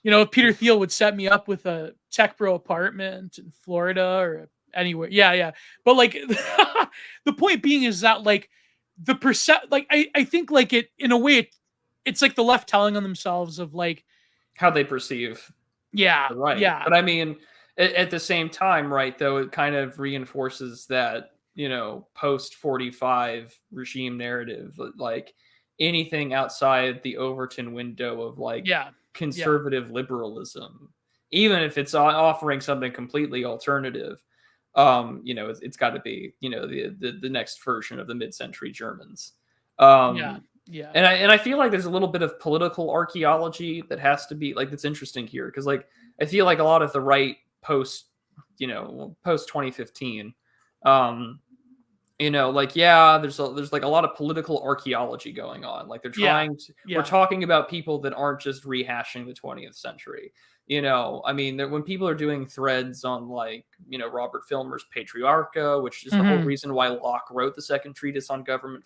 if Peter Thiel would set me up with a tech bro apartment in Florida or anywhere. Yeah. But like, the point being is that like like I think like it in a way it's like the left telling on themselves of like how they perceive yeah, the right. yeah. But I mean, at the same time, right, though, it kind of reinforces that, post 45 regime narrative, like anything outside the Overton window of like Yeah. conservative liberalism, even if it's offering something completely alternative, it's got to be, the next version of the mid-century Germans. Yeah. And I feel like there's a little bit of political archaeology that has to be like that's interesting here because like I feel like a lot of the right post 2015, like there's like a lot of political archaeology going on. Like they're trying to we're talking about people that aren't just rehashing the 20th century. I mean, when people are doing threads on like, Robert Filmer's Patriarcha, which is the whole reason why Locke wrote the second treatise on government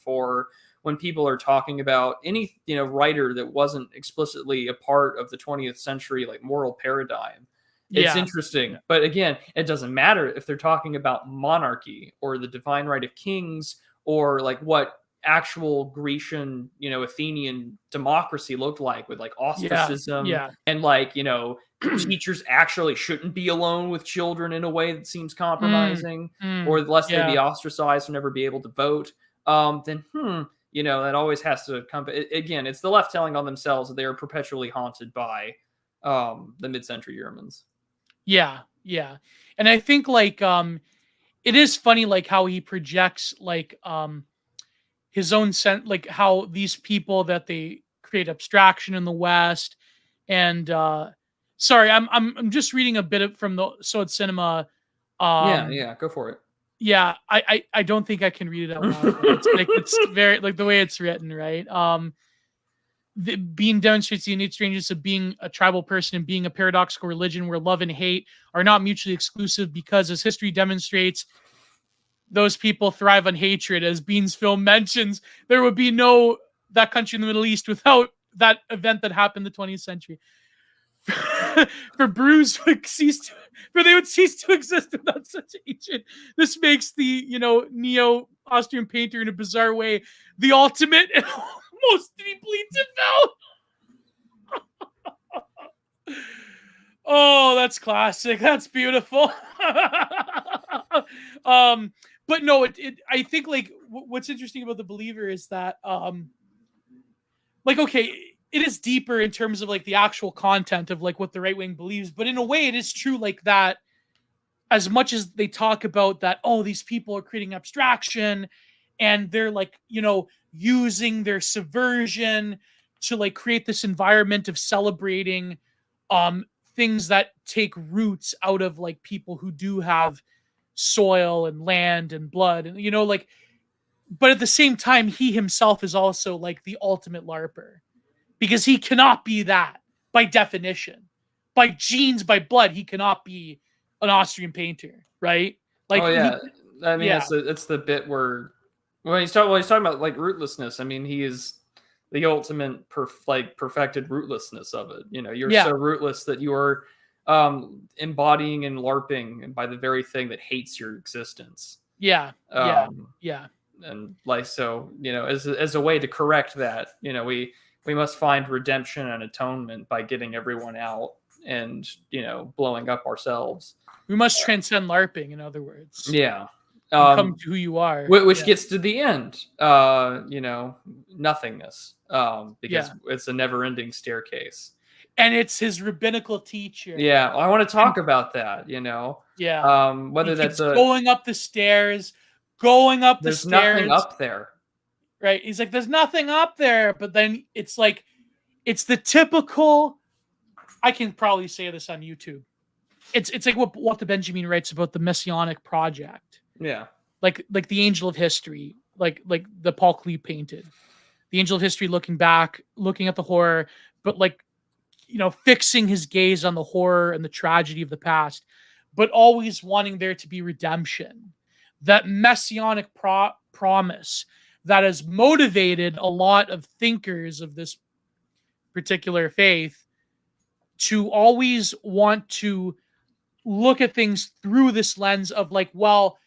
when people are talking about any, writer that wasn't explicitly a part of the 20th century, like moral paradigm, it's interesting. But again, it doesn't matter if they're talking about monarchy or the divine right of kings or like what actual Grecian, Athenian democracy looked like with like ostracism and like, teachers actually shouldn't be alone with children in a way that seems compromising or lest they be ostracized and never be able to vote. Then, that always has to come. Again, it's the left telling on themselves that they are perpetually haunted by the mid-century Germans. Yeah. And I think like it is funny like how he projects like his own sense, like how these people that they create abstraction in the West. And sorry, I'm just reading a bit from the Sod Cinema. Yeah, go for it. Yeah, I don't think I can read it out loud. It's very like the way it's written, right? Being demonstrates the innate strangeness of being a tribal person and being a paradoxical religion where love and hate are not mutually exclusive because, as history demonstrates, those people thrive on hatred. As Bean's film mentions, there would be no that country in the Middle East without that event that happened in the 20th century. For brews would they would cease to exist without such hatred. This makes the neo-Austrian painter in a bizarre way the ultimate and most deeply devout. Oh, that's classic. That's beautiful. But no, I think like what's interesting about The Believer is that like okay, it is deeper in terms of like the actual content of like what the right wing believes, but in a way it is true like that as much as they talk about that, oh, these people are creating abstraction and they're like, using their subversion to like create this environment of celebrating things that take roots out of like people who do have soil and land and blood and like, but at the same time he himself is also like the ultimate LARPer because he cannot be that. by definition. By genes, by blood, he cannot be an Austrian painter, right? Like, oh yeah, I mean yeah, it's the bit where when he's talking about like rootlessness. I mean, he is the ultimate perfected rootlessness of it. You're yeah, so rootless that you are embodying and LARPing, and by the very thing that hates your existence. yeah, yeah, Um, yeah. and like so, as a way to correct that, we must find redemption and atonement by getting everyone out and blowing up ourselves. We must transcend LARPing, in other words, Yeah. and come to who you are. Which Yeah, gets to the end, nothingness, because yeah. it's a never-ending staircase. And it's his rabbinical teacher. Yeah, I want to And talk about that. yeah, he Whether that's keeps going up the stairs, going up the there's nothing stairs. up there. Right? He's like, there's nothing up there. But then it's like, it's the typical. I can probably say this on YouTube. It's like what the Benjamin writes about the Messianic project. Yeah. Like the Angel of History, like the Paul Klee painted. The Angel of History looking back, looking at the horror, but like, fixing his gaze on the horror and the tragedy of the past, but always wanting there to be redemption. That messianic promise that has motivated a lot of thinkers of this particular faith to always want to look at things through this lens of like, well,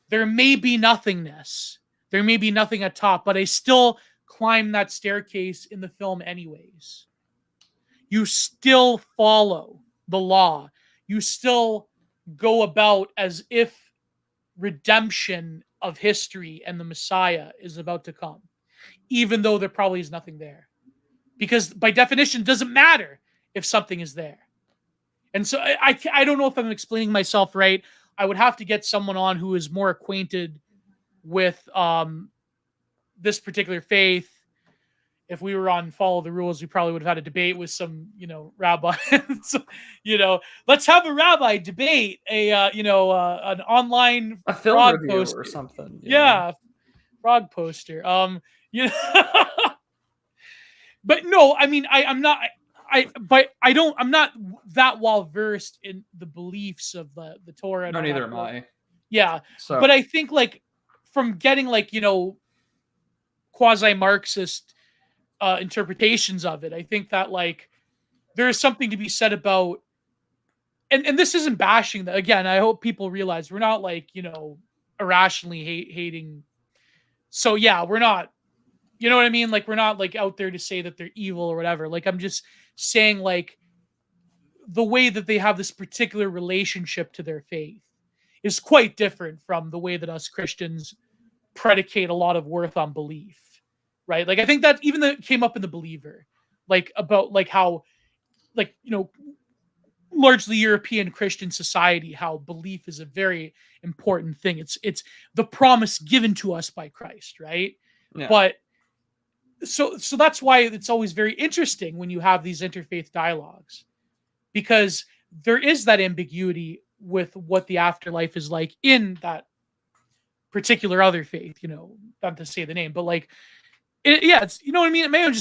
there may be nothingness. There may be nothing at top, but I still climb that staircase in the film anyways. You still follow the law. You still go about as if redemption of history and the Messiah is about to come, even though there probably is nothing there. Because by definition, it doesn't matter if something is there. And so I don't know if I'm explaining myself right. I would have to get someone on who is more acquainted with this particular faith. If we were on Follow the Rules, we probably would have had a debate with some, rabbi. Let's have a rabbi debate an online A film frog review poster or something. Yeah, frog poster. But no, I mean, I'm not that well versed in the beliefs of the Torah. No, neither am I. Yeah, So, but I think like from getting like quasi-Marxist interpretations of it, I think that like there is something to be said about, and this isn't bashing that. Again, I hope people realize we're not like irrationally hating. So yeah, we're not. You know what I mean? Like we're not like out there to say that they're evil or whatever. Like I'm just saying like the way that they have this particular relationship to their faith is quite different from the way that us Christians predicate a lot of worth on belief, right? Like I think that even that came up in The Believer, like about like how, like largely European Christian society, how belief is a very important thing. It's the promise given to us by Christ, right? yeah. But so that's why it's always very interesting when you have these interfaith dialogues, because there is that ambiguity with what the afterlife is like in that particular other faith, not to say the name, but like it's what I mean. Maybe I'm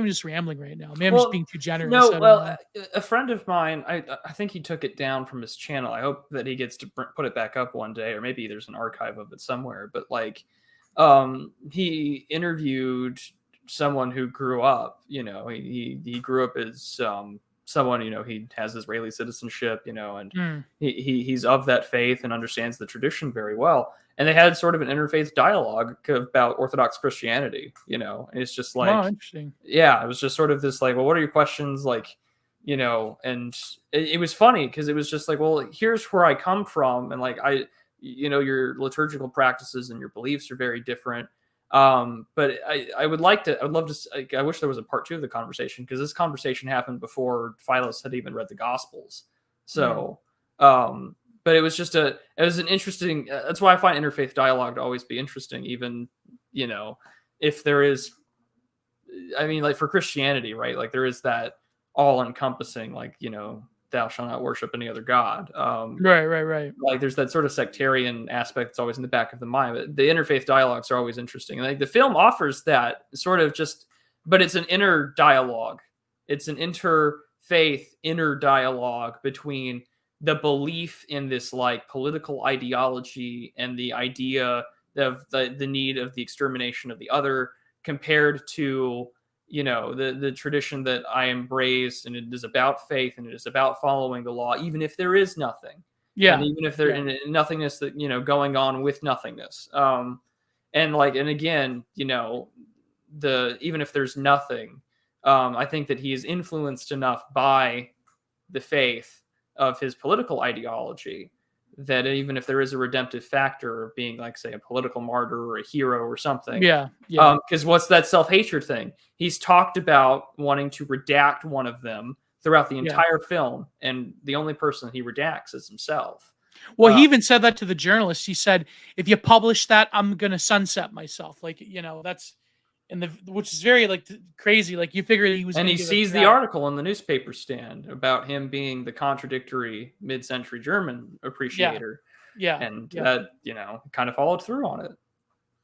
just rambling right now. Maybe I'm just being too generous. No, well, a friend of mine, I think he took it down from his channel. I hope that he gets to put it back up one day, or maybe there's an archive of it somewhere. But like, he interviewed someone who grew up. He grew up as someone. He has Israeli citizenship. And he's of that faith and understands the tradition very well. And they had sort of an interfaith dialogue about Orthodox Christianity, and it's just like, oh, interesting. Yeah, it was just sort of this like, well, what are your questions? Like, and it was funny because it was just like, well, here's where I come from. And like, your liturgical practices and your beliefs are very different. But I would love to, I wish there was a part 2 of the conversation, because this conversation happened before Philos had even read the Gospels. So, but it was just it was an interesting, that's why I find interfaith dialogue to always be interesting, even, if there is, I mean, like for Christianity, right? Like there is that all encompassing, like, thou shalt not worship any other God. Right. Like there's that sort of sectarian aspect that's always in the back of the mind, but the interfaith dialogues are always interesting. Like the film offers that sort of just, but it's an inner dialogue. It's an faith inner dialogue between the belief in this like political ideology and the idea of the need of the extermination of the other, compared to, you know, the tradition that I embraced, and it is about faith and it is about following the law, even if there is nothing, and Yeah. even if there Yeah. in nothingness, that, you know, going on with nothingness. And like, and again, you know, even if there's nothing, I think that he is influenced enough by the faith of his political ideology that even if there is a redemptive factor of being, like, say, a political martyr or a hero or something, Yeah. Yeah. because what's that self-hatred thing? He's talked about wanting to redact one of them throughout the Yeah. entire film, and the only person he redacts is himself. Well, he even said that to the journalist. He said, "If you publish that, I'm gonna sunset myself." Like, you know, that's in the which is very like crazy. Like, you figure he was And gonna he give a sees the crap. article in the newspaper stand about him being the contradictory mid-century German Yeah. appreciator, Yeah. and Yeah. that, you know, kind of followed through on it.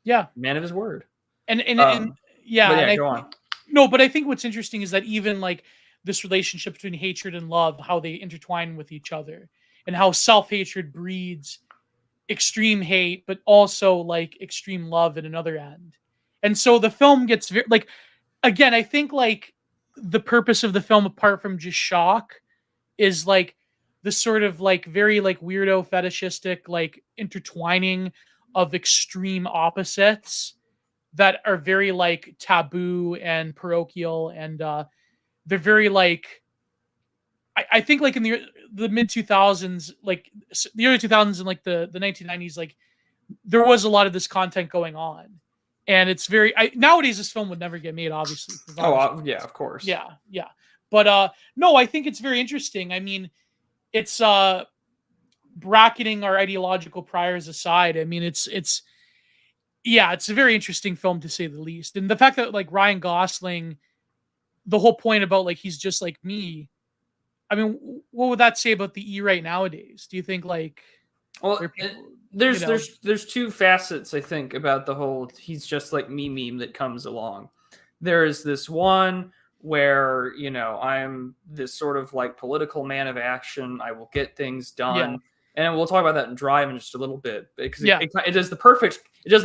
Yeah. Man of his word. And But yeah, and yeah, I go on. no, but I think what's interesting is that even like this relationship between hatred and love, how they intertwine with each other, and how self-hatred breeds extreme hate, but also like extreme love at another end. And so the film gets very like, again, I think like the purpose of the film, apart from just shock, is like the sort of like very like weirdo fetishistic like intertwining of extreme opposites that are very like taboo and parochial, and they're very like I think like in the mid 2000s, like the early 2000s and like the 1990s, like there was a lot of this content going on, and it's very nowadays this film would never get made, obviously, for Oh, obvious yeah, reasons. of course. Yeah, yeah, but no, I think it's very interesting. I mean, it's bracketing our ideological priors aside. I mean, it's yeah, it's a very interesting film to say the least, and the fact that like Ryan Gosling, the whole point about like he's just like me. I mean, what would that say about the E right nowadays? Do you think like Well, there are people, you there's know? there's two facets, I think, about the whole "he's just like me" meme that comes along. There is this one where, you know, I'm this sort of like political man of action. I will get things Yeah, done, and we'll talk about that in Drive in just a little bit, because yeah, it does the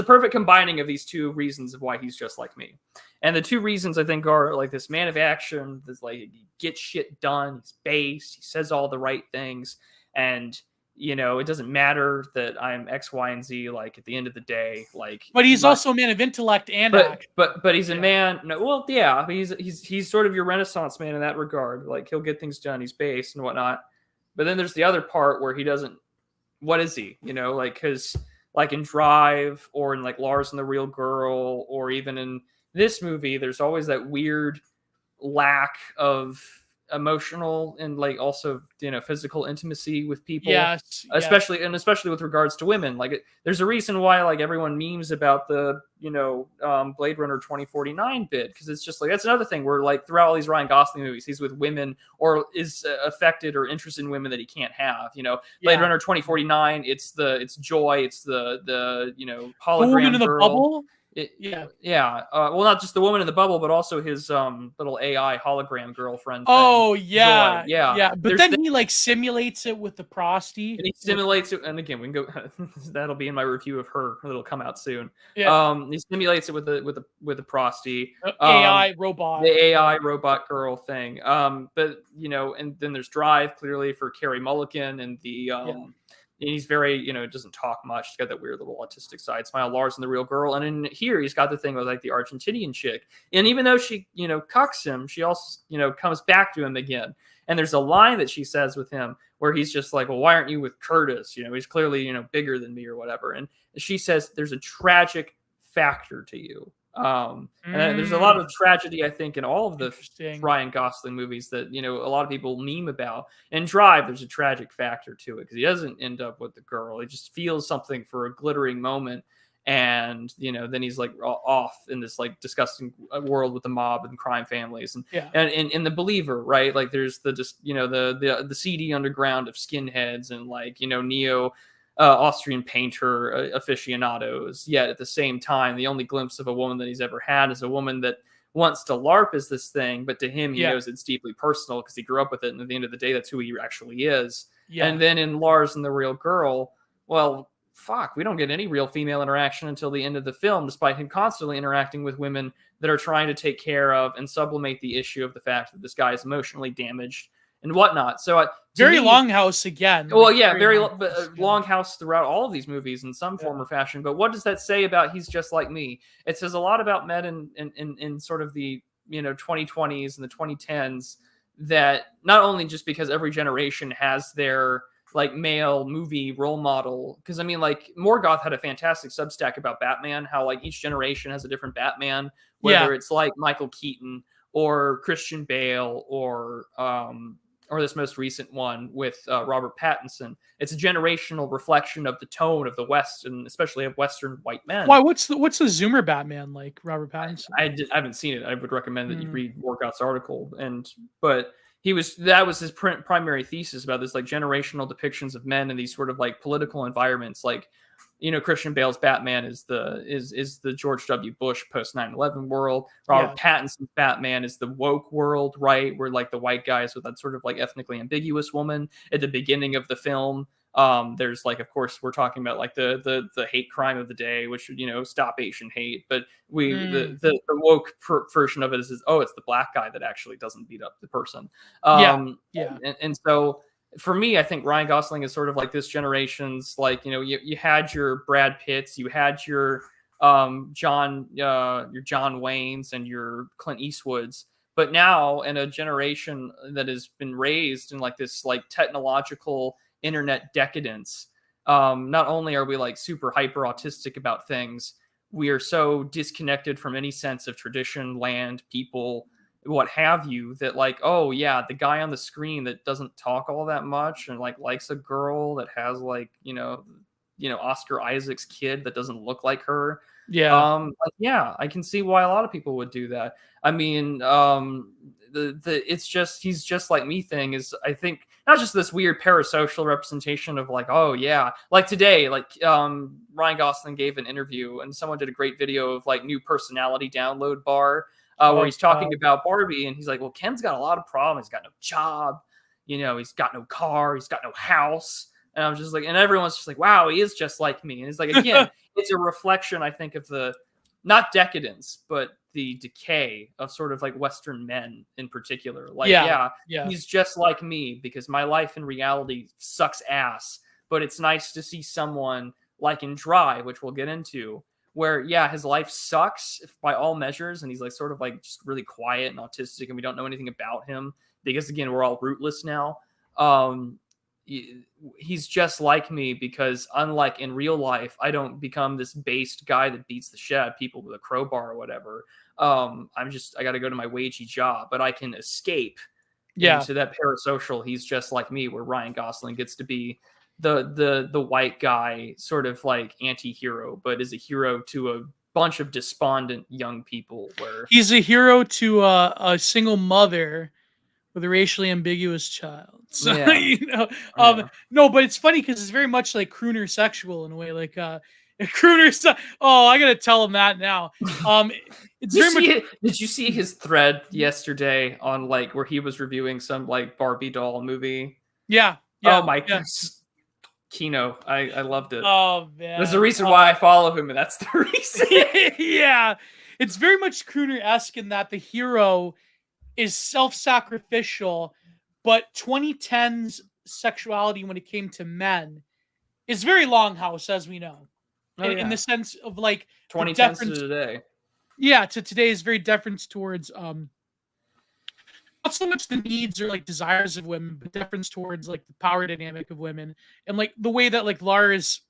perfect combining of these two reasons of why he's just like me. And the two reasons, I think, are like this man of action, this like he gets shit done, he's based, he says all the right things, and, you know, it doesn't matter that I'm X, Y, and Z. Like, at the end of the day, like, but he's also a man of intellect and action. but he's a Yeah, man. No, well, yeah, but he's sort of your Renaissance man in that regard. Like, he'll get things done. He's based and whatnot. But then there's the other part where he doesn't. What is he? You know, like, because like in Drive, or in like Lars and the Real Girl, or even in this movie, there's always that weird lack of emotional and like also, you know, physical intimacy with people, yes, yes, especially with regards to women. Like, there's a reason why like everyone memes about the, you know, Blade Runner 2049 bit, because it's just like that's another thing where like throughout all these Ryan Gosling movies he's with women, or is affected or interested in women that he can't have. You know, Blade yeah. Runner 2049, it's Joy, it's the, you know, The woman in hologram the girl. bubble. It, Yeah. yeah. Well, not just the woman in the bubble, but also his little AI hologram girlfriend thing, Oh Joy. yeah, Yeah. yeah. But There's then he like simulates it with the prosty. and he With simulates it, and again, we can go. That'll be in my review of her. That'll come out soon. yeah, He simulates it with the prosty, AI robot. the Yeah, AI robot girl thing. But, you know, and then there's Drive, clearly, for Carey Mulligan, and the yeah, and he's very, you know, doesn't talk much. He's got that weird little autistic side. Smile, Lars and the Real Girl, and in here he's got the thing with like the Argentinian chick. And even though she, you know, cucks him, she also, you know, comes back to him again. And there's a line that she says with him where he's just like, well, why aren't you with Curtis? You know, he's clearly, you know, bigger than me or whatever. And she says, there's a tragic factor to you. And there's a lot of tragedy, I think, in all of the interesting. Ryan Gosling movies that, you know, a lot of people meme about. And Drive, there's a tragic factor to it because he doesn't end up with the girl. He just feels something for a glittering moment. And, you know, then he's like off in this like disgusting world with the mob and crime families, and Yeah. and in The Believer, right? Like there's the just, you know, the seedy underground of skinheads and like, you know, neo Austrian painter aficionados. Yet at the same time, the only glimpse of a woman that he's ever had is a woman that wants to LARP as this thing, but to him, he Yeah. knows it's deeply personal because he grew up with it. And at the end of the day, that's who he actually is. Yeah. And then in Lars and the Real Girl, well, fuck, we don't get any real female interaction until the end of the film, despite him constantly interacting with women that are trying to take care of and sublimate the issue of the fact that this guy is emotionally damaged and whatnot. So very Longhouse again. Well, like, yeah, very Longhouse, Longhouse throughout all of these movies in some form or fashion. But what does that say about He's Just Like Me? It says a lot about men in sort of the 2020s and the 2010s, that not only just because every generation has their like male movie role model, because I mean, like, Morgoth had a fantastic Substack about Batman, how like each generation has a different Batman, whether it's like Michael Keaton or Christian Bale or this most recent one with Robert Pattinson. It's a generational reflection of the tone of the West, and especially of Western white men. Why? What's the Zoomer Batman like, Robert Pattinson? I haven't seen it. I would recommend that you read Morgoth's article. But that was his primary thesis about this, like, generational depictions of men in these sort of like political environments. Like, Christian Bale's Batman is the George W. Bush post 9/11 world. Robert Pattinson's Batman is the woke world, right? Where like the white guys with that sort of like ethnically ambiguous woman at the beginning of the film. There's like, of course, we're talking about like the hate crime of the day, which stop Asian hate. But the woke version of it is it's the black guy that actually doesn't beat up the person. And so for me, I think Ryan Gosling is sort of like this generation's, like, you had your Brad Pitts, you had your John Waynes and your Clint Eastwoods, but now in a generation that has been raised in like this like technological internet decadence, not only are we like super hyper autistic about things, we are so disconnected from any sense of tradition, land, people, what have you, that like, oh yeah, the guy on the screen that doesn't talk all that much and like likes a girl that has like Oscar Isaac's kid that doesn't look like her. I can see why a lot of people would do that. I mean, it's just He's Just Like Me thing is, I think, not just this weird parasocial representation of like, oh yeah, like today, like Ryan Gosling gave an interview and someone did a great video of like new personality download bar, where he's talking about Barbie, and he's like, well, Ken's got a lot of problems. He's got no job, he's got no car, he's got no house. And I'm just like, and everyone's just like, wow, he is just like me. And it's like, again, it's a reflection, I think, of the, not decadence, but the decay of sort of like Western men in particular. Like, he's just like me because my life in reality sucks ass. But it's nice to see someone like in Drive, which we'll get into, where, his life sucks by all measures. And he's like sort of like just really quiet and autistic, and we don't know anything about him because, again, we're all rootless now. He's just like me because, unlike in real life, I don't become this based guy that beats the shit out of people with a crowbar or whatever. I got to go to my wagey job, but I can escape into that parasocial He's Just Like Me, where Ryan Gosling gets to be the white guy, sort of like anti-hero, but is a hero to a bunch of despondent young people. Where he's a hero to a single mother with a racially ambiguous child. So, no, but it's funny because it's very much like crooner sexual in a way, like crooner. I gotta tell him that now. It's Did you see his thread yesterday on like where he was reviewing some like Barbie doll movie? Yeah. Oh my goodness. Kino, I loved it. Oh man, there's a reason why I follow him, and that's the reason. It's very much crooner-esque in that the hero is self-sacrificial, but 2010's sexuality when it came to men is very Longhouse, as we know, in the sense of like 2010s to today. To today is very deference towards not so much the needs or like desires of women, but deference towards like the power dynamic of women, and like the way that like Lars,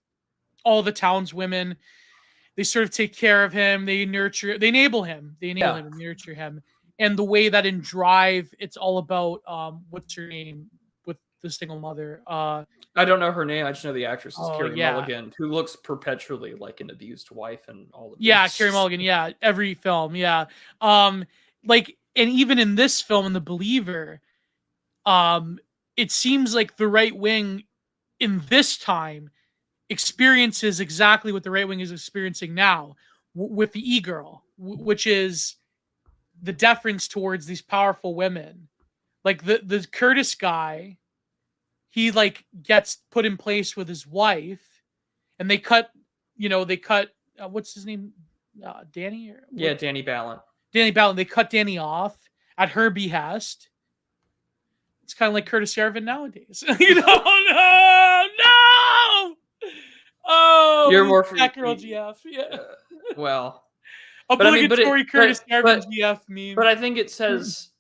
all the town's women, they sort of take care of him, they enable him, and nurture him. And the way that in Drive, it's all about what's her name with the single mother. I don't know her name. I just know the actress is Carey Mulligan, who looks perpetually like an abused wife and all of this. Carey Mulligan. Every film. And even in this film, in The Believer, it seems like the right wing in this time experiences exactly what the right wing is experiencing now with the e-girl, which is the deference towards these powerful women. Like the Curtis guy, he like gets put in place with his wife, and they cut, what's his name, Danny, or Yeah, what? Danny Ballant. Danny Ballin. They cut Danny off at her behest. It's kind of like Curtis Yarvin nowadays. No. You're Oh, more fat girl GF. Yeah. well, Obligatory Curtis Yarvin GF meme. but I think it says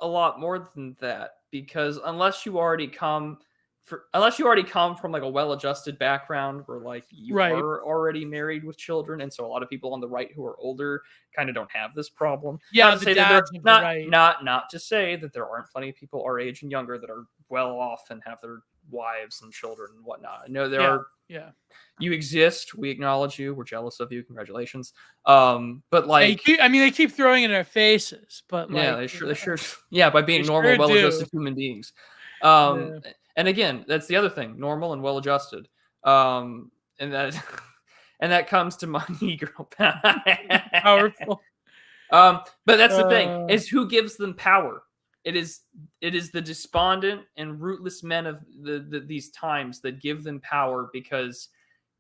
a lot more than that, because unless you already come from like a well-adjusted background where like you Right. are already married with children, and so a lot of people on the right who are older kind of don't have this problem. Yeah, not to say that dads they're of the right. not to say that there aren't plenty of people our age and younger that are well off and have their wives and children and whatnot. I know there are. Yeah. You exist. We acknowledge you. We're jealous of you. Congratulations. But like, they keep throwing it in our faces, but like, yeah, they sure, yeah, by being normal, well-adjusted human beings. And again, that's the other thing: normal and well-adjusted. And that, and that comes to money, girl. Powerful. But that's the thing: is who gives them power. It is the despondent and rootless men of these times that give them power, because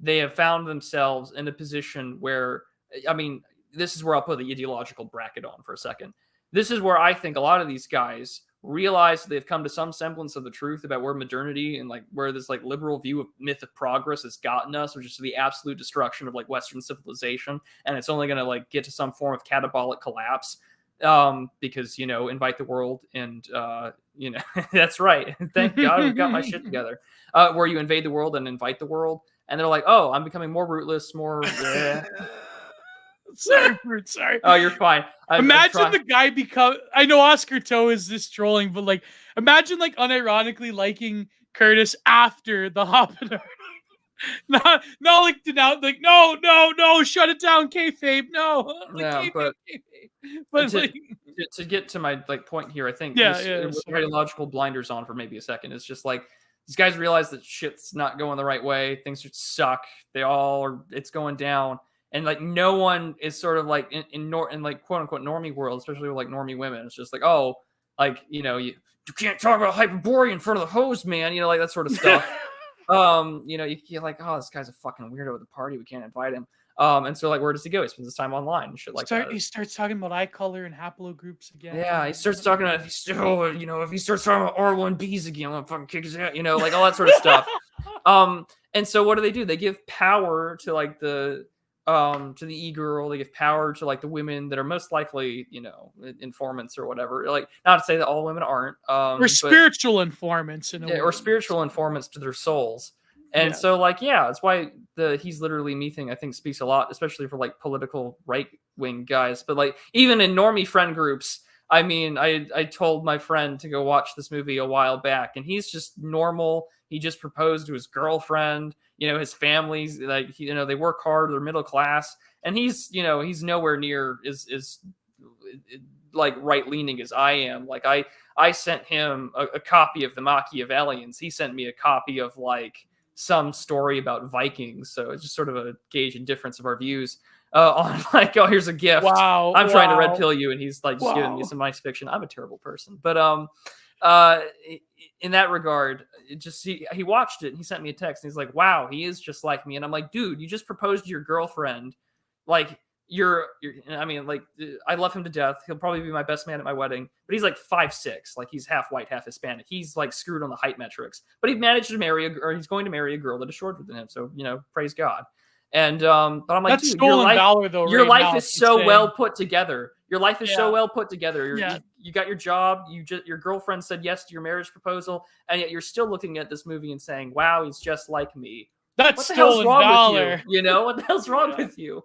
they have found themselves in a position where, I mean, this is where I'll put the ideological bracket on for a second. This is where I think a lot of these guys realize they've come to some semblance of the truth about where modernity and like where this like liberal view of myth of progress has gotten us, which is the absolute destruction of like Western civilization, and it's only going to like get to some form of catabolic collapse. Because invite the world, and that's right. Thank God we've got my shit together. Where you invade the world and invite the world, and they're like, "Oh, I'm becoming more rootless, more." Sorry. Oh, you're fine. Imagine the guy become. I know Oscar Toe is this trolling, but like, imagine like unironically liking Curtis after the Hobbit. Not like denounce, like no, shut it down, kayfabe. No, like, no, kayfabe. But to get to my like point here, I think with ideological blinders on for maybe a second, it's just like these guys realize that shit's not going the right way. Things suck. They all are. It's going down, and like no one is sort of like in like quote unquote normie world, especially with like normie women. It's just like, oh, like you can't talk about Hyperborea in front of the hose, man. Like that sort of stuff. You're like, oh, this guy's a fucking weirdo at the party. We can't invite him. And so like, where does he go? He spends his time online and shit like that. He starts talking about eye color and haplogroups again. Yeah, he starts talking about if he starts talking about R1Bs again, I'm gonna fucking kick his ass, like all that sort of stuff. And so what do? They give power to like to the e-girl. They give power to like the women that are most likely, informants or whatever. Like, not to say that all women aren't, or spiritual informants or spiritual informants to their souls. And so like, yeah, that's why the he's literally me thing I think speaks a lot, especially for like political right wing guys. But like even in normie friend groups, I mean, I told my friend to go watch this movie a while back, and he's just normal. He just proposed to his girlfriend. His family's like, they work hard. They're middle class, and he's nowhere near is like right leaning as I am. Like I sent him a copy of the Machiavellians. He sent me a copy of like some story about Vikings. So it's just sort of a gauge and difference of our views on like, oh, here's a gift. Wow, I'm trying to red pill you, and he's like just giving me some nice fiction. I'm a terrible person, but in that regard, he watched it and he sent me a text and he's like, wow, he is just like me. And I'm like, dude, you just proposed to your girlfriend. Like I mean, like, I love him to death. He'll probably be my best man at my wedding, but he's like 5'6", like he's half white, half Hispanic. He's like screwed on the height metrics, but he managed to he's going to marry a girl that is shorter than him. So, praise God. And, but I'm like, dude, your life is so well put together. Your life is so well put together. You got your job. Your girlfriend said yes to your marriage proposal, and yet you're still looking at this movie and saying, "Wow, he's just like me." That's stolen valor. With you? What the hell's wrong with you?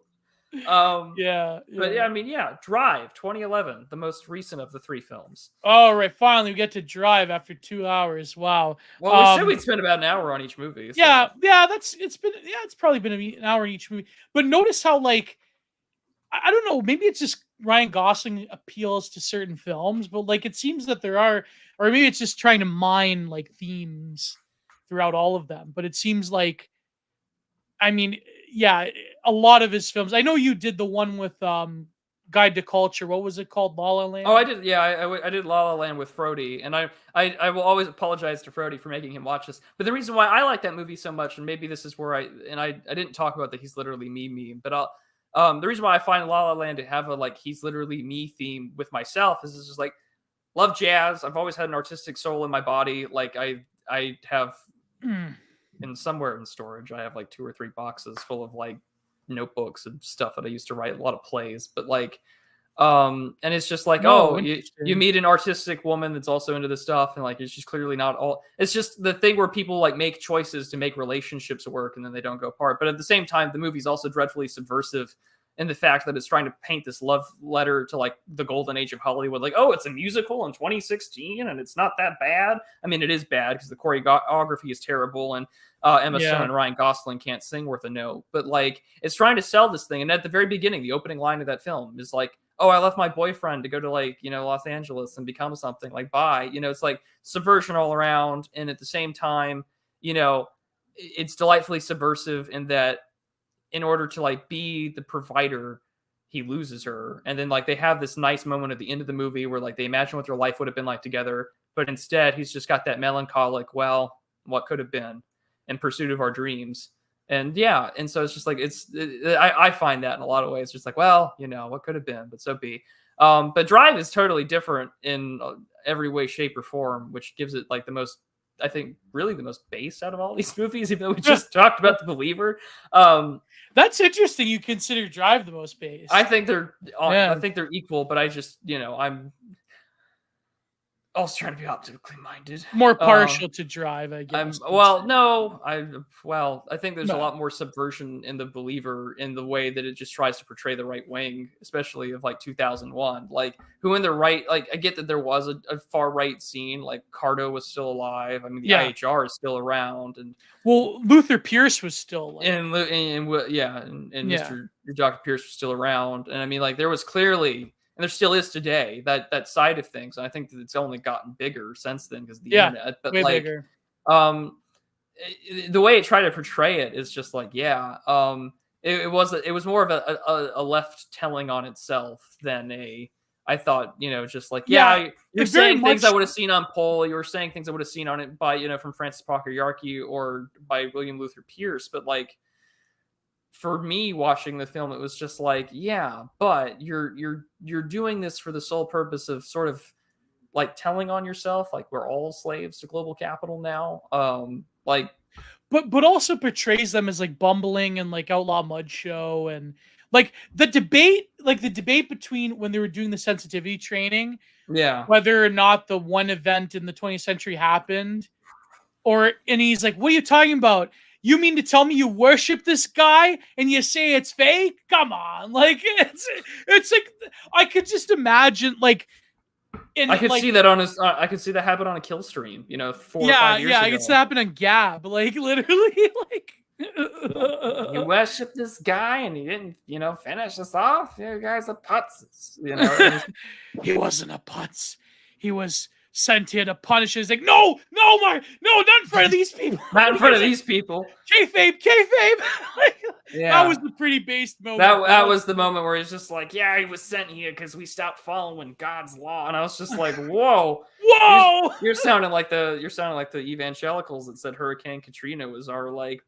But I mean, Drive 2011, the most recent of the three films. Oh, right. Finally, we get to Drive after 2 hours. Wow. Well, we said we'd spend about an hour on each movie. So. It's probably been an hour in each movie. But notice how, like, I don't know, maybe it's just Ryan Gosling appeals to certain films, but like it seems that there are, or maybe it's just trying to mine like themes throughout all of them. But it seems like, I mean, a lot of his films. I know you did the one with Guide to Culture. What was it called? La La Land? Oh, I did. Yeah, I did La La Land with Frody, and I will always apologize to Frody for making him watch this. But the reason why I like that movie so much, and maybe this is where I didn't talk about the he's literally me meme, but the reason why I find La La Land to have a like he's literally me theme with myself is just like love jazz. I've always had an artistic soul in my body. Like I have in somewhere in storage, I have like 2 or 3 boxes full of like notebooks and stuff that I used to write a lot of plays, but like. And it's just like, No, you meet an artistic woman that's also into this stuff, and like, it's just clearly not all. It's just the thing where people like make choices to make relationships work, and then they don't go apart. But at the same time, the movie's also dreadfully subversive in the fact that it's trying to paint this love letter to like the golden age of Hollywood. Like, oh, it's a musical in 2016, and it's not that bad. I mean, it is bad because the choreography is terrible, and Emma Stone and Ryan Gosling can't sing worth a note. But like, it's trying to sell this thing, and at the very beginning, the opening line of that film is like, oh, I left my boyfriend to go to like, Los Angeles and become something, like, bye. It's like subversion all around. And at the same time, it's delightfully subversive in that in order to like be the provider, he loses her. And then like they have this nice moment at the end of the movie where like they imagine what their life would have been like together. But instead he's just got that melancholic, well, what could have been in pursuit of our dreams. And yeah, and so it's just like I find that in a lot of ways, just like, well, what could have been, but so be. But Drive is totally different in every way, shape, or form, which gives it like the most, I think, really the most base out of all these movies. Even though we just talked about The Believer, that's interesting. You consider Drive the most base? I think they're equal, but I just I'm also trying to be optically minded. More partial to Drive, I guess. I think there's a lot more subversion in The Believer in the way that it just tries to portray the right wing, especially of like 2001. Like, who in the right, like, I get that there was a far right scene, like Cardo was still alive. I mean, the IHR is still around, and Luther Pierce was still alive. and Mr. Dr. Pierce was still around, and I mean, like, there was clearly. And there still is today that side of things. And I think that it's only gotten bigger since then because of the internet. But way like, bigger. The way it tried to portray it is just like, it was more of a left telling on itself than I thought, just like, you're saying things I would have seen on Poll. You were saying things I would have seen on it by, from Francis Parker Yarkey or by William Luther Pierce. But like, for me watching the film, it was just like, but you're doing this for the sole purpose of sort of like telling on yourself, like we're all slaves to global capital now. But also portrays them as like bumbling and like outlaw mud show, and like the debate between when they were doing the sensitivity training, whether or not the one event in the 20th century happened, and he's like, what are you talking about? You mean to tell me you worship this guy and you say it's fake? Come on. Like, it's like, I could just imagine, like, I could see that I could see that happen on a kill stream, 4 or 5 years ago. I could see that happen on Gab, like, literally, like. You worship this guy and he didn't, finish us off. You guys are putz, He wasn't a putz. He was sent here to punish us. Like, no, not in front of these people. Not in front of these people. Kayfabe. That was the pretty based moment. That was the moment where he's just like, he was sent here because we stopped following God's law. And I was just like, whoa. You're sounding like the evangelicals that said Hurricane Katrina was our like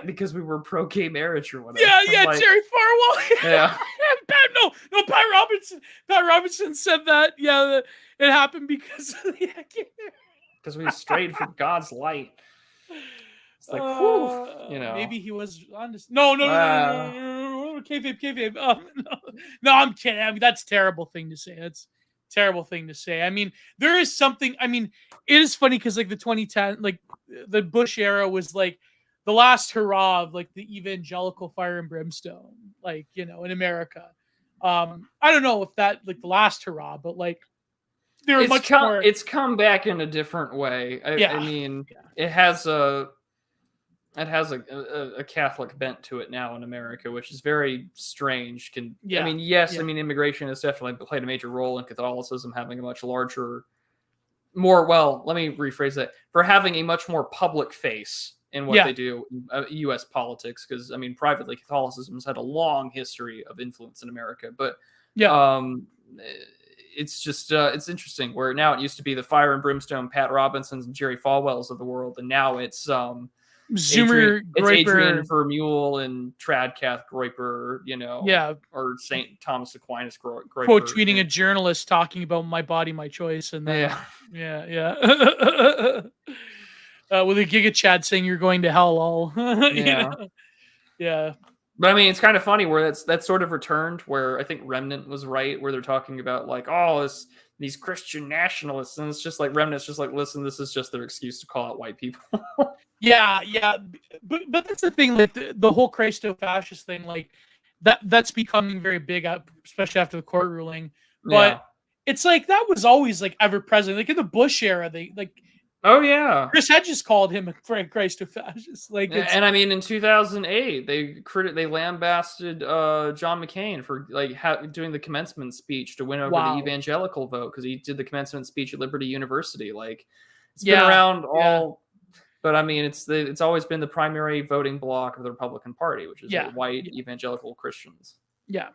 because we were pro gay marriage or whatever. Like, Jerry Falwell. Yeah. Pat Robinson said that. Yeah, it happened because we strayed from God's light. It's like, maybe he was honest. No. Kayfabe. No, I'm kidding. I mean, that's a terrible thing to say. That's a terrible thing to say. I mean, there is something. I mean, it is funny because like the 2010, like the Bush era was like the last hurrah of like the evangelical fire and brimstone, like, in America. I don't know if that like the last hurrah, but like it's come back in a different way. I mean, it has a Catholic bent to it now in America, which is very strange. I mean, I mean, immigration has definitely played a major role in Catholicism having a much larger, let me rephrase that, for having a much more public face in what they do in U.S. politics, because I mean, privately, Catholicism has had a long history of influence in America, but it's just it's interesting where now it used to be the fire and brimstone Pat Robinsons and Jerry Falwells of the world, and now it's Zoomer, Adrian Groiper, Vermeule and Tradcath Groiper, or St. Thomas Aquinas Groiper. Quote tweeting a journalist talking about my body, my choice, and then with a Giga Chad saying you're going to hell, all. Yeah. But I mean, it's kind of funny where that's sort of returned. Where I think Remnant was right, where they're talking about like, these Christian nationalists, and it's just like Remnant's just like, listen, this is just their excuse to call out white people. Yeah, but that's the thing, like the whole Christo-fascist thing, like that's becoming very big, especially after the court ruling. But it's like that was always like ever present, like in the Bush era, they like. Oh yeah, Chris Hedges called him a Christo-fascist. Like, and I mean, in 2008, they lambasted John McCain for like doing the commencement speech to win over the evangelical vote because he did the commencement speech at Liberty University. Like, it's been around all. But I mean, it's always been the primary voting bloc of the Republican Party, which is white evangelical Christians. Yeah.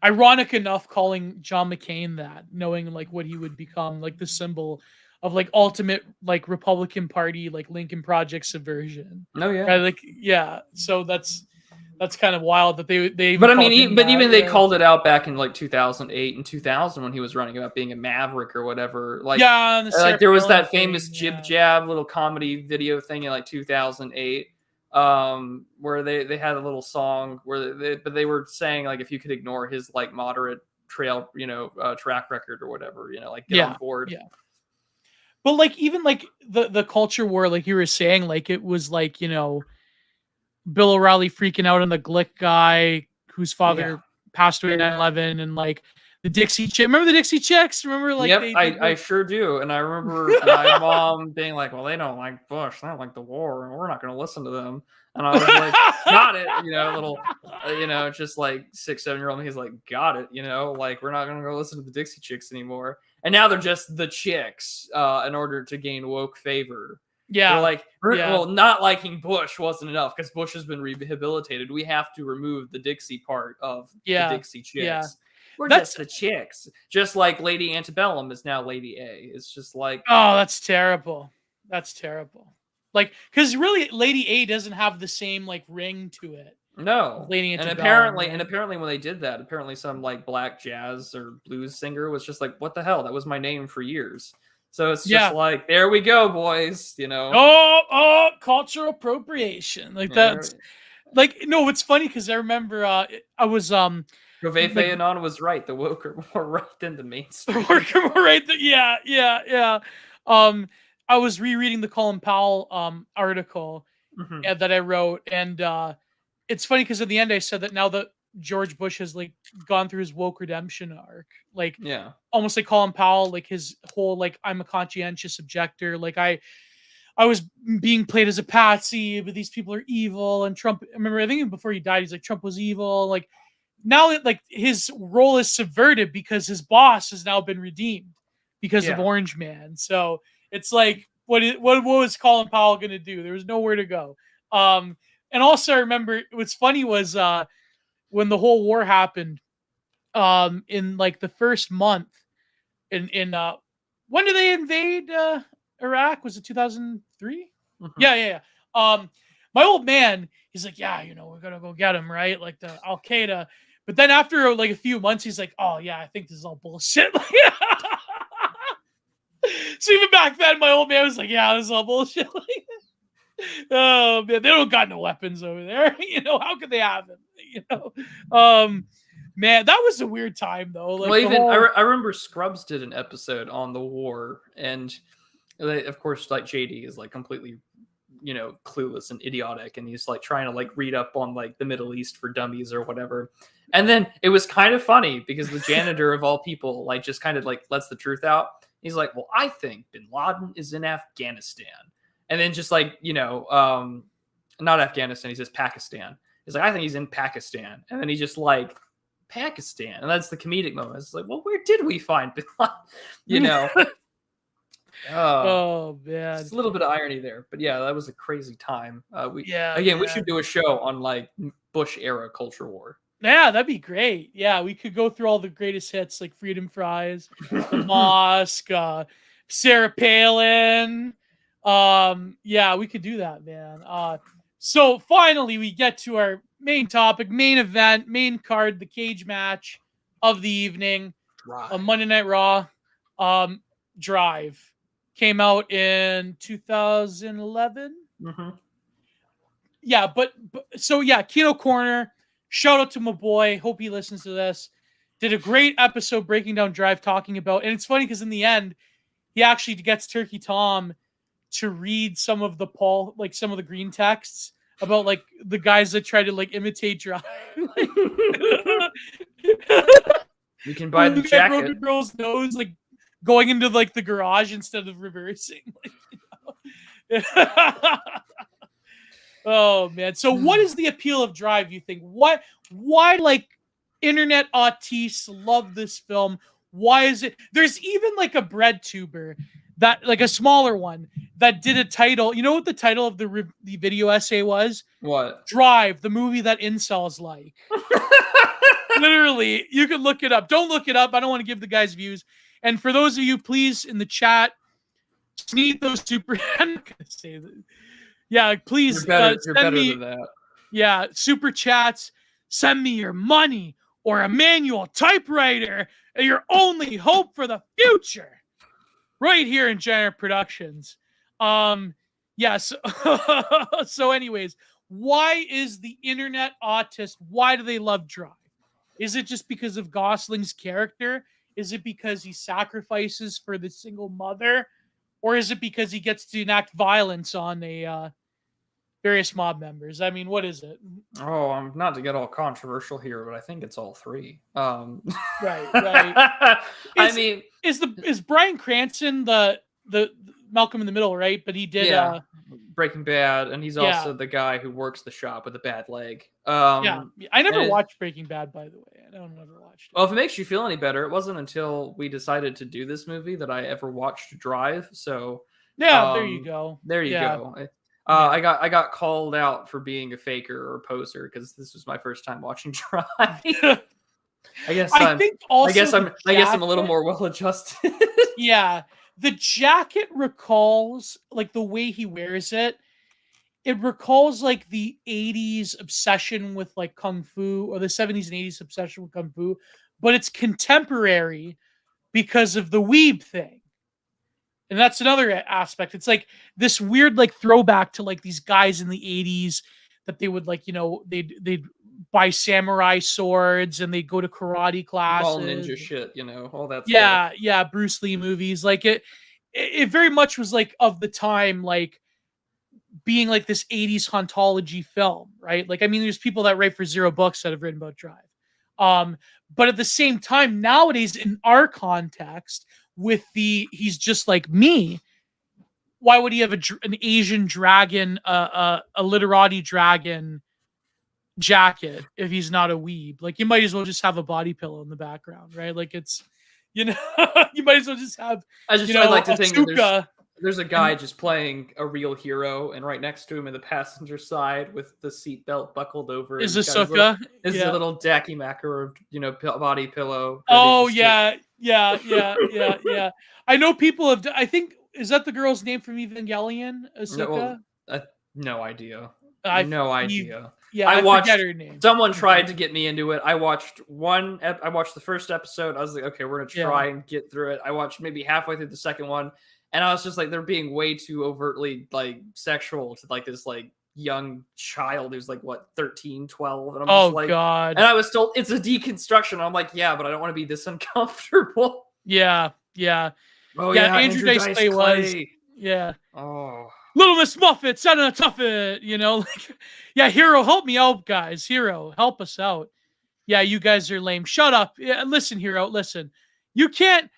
Ironic enough, calling John McCain that, knowing like what he would become, like the symbol of like ultimate like Republican Party, like Lincoln Project subversion. Oh yeah. Right? Like so that's kind of wild that they. But I mean, they called it out back in like 2008 and 2000 when he was running about being a maverick or whatever. Like like there was that famous jib jab little comedy video thing in like 2008, where they had a little song where they were saying like if you could ignore his like moderate track record or whatever, like get on board. Yeah. But like even like the culture war, like you were saying, like it was like, Bill O'Reilly freaking out on the Glick guy whose father passed away in 9/11, and like the Dixie Chick. Remember the Dixie Chicks? Remember like I sure do. And I remember my mom being like, well, they don't like Bush, they don't like the war, and we're not going to listen to them. And I was like, got it, little, just like 6-7-year-old me. He's like, got it, like we're not going to go listen to the Dixie Chicks anymore. And now they're just the Chicks in order to gain woke favor. Yeah. They're like, well, not liking Bush wasn't enough because Bush has been rehabilitated. We have to remove the Dixie part of the Dixie Chicks. Yeah. We're just the Chicks. Just like Lady Antebellum is now Lady A. It's just like, oh, that's terrible. That's terrible. Like, because really, Lady A doesn't have the same like ring to it. No. Lady Antebellum, and apparently when they did that, apparently some like black jazz or blues singer was just like, what the hell? That was my name for years. So it's just like, there we go, boys. Oh, cultural appropriation. Like that's like, no, it's funny because I remember I was Govei Anon was right. The woke are more right than the mainstream. Yeah. I was rereading the Colin Powell article that I wrote, and it's funny because at the end I said that now that George Bush has like gone through his woke redemption arc, like almost like Colin Powell, like his whole like I'm a conscientious objector, like I was being played as a patsy, but these people are evil, and Trump. I remember I think even before he died, he's like Trump was evil. Like now that like his role is subverted because his boss has now been redeemed because of Orange Man. So it's like what was Colin Powell going to do? There was nowhere to go. And also I remember what's funny was when the whole war happened, in like the first month in when did they invade Iraq? Was it 2003? Yeah. My old man, he's like, yeah, we're gonna go get him, right? Like the Al Qaeda. But then after like a few months, he's like, oh yeah, I think this is all bullshit. So even back then, my old man was like, yeah, this is all bullshit. Oh man, they don't got no weapons over there. How could they have them? Man, that was a weird time though. Like, well, even I remember Scrubs did an episode on the war, and they, of course, like JD is like completely, clueless and idiotic, and he's like trying to like read up on like the Middle East for dummies or whatever. And then it was kind of funny because the janitor of all people like just kind of like lets the truth out. He's like, well, I think Bin Laden is in Afghanistan. And then just like, not Afghanistan, he says Pakistan. He's like, I think he's in Pakistan. And then he just like, Pakistan. And that's the comedic moment. It's like, well, where did we find Bin Laden? Oh man. Just a little bit of irony there, but yeah, that was a crazy time. We Yeah, again, we man. should do a show on like Bush era culture war. Yeah, that'd be great. Yeah, we could go through all the greatest hits like Freedom Fries, The Mosque, Sarah Palin. Yeah, we could do that, man. So finally we get to our main topic, main event, main card, the cage match of the evening, a Monday Night Raw. Drive came out in 2011. Mm-hmm. Yeah, but so yeah, Kino Corner. Shout out to my boy. Hope he listens to this. Did a great episode breaking down Drive, talking about, and it's funny because in the end, he actually gets Turkey Tom to read some of the some of the green texts about like the guys that try to like imitate Drive. You can buy the jacket. Broke jacket. a girl's nose, like going into like the garage instead of reversing. Oh man. So what is the appeal of Drive, you think? Why like internet autistes love this film? Why is it there's even like a bread tuber that like a smaller one that did a title. You know what the title of the video essay was? What? Drive, the movie that incels like. Literally, you can look it up. Don't look it up. I don't want to give the guys views. And for those of you, please, in the chat, just need those super. I'm not gonna say that. Yeah, please You're send better me. than that. Yeah, super chats. Send me your money or a manual typewriter. Your only hope for the future, right here in Giant Productions. Yes. So, anyways, why is the internet autist? Why do they love Drive? Is it just because of Gosling's character? Is it because he sacrifices for the single mother? Or is it because he gets to enact violence on a various mob members? I mean, what is it? Oh, I'm not to get all controversial here, but I think it's all three. Right. I mean, is Bryan Cranston the Malcolm in the Middle, right? But he did Breaking Bad, and he's also the guy who works the shop with a bad leg. I never watched Breaking Bad, by the way. I don't ever watched it. Well, if it makes you feel any better, it wasn't until we decided to do this movie that I ever watched Drive. So there you go. There you go. I got called out for being a faker or a poser because this was my first time watching Drive. I guess I'm a little more well adjusted. Yeah. The jacket recalls like the way he wears it. It recalls like the 80s obsession with like kung fu, or the 70s and 80s obsession with kung fu, but it's contemporary because of the Weeb thing. And that's another aspect. It's like this weird like throwback to like these guys in the 80s that they would like, they'd buy samurai swords and they'd go to karate classes. All ninja shit, all that stuff. Yeah, Bruce Lee movies. Like it very much was like of the time, like being like this 80s hauntology film, right? Like, I mean, there's people that write for Zero Books that have written about Drive. But at the same time, nowadays, in our context, with he's just like me, why would he have an Asian dragon, a literati dragon jacket if he's not a weeb? Like, you might as well just have a body pillow in the background, right? Like, it's, you might as well just have, I like to think that there's a guy just playing a real hero, and right next to him in the passenger side with the seatbelt buckled over is a sukkah. Is a little dacky macker of body pillow. Oh yeah. I know people have. I think, is that the girl's name from Evangelion? Asuka? No idea. No idea. Yeah, I watched her name. Someone tried to get me into it. I watched the first episode. I was like, okay, we're gonna try and get through it. I watched maybe halfway through the second one. And I was just like, they're being way too overtly like sexual to like this like young child who's like what 13, 12. And I'm just like, God. And I was told it's a deconstruction. I'm like, yeah, but I don't want to be this uncomfortable. Yeah. Oh yeah, Andrew Dice Clay was. Yeah. Oh. Little Miss Muffet, son of a tuffet, Hero, help me out, guys. Hero, help us out. Yeah, you guys are lame. Shut up. Yeah, listen, Hero, listen. You can't.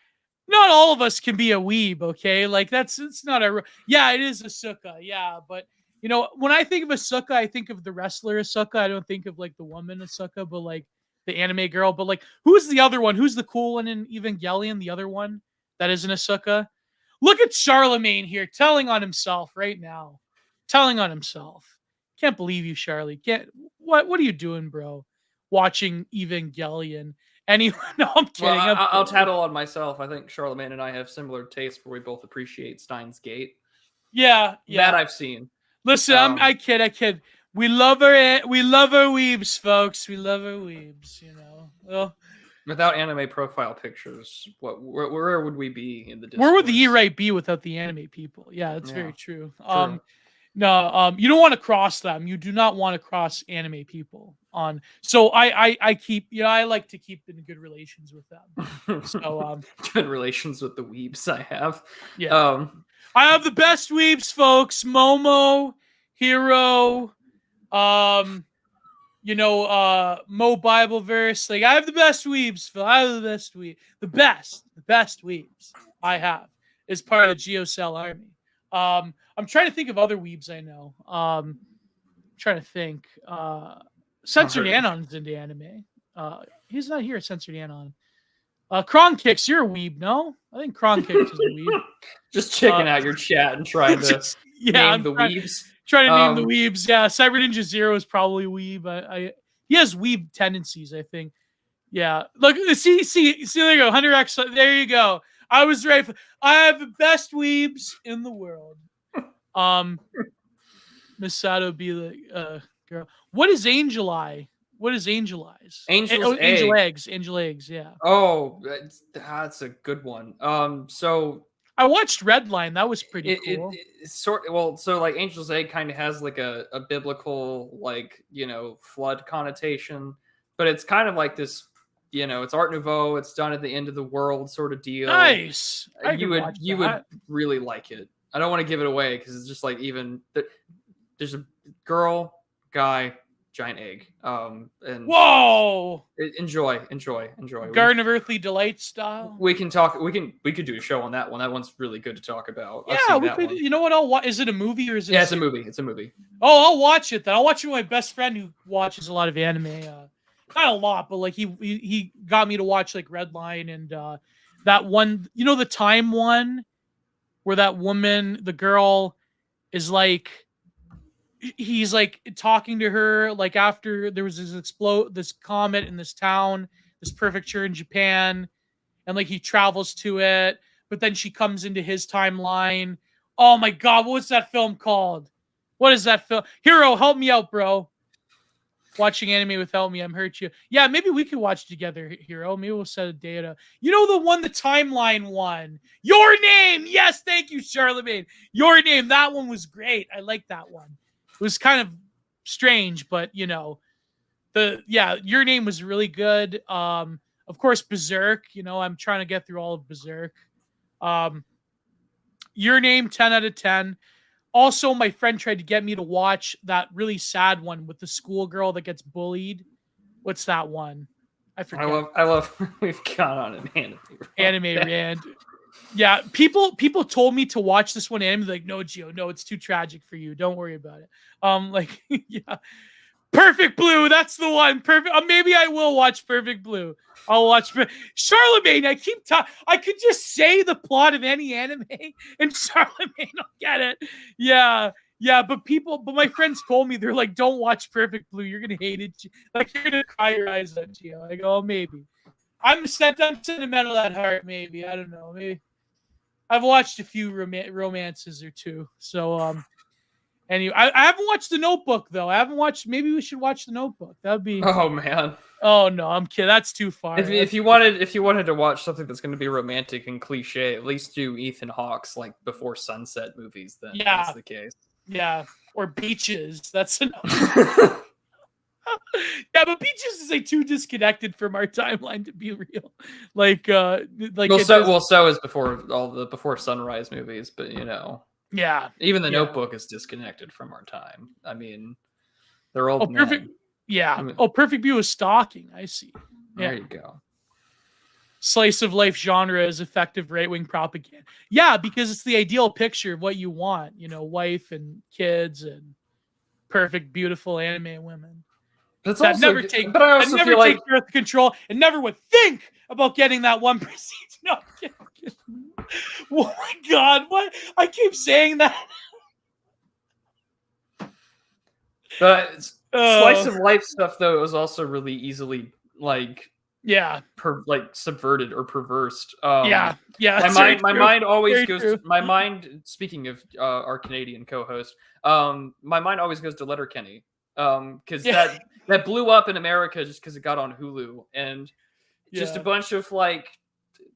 Not all of us can be a weeb, okay? Like it's not it is a sukkah, yeah. But when I think of a sukkah, I think of the wrestler Asuka. I don't think of like the woman Asuka, but like the anime girl. But like, who's the other one? Who's the cool one in Evangelion? The other one that isn't Asuka? Look at Charlemagne here, telling on himself right now. Telling on himself. Can't believe you, Charlie. What are you doing, bro? Watching Evangelion. Anyway, no, I'm kidding. Well, I'll kidding. tattle on myself. I think Charlemagne and I have similar tastes where we both appreciate Steins Gate. Yeah. That I've seen. Listen, I kid. We love our weebs, folks. We love our weebs, you know. Well, without anime profile pictures, where would we be in the discourse? Where would the E-Right be without the anime people? Yeah, that's very true. True. No, you don't want to cross them. You do not want to cross anime people on. So I keep, I like to keep in good relations with them. So good relations with the weebs I have. Yeah. I have the best weebs, folks. Momo, Hero, Mo Bible verse. Like, I have the best weebs, Phil. I have the best weebs. The best weebs I have is part of the GeoCell army. I'm trying to think of other weebs I know. Trying to think. Censored Anon's into anime. He's not here, Censored Anon. Kron Kicks, you're a weeb, no? I think Kron Kicks is a weeb. Just checking out your chat and trying to name the weebs. Trying to name the weebs. Yeah, Cyber Ninja Zero is probably a weeb. He has weeb tendencies, I think. Yeah. Look, see, there you go. Hunter X, there you go. I was right. I have the best weebs in the world. Misato be the girl. What is Angel Eye? What is Angel Eyes? Angel Eggs. Angel Eggs, yeah. Oh, that's a good one. So I watched Redline. That was pretty cool. So like Angel's Egg kind of has like a biblical, like, flood connotation, but it's kind of like this, it's Art Nouveau. It's done at the end of the world sort of deal. Nice. You would really like it. I don't want to give it away because it's just like there's a girl, guy, giant egg. And whoa! Enjoy. Garden of Earthly Delight style. We can talk. We could do a show on that one. That one's really good to talk about. Yeah, we could. One. You know what? Is it a movie or is it? Yeah, it's a movie. It's a movie. Oh, I'll watch it then. I'll watch it with my best friend who watches a lot of anime. Not a lot, but like he got me to watch like Redline and that one. The time one where that woman, the girl, is like. He's like talking to her like after there was this comet in this town, this prefecture in Japan, and like he travels to it, but then she comes into his timeline. Oh my god, what's that film called? What is that film? Hero, help me out, bro. Watching anime without me, I'm hurt you. Yeah, maybe we could watch together, Hero. Maybe we'll set a data. The one, the timeline one. Your Name. Yes, thank you, Charlemagne. Your Name. That one was great. I like that one. It was kind of strange, but Your Name was really good. Of course, Berserk. I'm trying to get through all of Berserk. Your Name, 10 out of 10. Also, my friend tried to get me to watch that really sad one with the schoolgirl that gets bullied. What's that one? I forget. I love. We've gone on an anime rant. Yeah, people told me to watch this one anime. Like, no, Gio, no, it's too tragic for you. Don't worry about it. Yeah, Perfect Blue. That's the one. Perfect. Maybe I will watch Perfect Blue. I'll watch Charlemagne. I could just say the plot of any anime, and Charlemagne will get it. Yeah. But my friends told me, they're like, don't watch Perfect Blue. You're gonna hate it. Like, you're gonna cry your eyes out, Gio. I go, oh, maybe. I'm sentimental at heart. Maybe, I don't know. Maybe. I've watched a few romances or two. So, anyway, I haven't watched The Notebook, though. Maybe we should watch The Notebook. That would be... Oh, man. Oh, no, I'm kidding. That's too far. If you wanted to watch something that's going to be romantic and cliche, at least do Ethan Hawke's, like, Before Sunset movies, then. Yeah. That's the case. Yeah. Or Beaches. That's enough. Yeah, but Beaches is like too disconnected from our timeline to be real. So is Before Sunrise movies, but yeah, even The Notebook is disconnected from our time. I mean, they're old men. Perfect. Yeah. Perfect View is stalking. I see. Yeah. There you go. Slice of life genre is effective right-wing propaganda. Yeah, because it's the ideal picture of what you want. Wife and kids and perfect, beautiful anime women. That never take birth control and never would think about getting that 1%. No, Oh my God! What? I keep saying that. But slice Oh, of life stuff though was also really easily like yeah, subverted or perversed. yeah. My That's very my true. mind always Very goes true. to my mind. Speaking of our Canadian co-host, my mind always goes to Letterkenny, because Yeah, that blew up in America just because it got on Hulu, and just a yeah. bunch of like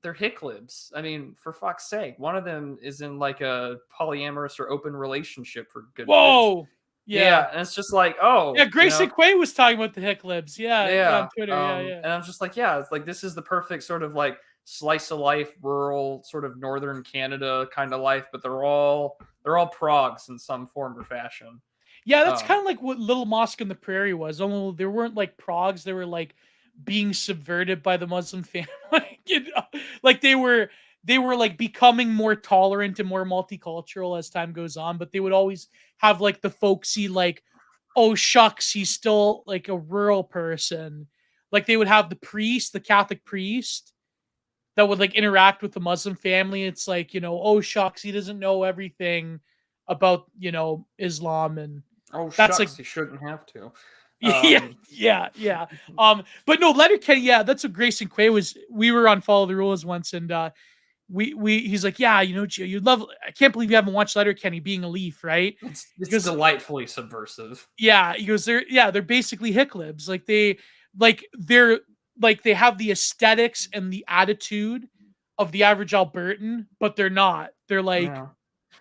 they're hicklibs. I mean, for fuck's sake, one of them is in like a polyamorous or open relationship for good. Whoa. Yeah. Yeah, and it's just like, oh, Yeah, Grayson Quay was talking about the Hicklibs. Yeah, yeah, on yeah. Twitter. Yeah, yeah. And I'm just like, yeah, it's like this is the perfect sort of like slice of life, rural, sort of northern Canada kind of life, but they're all progs in some form or fashion. Yeah, that's Um, kind of like what Little Mosque on the Prairie was. Only they weren't like progs; they were like being subverted by the Muslim family. Like they were like becoming more tolerant and more multicultural as time goes on. But they would always have like the folksy like, oh shucks, he's still like a rural person. Like they would have the priest, the Catholic priest, that would like interact with the Muslim family. It's like, oh shucks, he doesn't know everything about, Islam. And oh that's like shucks, you shouldn't have to. yeah, yeah, yeah. But no, Letterkenny, yeah, that's what Grayson Quay was. We were on Follow the Rules once, and he's like, yeah, Gio, you'd love. I can't believe you haven't watched Letterkenny being a Leaf, right? It's delightfully subversive. Yeah, he goes, they're basically hicklibs. They have the aesthetics and the attitude of the average Albertan, but they're not. They're like Yeah.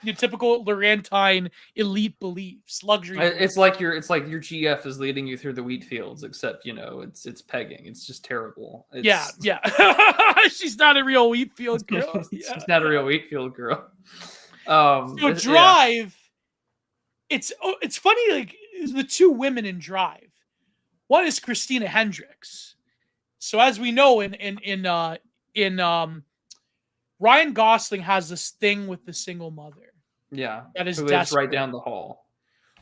your typical Laurentine elite beliefs, luxury beliefs. It's like your GF is leading you through the wheat fields, except it's pegging. It's just terrible. Yeah. She's not a real wheat field girl. She's not a real wheat field girl. So Drive, it's funny, like the two women in Drive. One is Christina Hendricks. So as we know, in Ryan Gosling has this thing with the single mother. Yeah, that is who lives desperate, right down the hall.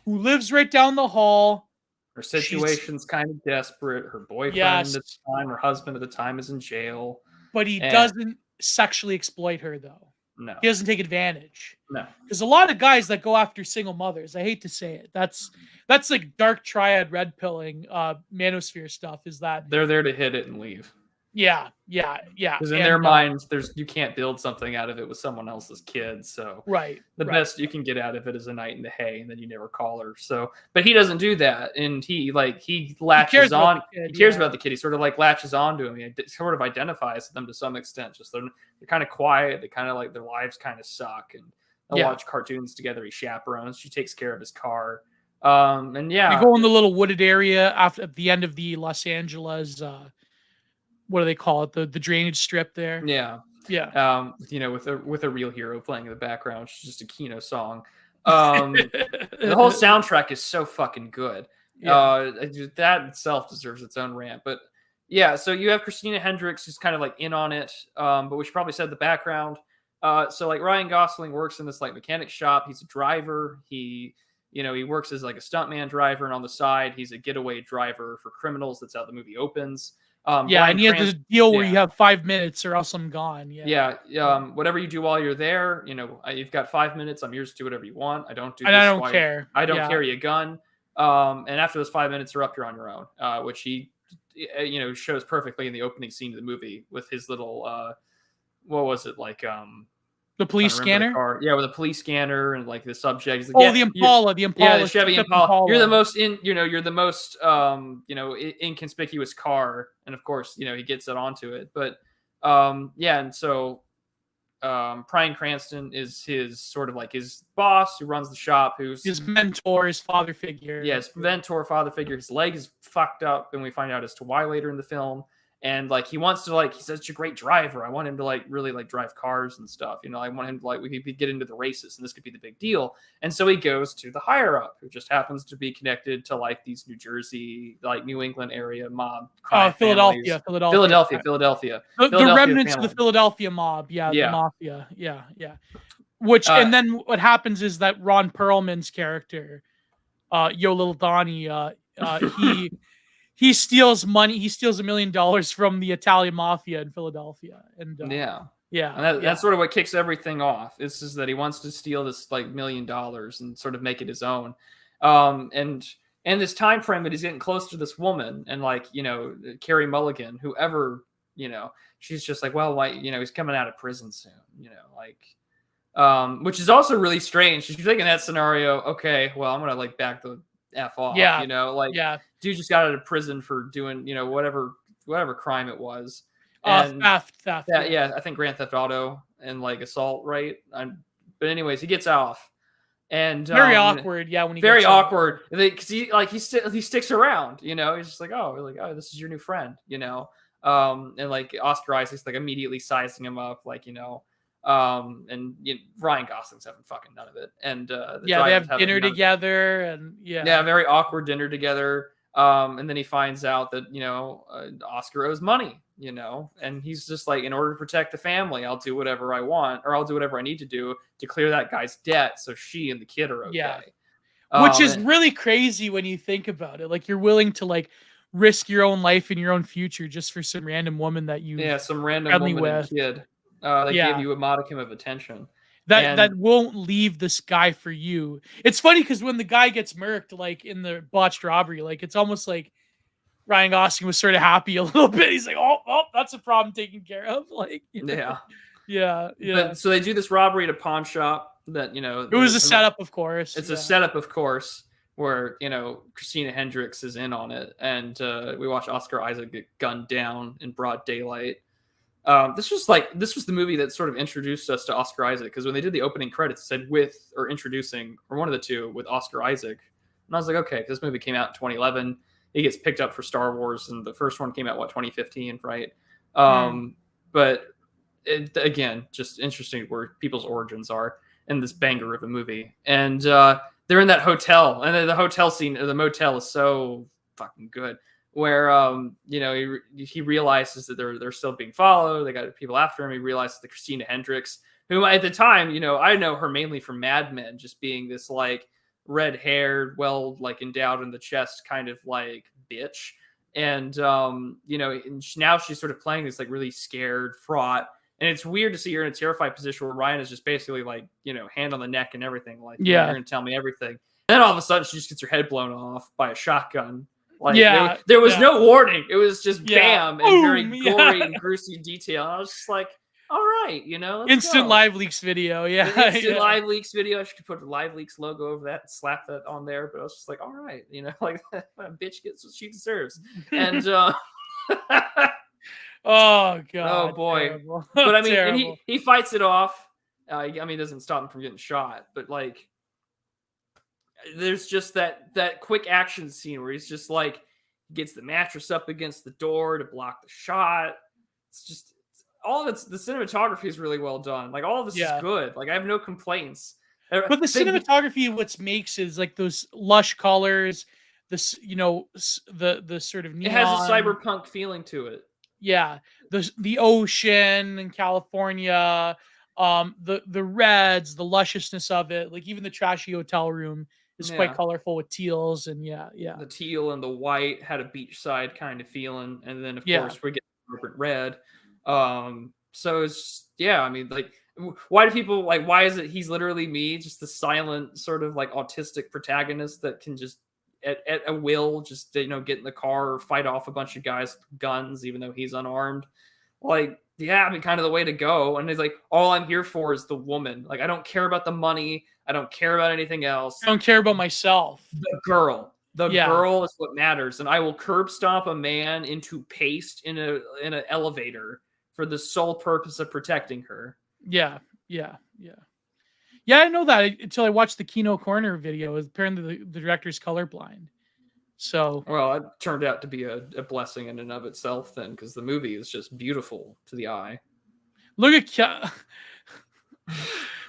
Who lives right down the hall. Her situation's kind of desperate. Her boyfriend at the time, her husband at the time, is in jail. But he doesn't sexually exploit her, though. No. He doesn't take advantage. No. Because a lot of guys that go after single mothers, I hate to say it, that's like dark triad red pilling, manosphere stuff, is that they're there to hit it and leave. Yeah. Because in their minds, you can't build something out of it with someone else's kid. So the best you can get out of it is a night in the hay, and then you never call her. So, but he doesn't do that, and he latches on. He cares about the kid. He sort of like latches on to him. He sort of identifies with them to some extent. Just they're kind of quiet. They kind of like their lives kind of suck, and they'll watch cartoons together. He chaperones. She takes care of his car. And yeah, they go in the little wooded area at the end of the Los Angeles. What do they call it? The drainage strip there. Yeah. With a real hero playing in the background, which is just a Kino song. The whole soundtrack is so fucking good. That itself deserves its own rant. But yeah, so you have Christina Hendricks who's kind of like in on it. But we should probably set the background. So like Ryan Gosling works in this like mechanic shop. He's a driver. He works as like a stuntman driver, and on the side he's a getaway driver for criminals. That's how the movie opens. And he has this deal where you have 5 minutes or else I'm gone. Whatever you do while you're there, you've got 5 minutes. I'm yours to do whatever you want. I don't do. And I don't care. I don't carry a gun. And after those 5 minutes are up, you're on your own. Which he, shows perfectly in the opening scene of the movie with his little, what was it like? The police scanner? With a police scanner and like the subject. Like, the Impala. The Chevy Impala. You're the most inconspicuous car. And of course, he gets it onto it. But and so Bryan Cranston is his sort of like his boss who runs the shop, who's his mentor, his father figure. Yeah, his mentor, father figure. His leg is fucked up, and we find out as to why later in the film. And like he wants to he's such a great driver. I want him to really drive cars and stuff. I want him to we could get into the races, and this could be the big deal. And so he goes to the higher up, who just happens to be connected to like these New Jersey, like New England area mob. Philadelphia. The remnants of the Philadelphia mob. The mafia. Yeah. Which and then what happens is that Ron Perlman's character, Yo Little Donnie, he steals money. He steals $1 million from the Italian mafia in Philadelphia, and Yeah. And that's sort of what kicks everything off. It's just that he wants to steal this like $1 million and sort of make it his own. And this time frame that he's getting close to this woman, and like, Carrie Mulligan, whoever, she's just like, well, why, he's coming out of prison soon, like, which is also really strange. She's thinking that scenario, okay, well, I'm gonna like back the F off, like, dude just got out of prison for doing, whatever crime it was. And theft. I think Grand Theft Auto and like assault, right? But anyways, he gets off. And very awkward, when he very gets awkward because he sticks around, he's just like, oh, this is your new friend, and like Oscar Isaac's like immediately sizing him up, like, and Ryan Gosling's having fucking none of it, and they have dinner together, and very awkward dinner together. And then he finds out that Oscar owes money, and he's just like, in order to protect the family, I'll do whatever I want, or I'll do whatever I need to do to clear that guy's debt so she and the kid are okay. Which is really crazy when you think about it. Like, you're willing to like risk your own life and your own future just for some random woman that you some random woman and kid that gave you a modicum of attention. That won't leave this guy for you. It's funny because when the guy gets murked, like in the botched robbery, like it's almost like Ryan Gosling was sort of happy a little bit. He's like, oh, that's a problem taken care of. Like, yeah. But, so they do this robbery at a pawn shop. That it was a setup, of course. It's a setup, of course, where Christina Hendricks is in on it, and we watch Oscar Isaac get gunned down in broad daylight. This was the movie that sort of introduced us to Oscar Isaac, because when they did the opening credits, it said introducing, or one of the two, with Oscar Isaac. And I was like, okay, this movie came out in 2011. He gets picked up for Star Wars, and the first one came out, 2015, right? But again, just interesting where people's origins are in this banger of a movie. And they're in that hotel, and the hotel scene, or the motel, is so fucking good. Where he realizes that they're still being followed. They got people after him. He realizes that Christina Hendricks, who at the time, I know her mainly from Mad Men, just being this like red-haired, well, like endowed in the chest kind of like bitch. And now she's sort of playing this like really scared, fraught. And it's weird to see her in a terrified position where Ryan is just basically like, hand on the neck and everything. Like, you're going to tell me everything. And then all of a sudden she just gets her head blown off by a shotgun. Like, there was no warning. It was just bam, and very gory and gruesome detail. And I was just like, all right, instant Live Leaks video. Live Leaks video. I should put the Live Leaks logo over that and slap that on there. But I was just like, all right, like that bitch gets what she deserves. And oh god, oh boy. Terrible. But I mean, and he fights it off. It doesn't stop him from getting shot, but like, there's just that quick action scene where he's just like, gets the mattress up against the door to block the shot. It's just all of the cinematography is really well done. Like, all of this is good. Like, I have no complaints. But the cinematography, what makes is like those lush colors, this the sort of neon. It has a cyberpunk feeling to it. Yeah, the ocean in California, the reds, the lusciousness of it, like even the trashy hotel room is quite colorful with teals, and the teal and the white had a beachside kind of feeling, and then of course we get vibrant red. So it's I mean, like, why do people like? Why is it he's literally me, just the silent sort of like autistic protagonist that can just at a will just get in the car or fight off a bunch of guys with guns even though he's unarmed? Like, I mean, kind of the way to go. And it's like, all I'm here for is the woman. Like, I don't care about the money. I don't care about anything else. I don't care about myself. The girl. The girl is what matters. And I will curb stomp a man into paste in an elevator for the sole purpose of protecting her. Yeah, I know that until I watched the Kino Corner video. Apparently the director's colorblind. So, well, it turned out to be a blessing in and of itself then, because the movie is just beautiful to the eye. Look at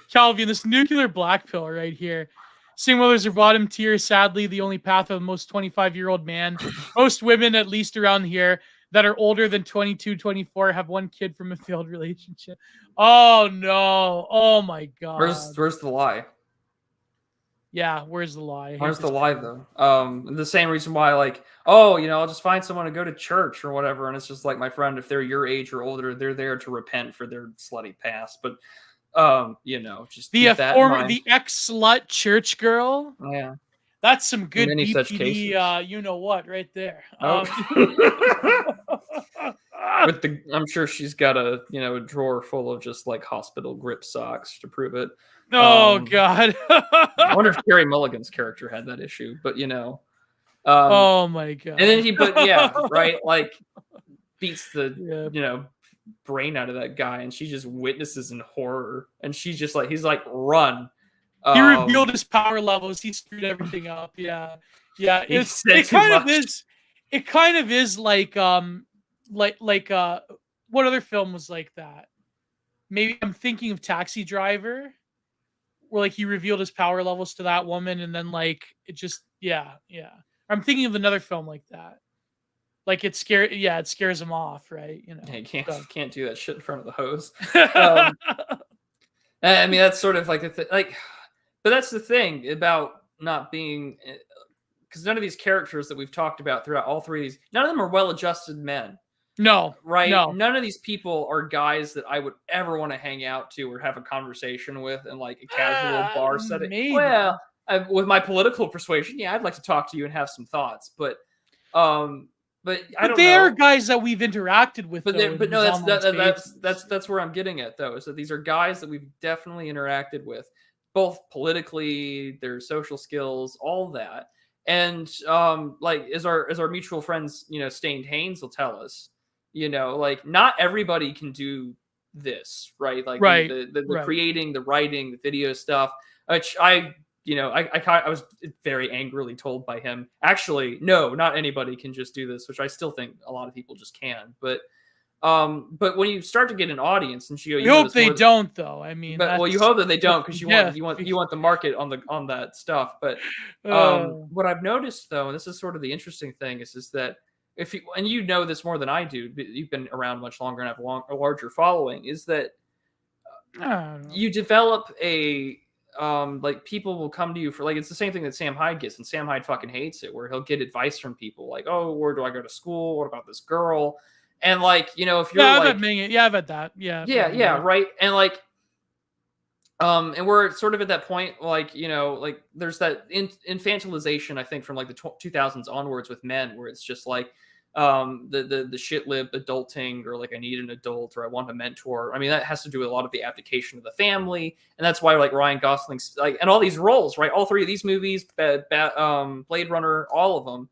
Calvin, this nuclear black pill right here. Seeing Willers are bottom tier, sadly, the only path of a most 25-year-old man. Most women, at least around here, that are older than 22, 24, have one kid from a failed relationship. Oh, no. Oh, my God. Where's the lie? Yeah, where's the lie? I hate Where's the this lie term. though? The same reason why, like, oh, I'll just find someone to go to church or whatever, and it's just like, my friend, if they're your age or older, they're there to repent for their slutty past. But just keep that in mind. The ex-slut church girl. Yeah, That's some in good many such BPD, cases. you know what, right there. Oh, I'm sure she's got a drawer full of just like hospital grip socks to prove it. Oh Um, God. I wonder if Carey Mulligan's character had that issue, but um, Oh my and then God. but yeah, right, like beats the Yeah. brain out of that guy, and she just witnesses in horror, and she's just like, he's like, run. He revealed his power levels. He screwed everything up. Yeah. Yeah. He said too much. It kind of is like what other film was like that? Maybe I'm thinking of Taxi Driver, where like he revealed his power levels to that woman, and then like it just yeah. I'm thinking of another film like that. Like it scares him off, right? Yeah, you So. can't do that shit in front of the hose. I mean, that's sort of like but that's the thing about not being, because none of these characters that we've talked about throughout all three of these, none of them are well-adjusted men. No, right? no. None of these people are guys that I would ever want to hang out to or have a conversation with in like a casual bar setting. Maybe. Well, with my political persuasion, yeah, I'd like to talk to you and have some thoughts, but I don't they know. are guys that we've interacted with. But though, no, that's where I'm getting at though, is that these are guys that we've definitely interacted with, both politically, their social skills, all that, and like as our mutual friends, Stained Haynes will tell us, like not everybody can do this, right? Like right, the creating, the writing, the video stuff, which I was very angrily told by him, actually, no, not anybody can just do this, which I still think a lot of people just can. But when you start to get an audience, and you hope they don't, though. I mean, well, you hope that they don't, because you want the market on that stuff. But what I've noticed though, and this is sort of the interesting thing, is that if you, and you know this more than I do, you've been around much longer and have a larger following, is that you develop a like people will come to you for, like, it's the same thing that Sam Hyde gets, and Sam Hyde fucking hates it, where he'll get advice from people like, oh, where do I go to school? What about this girl? And like, if you're I've had that. Yeah, right. And like, and we're sort of at that point, like, like there's that infantilization, I think, from like the 2000s onwards with men, where it's just like, the shit lib adulting, or like, I need an adult, or I want a mentor. I mean, that has to do with a lot of the abdication of the family, and that's why like Ryan Gosling's like, and all these roles, right? All three of these movies, Blade Runner, all of them.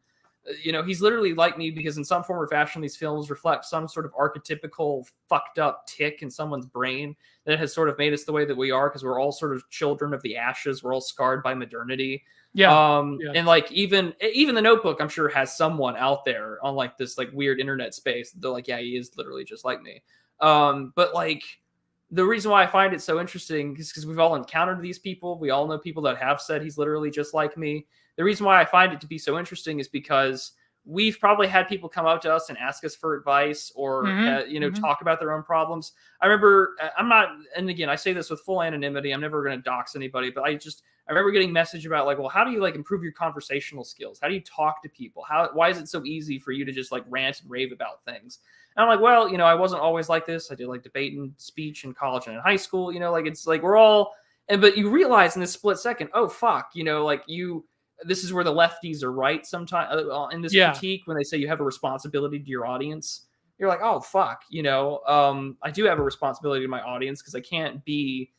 He's literally like me, because in some form or fashion, these films reflect some sort of archetypical fucked up tick in someone's brain that has sort of made us the way that we are, because we're all sort of children of the ashes. We're all scarred by modernity. And like, even the Notebook, I'm sure, has someone out there on like this like weird internet space. They're like, yeah, he is literally just like me. But like, the reason why I find it so interesting is because we've all encountered these people. We all know people that have said he's literally just like me. The reason why I find it to be so interesting is because we've probably had people come up to us and ask us for advice, or talk about their own problems. I remember, I'm not, and again, I say this with full anonymity, I'm never going to dox anybody, but I remember getting a message about like, well, how do you like improve your conversational skills? How do you talk to people? Why is it so easy for you to just like rant and rave about things? And I'm like, well, I wasn't always like this. I did like debate and speech in college and in high school, like, it's like, we're all, but you realize in this split second, oh fuck, this is where the lefties are right sometimes in this critique, when they say you have a responsibility to your audience. You're like, oh fuck, I do have a responsibility to my audience, because I can't be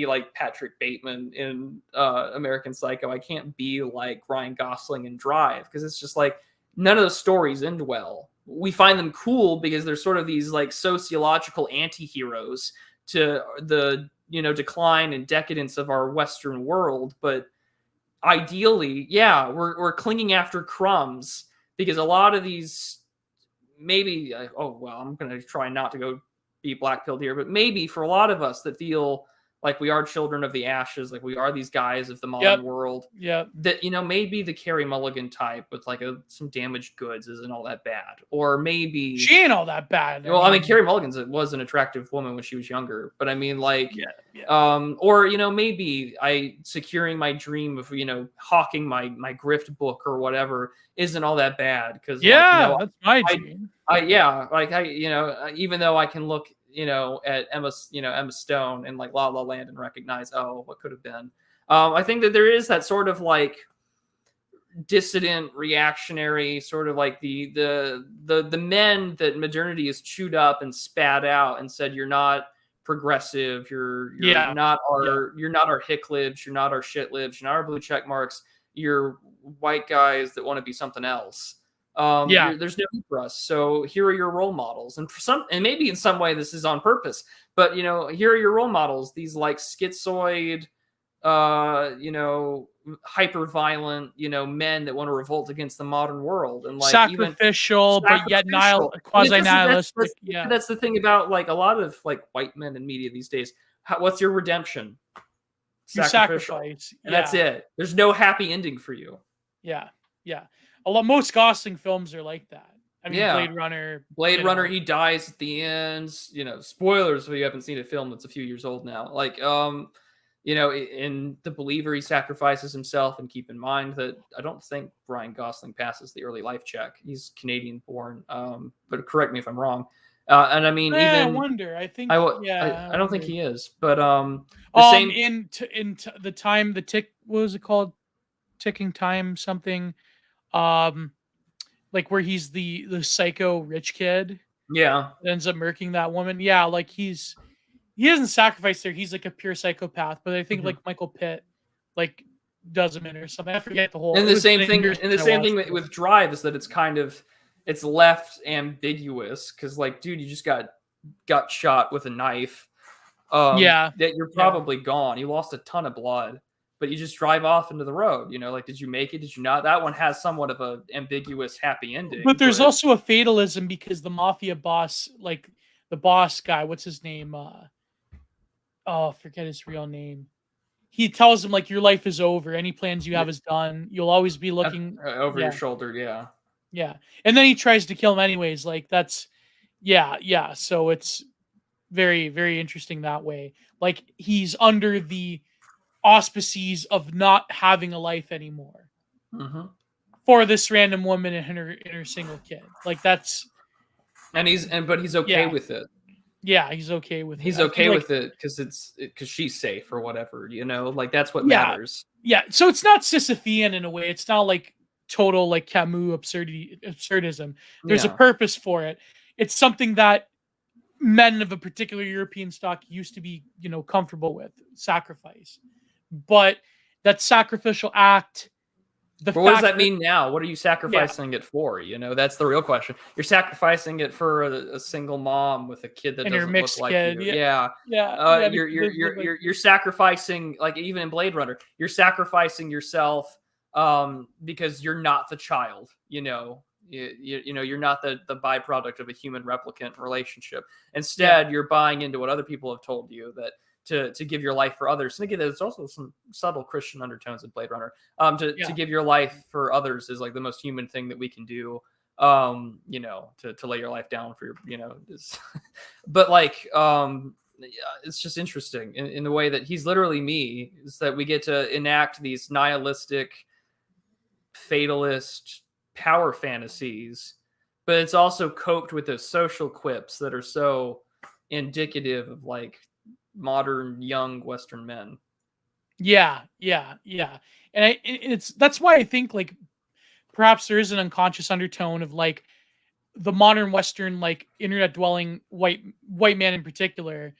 like Patrick Bateman in American Psycho. I can't be like Ryan Gosling in Drive, because it's just like, none of the stories end well. We find them cool because they're sort of these like sociological anti-heroes to the decline and decadence of our Western world, but ideally, yeah, we're clinging after crumbs, because a lot of these, maybe, I'm going to try not to go be black-pilled here, but maybe for a lot of us that feel like we are children of the ashes, like we are these guys of the modern Yep. world. Yep. That, you know, maybe the Carey Mulligan type with like some damaged goods isn't all that bad, or maybe She ain't all that bad. well, I mean, Carey Mulligan was an attractive woman when she was younger, but I mean, like, yeah. or, you know, maybe securing my dream of, you know, hawking my grift book or whatever isn't all that bad, because, like, you know, that's my dream. you know, even though I can look, you know, at Emma Stone and like La La Land and recognize, oh, what could have been. I think that there is that sort of like dissident, reactionary, sort of like the men that modernity has chewed up and spat out and said, you're not progressive, you're not our hick libs, you're not our shit libs, you're not our blue check marks, you're white guys that want to be something else. There's no need for us. So here are your role models, and maybe in some way this is on purpose, but, you know, here are your role models. These like schizoid, you know, hyper violent, you know, men that want to revolt against the modern world, and like sacrificial, but yet quasi nihilistic. That's the thing about like a lot of like white men in media these days. What's your redemption? Sacrifice, and that's it. There's no happy ending for you. Yeah. Most Gosling films are like that. I mean, Blade Runner, he dies at the end. You know, spoilers if you haven't seen a film that's a few years old now. Like, you know, in The Believer, he sacrifices himself, and keep in mind that I don't think Ryan Gosling passes the early life check. He's Canadian born, but correct me if I'm wrong. And I mean, I wonder. I think, I don't think he is, but in the time, the tick, what was it called? Ticking Time something, like where he's the psycho rich kid. Yeah, that ends up murking that woman. Yeah, like he doesn't sacrifice there. He's like a pure psychopath. But I think like Michael Pitt, like does him in or something. I forget the whole. And the same thing. And the same thing with Drive is that it's left ambiguous, because like, dude, you just got shot with a knife. That you're probably gone. You lost a ton of blood, but you just drive off into the road. You know, like, did you make it? Did you not? That one has somewhat of a ambiguous happy ending. But there's also a fatalism, because the mafia boss, like the boss guy, what's his name? Forget his real name. He tells him like, your life is over. Any plans you have is done. You'll always be looking over your shoulder. Yeah. Yeah. And then he tries to kill him anyways. Like that's, yeah. So it's very, very interesting that way. Like he's under the auspices of not having a life anymore for this random woman and her single kid. Like that's, but he's okay with it. Yeah, he's okay with it. He's okay with it because she's safe or whatever, you know, like that's what matters. Yeah. So it's not Sisyphean in a way. It's not like total like Camus absurdism. There's a purpose for it. It's something that men of a particular European stock used to be, you know, comfortable with, sacrifice. But that sacrificial act. What does that mean now? What are you sacrificing it for? You know, that's the real question. You're sacrificing it for a single mom with a kid that doesn't look like you. You're sacrificing, like even in Blade Runner, you're sacrificing yourself because you're not the child. You know, you're not the byproduct of a human replicant relationship. Instead, you're buying into what other people have told you, that to give your life for others. And again, there's also some subtle Christian undertones in Blade Runner. To give your life for others is like the most human thing that we can do. You know, to lay your life down for your, you know, but like, it's just interesting in the way that he's literally me, is that we get to enact these nihilistic, fatalist power fantasies, but it's also coped with those social quips that are so indicative of like modern young Western men. Yeah. And that's why I think like perhaps there is an unconscious undertone of like the modern Western, like internet dwelling white man in particular,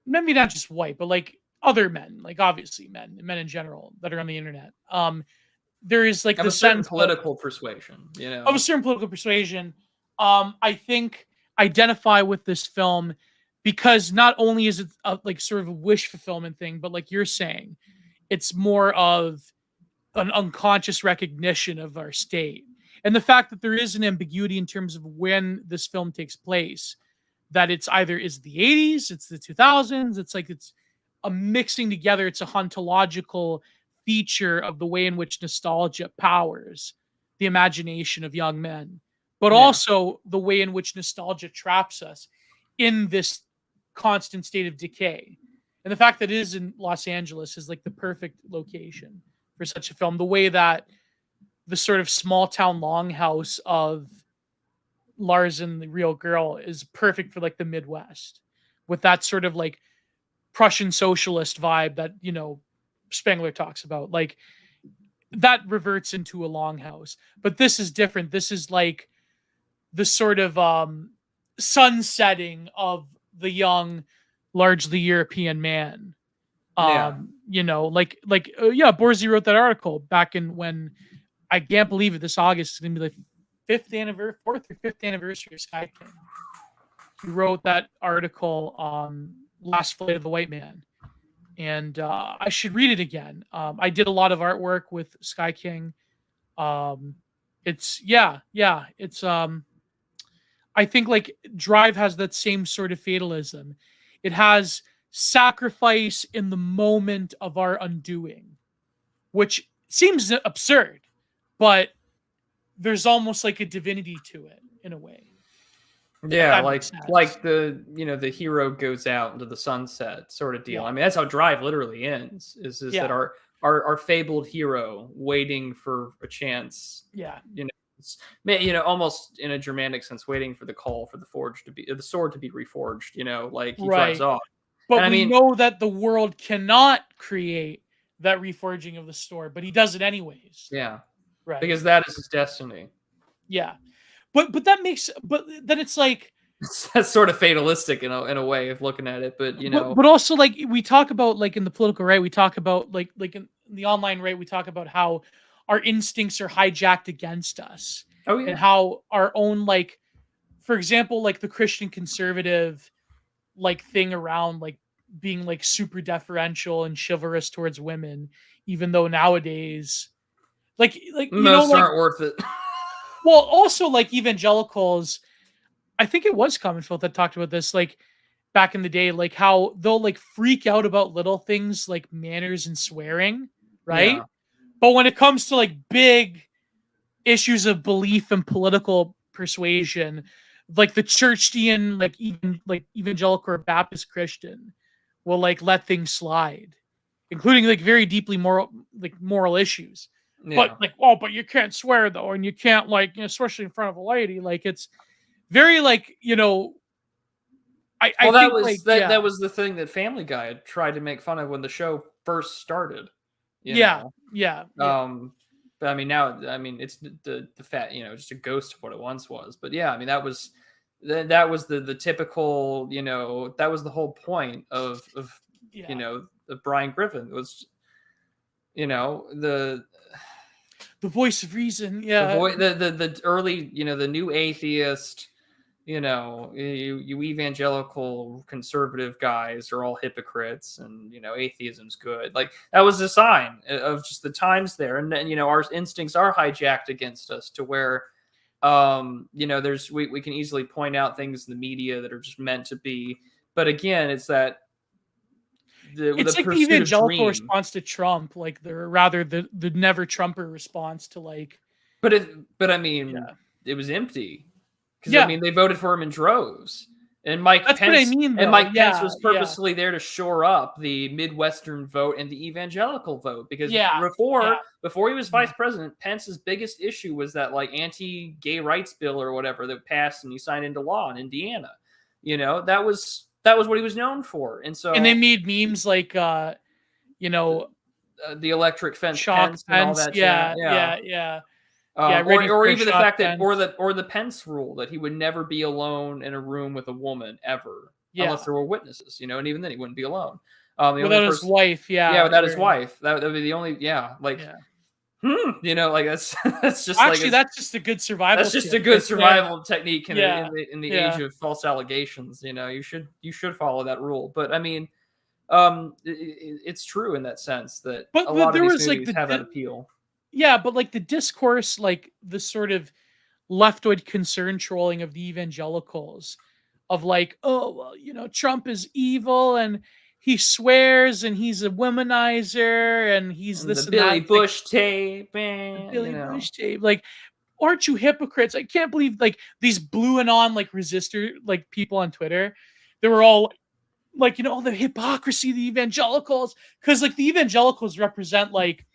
maybe not just white, but like other men, like obviously men in general that are on the internet. There is like the sense political persuasion, you know, of a certain political persuasion. I think identify with this film because not only is it like sort of a wish fulfillment thing, but like you're saying, it's more of an unconscious recognition of our state. And the fact that there is an ambiguity in terms of when this film takes place, that it's either is the 80s, it's the 2000s, it's like it's a mixing together. It's a ontological feature of the way in which nostalgia powers the imagination of young men, but Yeah. also the way in which nostalgia traps us in this constant state of decay. And the fact that it is in Los Angeles is like the perfect location for such a film. The way that the sort of small town longhouse of Lars and the real girl is perfect for like the Midwest, with that sort of like Prussian socialist vibe that, Spengler talks about. Like that reverts into a longhouse. But this is different. This is like the sort of sunsetting of the young, largely European man. Yeah. Borzy wrote that article back in when, I can't believe it, this August is gonna be the fourth or fifth anniversary of Sky King. He wrote that article, Last Flight of the White Man. And I should read it again. I did a lot of artwork with Sky King. It's I think like Drive has that same sort of fatalism. It has sacrifice in the moment of our undoing, which seems absurd, but there's almost like a divinity to it in a way. Yeah, like the hero goes out into the sunset sort of deal. Yeah. I mean, that's how Drive literally ends. Is that our fabled hero waiting for a chance? Yeah. Almost in a Germanic sense, waiting for the call for the sword to be reforged. Like he Right. drives off. But we know that the world cannot create that reforging of the sword, but he does it anyways. Yeah. Right. Because that is his destiny. Yeah. But then it's like that's sort of fatalistic in a way of looking at it, but but also like we talk about like in the political right, we talk about like in the online right, we talk about how our instincts are hijacked against us. Oh yeah. And how our own, like, for example, like the Christian conservative like thing around like being like super deferential and chivalrous towards women, even though nowadays like most aren't worth it. Well, also like evangelicals, I think it was Commonwealth that talked about this, like back in the day, like how they'll like freak out about little things like manners and swearing, right? Yeah. But when it comes to like big issues of belief and political persuasion, like the churchian, like even like evangelical or Baptist Christian will like let things slide, including like very deeply moral issues. Yeah. But but you can't swear though, and you can't especially in front of a lady. Like it's very like that was the thing that Family Guy had tried to make fun of when the show first started. Yeah. But I mean now, it's the fat, just a ghost of what it once was. But yeah, I mean that was the typical, that was the whole point of Brian Griffin was, the voice of reason, the early, the new atheist, you evangelical conservative guys are all hypocrites, and atheism's good. Like that was a sign of just the times there, and then our instincts are hijacked against us to where there's we can easily point out things in the media that are just meant to be, but again, it's that it's like the evangelical response to Trump, like the never Trumper response to like. But it was empty because they voted for him in droves, and Mike Pence. Pence was purposely there to shore up the Midwestern vote and the evangelical vote because before he was vice president, Pence's biggest issue was that like anti-gay rights bill or whatever that passed and he signed into law in Indiana. That was what he was known for. And they made memes like, the electric fence Pence and all that. Or even the fact that, or the Pence rule that he would never be alone in a room with a woman ever, unless there were witnesses, and even then he wouldn't be alone. Without his wife. Without his wife. That would be the only, that's just actually that's just a good survival. That's just a good survival technique in the age of false allegations. You should follow that rule. But I mean, it's true in that sense that a lot of these movies have that appeal. Yeah, but like the discourse, like the sort of leftoid concern trolling of the evangelicals, of like, oh well, Trump is evil and he swears and he's a womanizer and he's And this the and that. Billy It's like, Bush tape, the man. Billy Bush tape. Like, aren't you hypocrites? I can't believe like these blue and on like resistor like people on Twitter. They were all like, you know, the hypocrisy of the evangelicals, because like the evangelicals represent like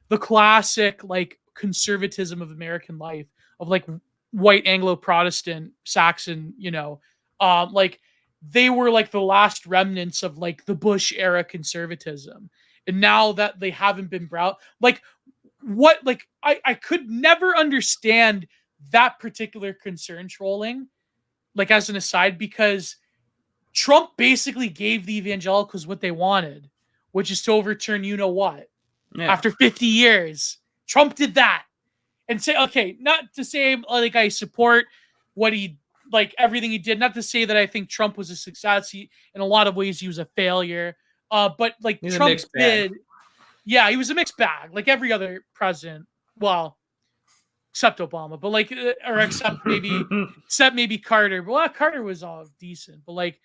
the classic like conservatism of American life, of like white Anglo Protestant Saxon, you know, like they were like the last remnants of like the Bush era conservatism. And now that they haven't been brought, like what, like I could never understand that particular concern trolling, like as an aside, because Trump basically gave the evangelicals what they wanted, which is to overturn you know what. Yeah. After 50 years, Trump did that. And say, okay, not to say like I support what he, like everything he did, not to say that I think Trump was a success. He, in a lot of ways, he was a failure. But like He's a Trump mixed bag. did, yeah, he was a mixed bag, like every other president. Well, except Obama, but like, or except maybe Carter. But well, Carter was all decent, but like,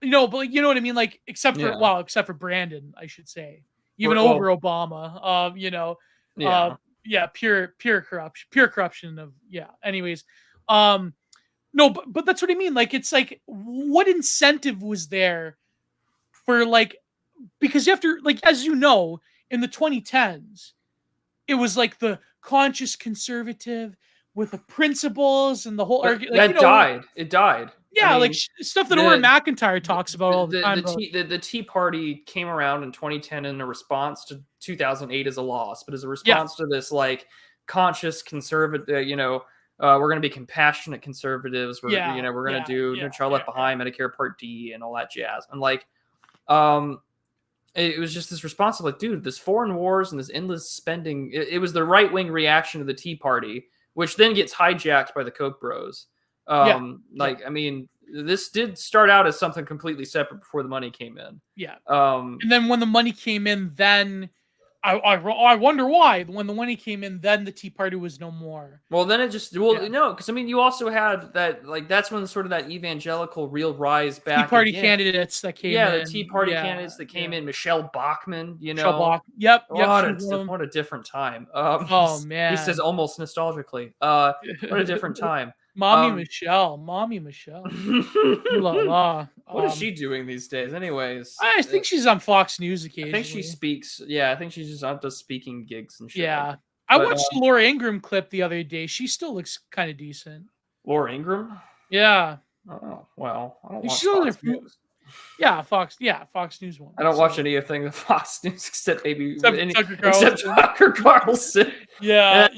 you know, but like, you know what I mean? Like, except for, Yeah. well, except for Brandon, I should say, even Well, over Obama. You know, yeah. yeah, pure corruption of, yeah. Anyways, no, but that's what I mean. Like, it's like, what incentive was there for like, because you have to, like, as you know, in the 2010s, it was like the conscious conservative with the principles and the whole argument. Like, that you know, died. It died. yeah, I like mean, stuff that Orrin McIntyre talks about all the time. The Tea Party came around in 2010 in a response to 2008 as a loss, but as a Yeah. response to this like conscious conservative, you know, we're going to be compassionate conservatives. We're Yeah, you know, we're going yeah, to do yeah, No Child Left yeah. Behind, Medicare Part D, and all that jazz. And like, it was just this response of like, dude, this foreign wars and this endless spending. It was the right wing reaction to the Tea Party, which then gets hijacked by the Koch bros. Like, I mean, this did start out as something completely separate before the money came in. Yeah. And then when the money came in, then I wonder why. When the money came in, then the Tea Party was no more. Well, then it just, no, because I mean, you also had that, like, that's when sort of that evangelical real rise back. Tea Party again. candidates that came in. Yeah, the Tea Party candidates that came in. Michelle Bachmann, you know. Michelle Bach. Yep. What a different time. Oh, man. He says almost nostalgically. What a different time. Mommy Michelle. La la. What is she doing these days? Anyways, I think she's on Fox News occasionally. I think she speaks. Yeah, I think she's just on does speaking gigs and shit. Yeah. I watched the Laura Ingraham clip the other day. She still looks kind of decent. Laura Ingraham? Yeah. Oh, well, I don't watch Fox News. Yeah, Fox News one. I don't watch anything with Fox News except maybe except Tucker Carlson. Yeah,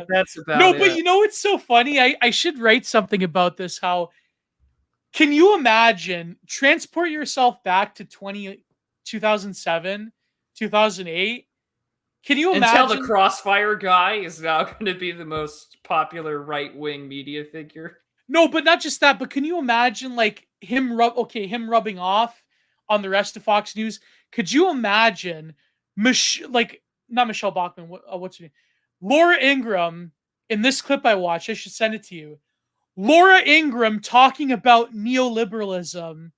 That's about it. No, but you know, it's so funny. I should write something about this. How can you imagine, transport yourself back to 2007, 2008? Can you imagine? Until the Crossfire guy is now going to be the most popular right-wing media figure. No, but not just that. But can you imagine, like, him rubbing off on the rest of Fox News? Could you imagine, not Michelle Bachmann? What's her name? Laura Ingraham in this clip I watched. I should send it to you. Laura Ingraham talking about neoliberalism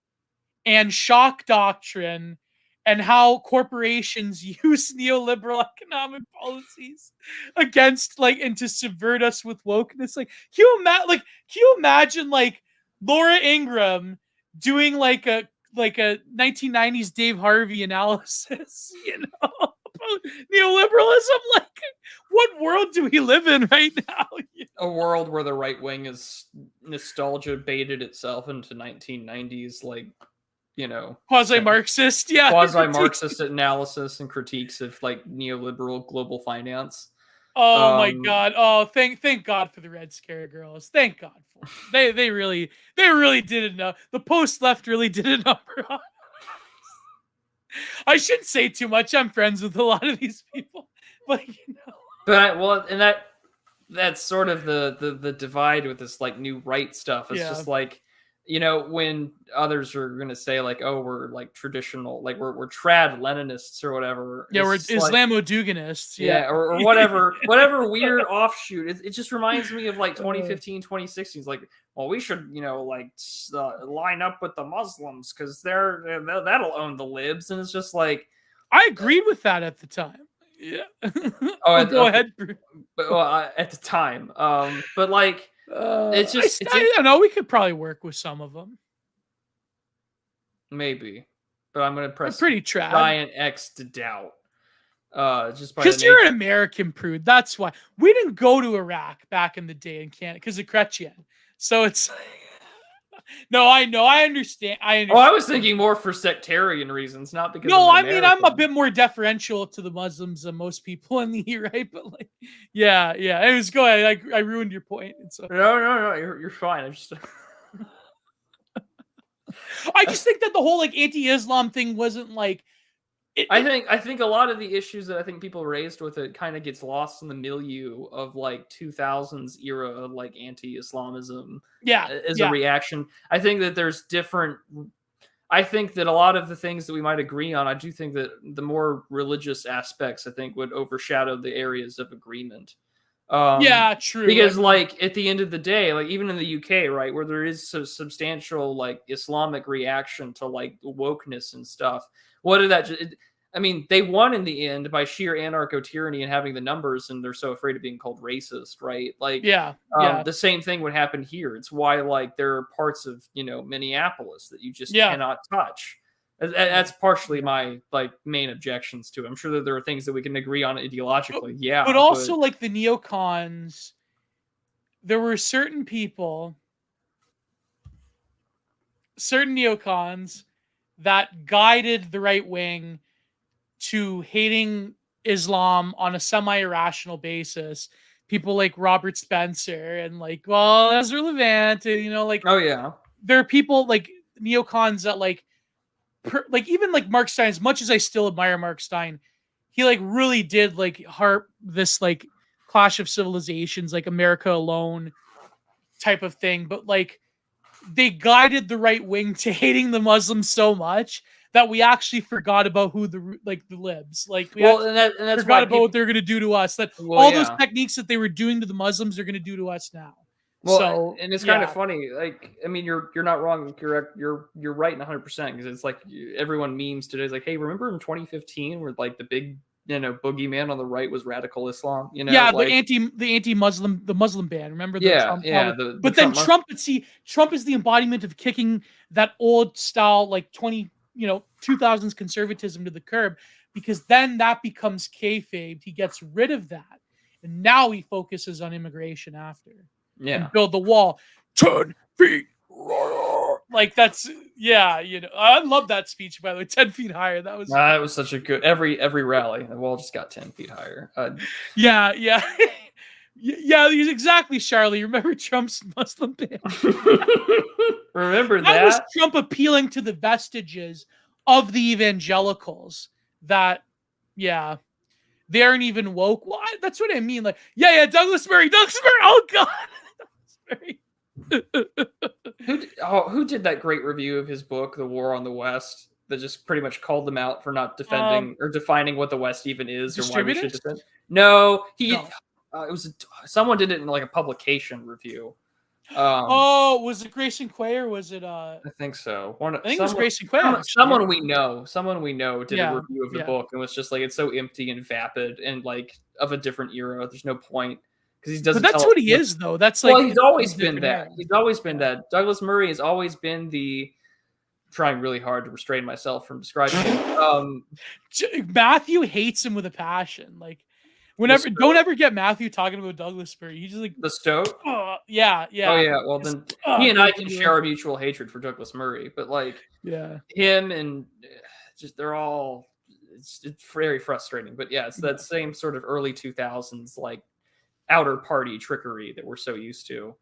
and shock doctrine and how corporations use neoliberal economic policies against, like, and to subvert us with wokeness. Like, can you imagine like Laura Ingraham doing like a 1990s Dave Harvey analysis, you know, about neoliberalism? Like, what world do we live in right now? A world where the right wing is nostalgia baited itself into 1990s, like, you know, quasi-Marxist analysis and critiques of like neoliberal global finance. Oh my God! Oh, thank God for the Red Scare girls. Thank God for them. They really did enough. The post left really did a number on. I shouldn't say too much. I'm friends with a lot of these people, but you know. But that's sort of the divide with this like new right stuff. It's just like, you know, when others are going to say like, oh, we're like traditional, like we're trad Leninists or whatever. Yeah, we're It's just like, Islamo-Duganists. Yeah. yeah, or whatever weird offshoot. It just reminds me of like 2015, 2016. It's like, well, we should, you know, like line up with the Muslims because that'll own the libs. And it's just like, I agreed with that at the time. Yeah. oh, Go okay. ahead. But well, at the time, but like, it's just I don't know. We could probably work with some of them. maybe, but I'm gonna press pretty trad. giant X to doubt. Just because you're an American prude. That's why we didn't go to Iraq back in the day in Canada because of Chrétien. So it's no, I know, I understand. Oh, I was thinking more for sectarian reasons, not because. No, I mean I'm a bit more deferential to the Muslims than most people in the right? But like, yeah. It was go ahead. I ruined your point. So no, you're fine. I just think that the whole like anti-Islam thing wasn't like. I think a lot of the issues that I think people raised with it kind of gets lost in the milieu of like 2000s era of like anti-Islamism. Yeah, as a reaction. I think that there's different. I think that a lot of the things that we might agree on, I do think that the more religious aspects, I think, would overshadow the areas of agreement. Yeah, true. Because like at the end of the day, like even in the UK, right, where there is so substantial like Islamic reaction to like wokeness and stuff. What did that? I mean, they won in the end by sheer anarcho-tyranny and having the numbers, and they're so afraid of being called racist, right? Like, the same thing would happen here. It's why like there are parts of, you know, Minneapolis that you just cannot touch. That's partially my like main objections to it. I'm sure that there are things that we can agree on ideologically. But also like the neocons, there were certain neocons that guided the right wing to hating Islam on a semi-irrational basis. People like Robert Spencer and like, well, Ezra Levant, and, you know, like, oh yeah, there are people like neocons that like even like Mark Stein. As much as I still admire Mark Stein, he like really did like harp this like clash of civilizations, like America alone type of thing. But like, they guided the right wing to hating the Muslims so much that we actually forgot about who the libs, like we that's forgot about what they're going to do to us. That all those techniques that they were doing to the Muslims are going to do to us now. Well, so, and it's kind of funny. Like, I mean, you're not wrong. You're right 100% because it's like everyone memes today is like, hey, remember in 2015 where like the big, you know, boogeyman on the right was radical Islam? You know, like, the anti-Muslim, the Muslim ban. Remember? Trump but then Trump is the embodiment of kicking that old style like 2000s conservatism to the curb, because then that becomes kayfabe. He gets rid of that, and now he focuses on immigration after. And build the wall 10 feet. Like that's I love that speech, by the way. 10 feet higher. That was such a good every rally. The wall just got 10 feet higher. Yeah. Exactly, Charlie. Remember Trump's Muslim ban? Remember that was Trump appealing to the vestiges of the evangelicals that they aren't even woke. Well, that's what I mean. Like, Douglas Murray. Oh God. Who did that great review of his book, The War on the West, that just pretty much called them out for not defending or defining what the West even is or why we should defend? No, it was someone did it in like a publication review. Was it Grayson Quay or was it? I think so. I think it was Grayson Quay. Someone we know did a review of the book and was just like, it's so empty and vapid and like of a different era. There's no point. He doesn't. But that's what he is, though. That's like he's always been that. He's always been that. Douglas Murray has always been the. I'm trying really hard to restrain myself from describing him. Matthew hates him with a passion. Like, don't ever get Matthew talking about Douglas Murray. He's just like the Stoat. Yeah. Oh yeah. Well then, he and I can share a mutual hatred for Douglas Murray, but like, him and just they're all. It's very frustrating, but it's that same sort of early 2000s like. Outer party trickery that we're so used to.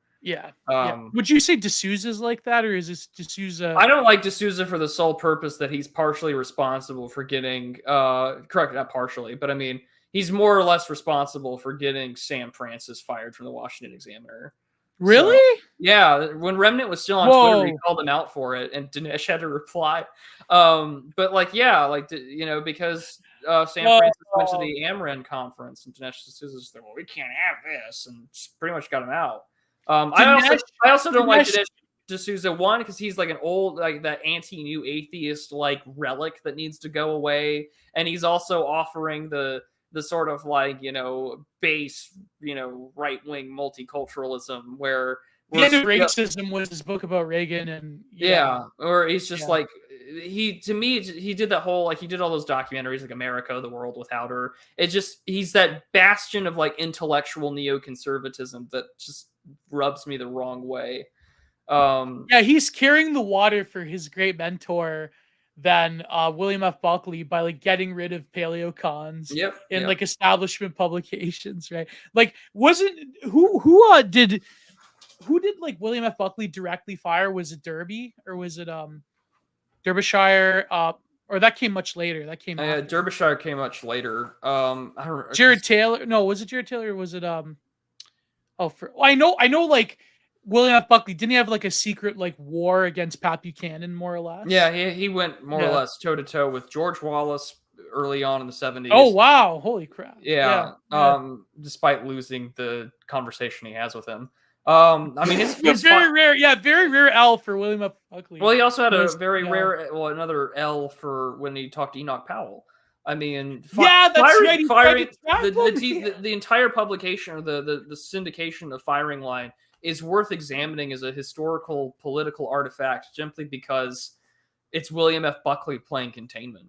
Would you say D'Souza's like that, or is this D'Souza? I don't like D'Souza for the sole purpose that he's partially responsible for getting correct, not partially, but I mean he's more or less responsible for getting Sam Francis fired from the Washington Examiner. Really? So, yeah, when Remnant was still on Twitter, he Whoa. called him out for it, and Dinesh had to reply. But like, yeah, like because San Oh, Francisco went to the Amran conference, and Dinesh was like, "Well, we can't have this," and just pretty much got him out. Dinesh, I also don't like Dinesh, Dinesh D'Souza, one, because he's like an old, like that anti-new atheist like relic that needs to go away, and he's also offering the sort of like base right-wing multiculturalism where the we're end of racism was his book about Reagan, and yeah, or he's just yeah. like to me he did that whole like he did all those documentaries like America, the World Without Her. It just he's that bastion of like intellectual neoconservatism that just rubs me the wrong way. Yeah, he's carrying the water for his great mentor, then William F. Buckley, by like getting rid of paleocons Yep. in Yep. like establishment publications, right? Like, wasn't who did like William F. Buckley directly fire? Was it Derby or was it Derbyshire? Or that came much later. That came after. Derbyshire came much later. I don't. Jared Taylor. No, was it Jared Taylor or was it I know like William F. Buckley, didn't he have like a secret like war against Pat Buchanan, more or less? Yeah, he went more or less toe to toe with George Wallace early on in the 70s. Oh wow, holy crap. Yeah. Despite losing the conversation he has with him. I mean his very rare L for William F. Buckley. Well, he also had a very rare another L for when he talked to Enoch Powell. I mean, that's right. Firing the entire publication or the syndication of Firing Line is worth examining as a historical political artifact simply because it's William F. Buckley playing containment.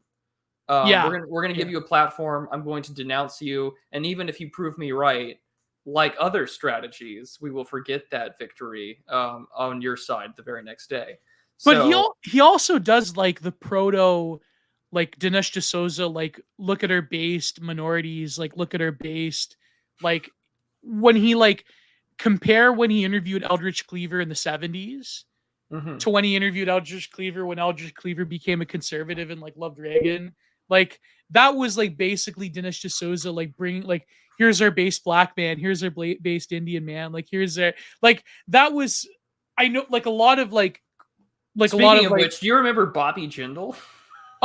We're gonna give you a platform. I'm going to denounce you, and even if you prove me right, like other strategies, we will forget that victory on your side the very next day. But he also does like the proto, like Dinesh D'Souza, like look at our based minorities, like look at our based, like when he like compare when he interviewed Eldridge Cleaver in the 70s to when he interviewed Eldridge Cleaver when Eldridge Cleaver became a conservative and like loved Reagan. Like that was like basically Dinesh D'Souza like bringing like here's our based black man, here's our based Indian man, like here's their like that was I know like a lot of like speaking a lot of which, do you remember Bobby Jindal?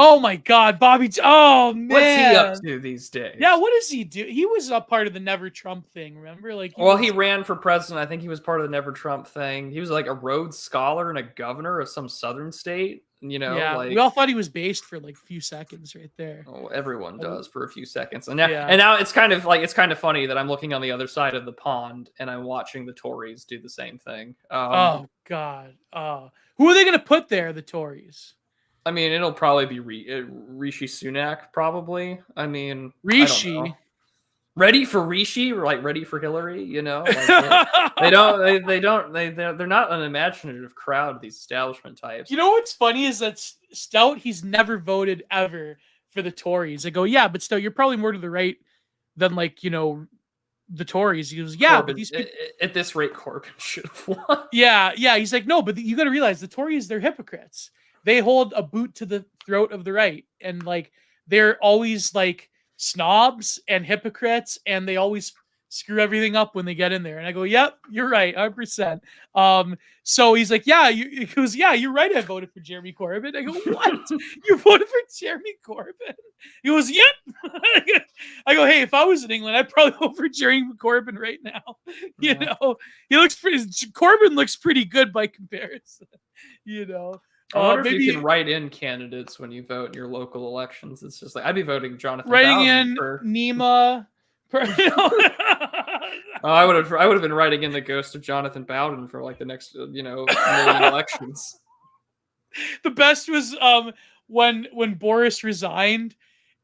Oh my God, Bobby! Oh man, what's he up to these days? Yeah, what does he do? He was a part of the Never Trump thing. Remember, like he ran for president. I think he was part of the Never Trump thing. He was like a Rhodes Scholar and a governor of some southern state. Like, we all thought he was based for like a few seconds right there. Oh, everyone does for a few seconds, and now it's kind of funny that I'm looking on the other side of the pond and I'm watching the Tories do the same thing. Oh God! Who are they going to put there? The Tories. I mean, it'll probably be Rishi Sunak, probably. I mean, Rishi. Ready for Rishi, like ready for Hillary, Like they're not an imaginative crowd, these establishment types. You know what's funny is that Stout, he's never voted ever for the Tories. I go, yeah, but Stout, you're probably more to the right than like, the Tories. He goes, yeah, Corbyn, but these people... at this rate, Corbyn should have won. Yeah. He's like, no, but you got to realize the Tories, they're hypocrites. They hold a boot to the throat of the right, and like they're always like snobs and hypocrites, and they always screw everything up when they get in there. And I go, yep, you're right, 100%. So he's like, he goes, yeah, you're right. I voted for Jeremy Corbyn. I go, what? You voted for Jeremy Corbyn? He goes, yep. I go, hey, if I was in England, I'd probably vote for Jeremy Corbyn right now. He looks pretty. Corbyn looks pretty good by comparison. I wonder if you can write in candidates when you vote in your local elections. It's just like I'd be voting Jonathan. Writing in Nima. I would have been writing in the ghost of Jonathan Bowden for like the next million elections. The best was when Boris resigned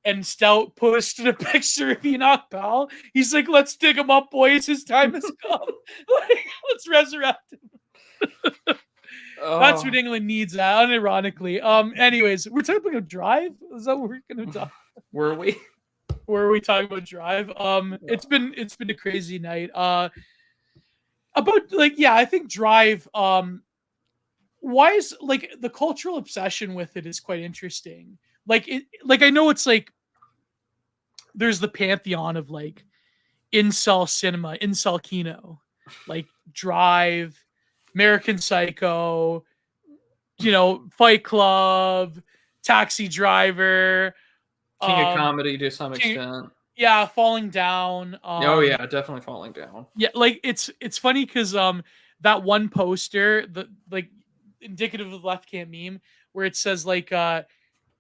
and Stout posted a picture of Enoch Powell. He's like, "Let's dig him up, boys. His time has come. Let's resurrect him." That's what England needs, unironically. Anyways, we're talking about Drive. Is that what we're gonna talk? Were we? Were we talking about Drive? It's been a crazy night. About like I think Drive. Why is like the cultural obsession with it is quite interesting. Like I know it's like there's the pantheon of like incel cinema, incel kino. like Drive, American Psycho, Fight Club, Taxi Driver, King of comedy to some King, extent. yeah, Falling Down. Oh yeah, definitely Falling Down. Yeah, like it's funny because that one poster, the like indicative of the left camp meme, where it says like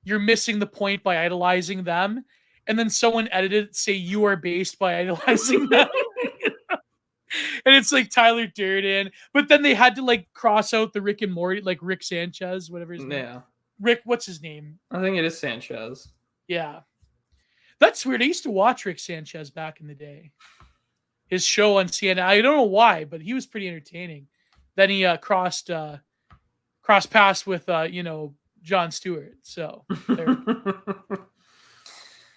you're missing the point by idolizing them, and then someone edited it say you are based by idolizing them. And it's like Tyler Durden, but then they had to like cross out the Rick and Morty, like Rick Sanchez, whatever his name. Yeah. Rick, what's his name? I think it is Sanchez. Yeah. That's weird. I used to watch Rick Sanchez back in the day. His show on CNN. I don't know why, but he was pretty entertaining. Then he crossed paths with Jon Stewart. So there.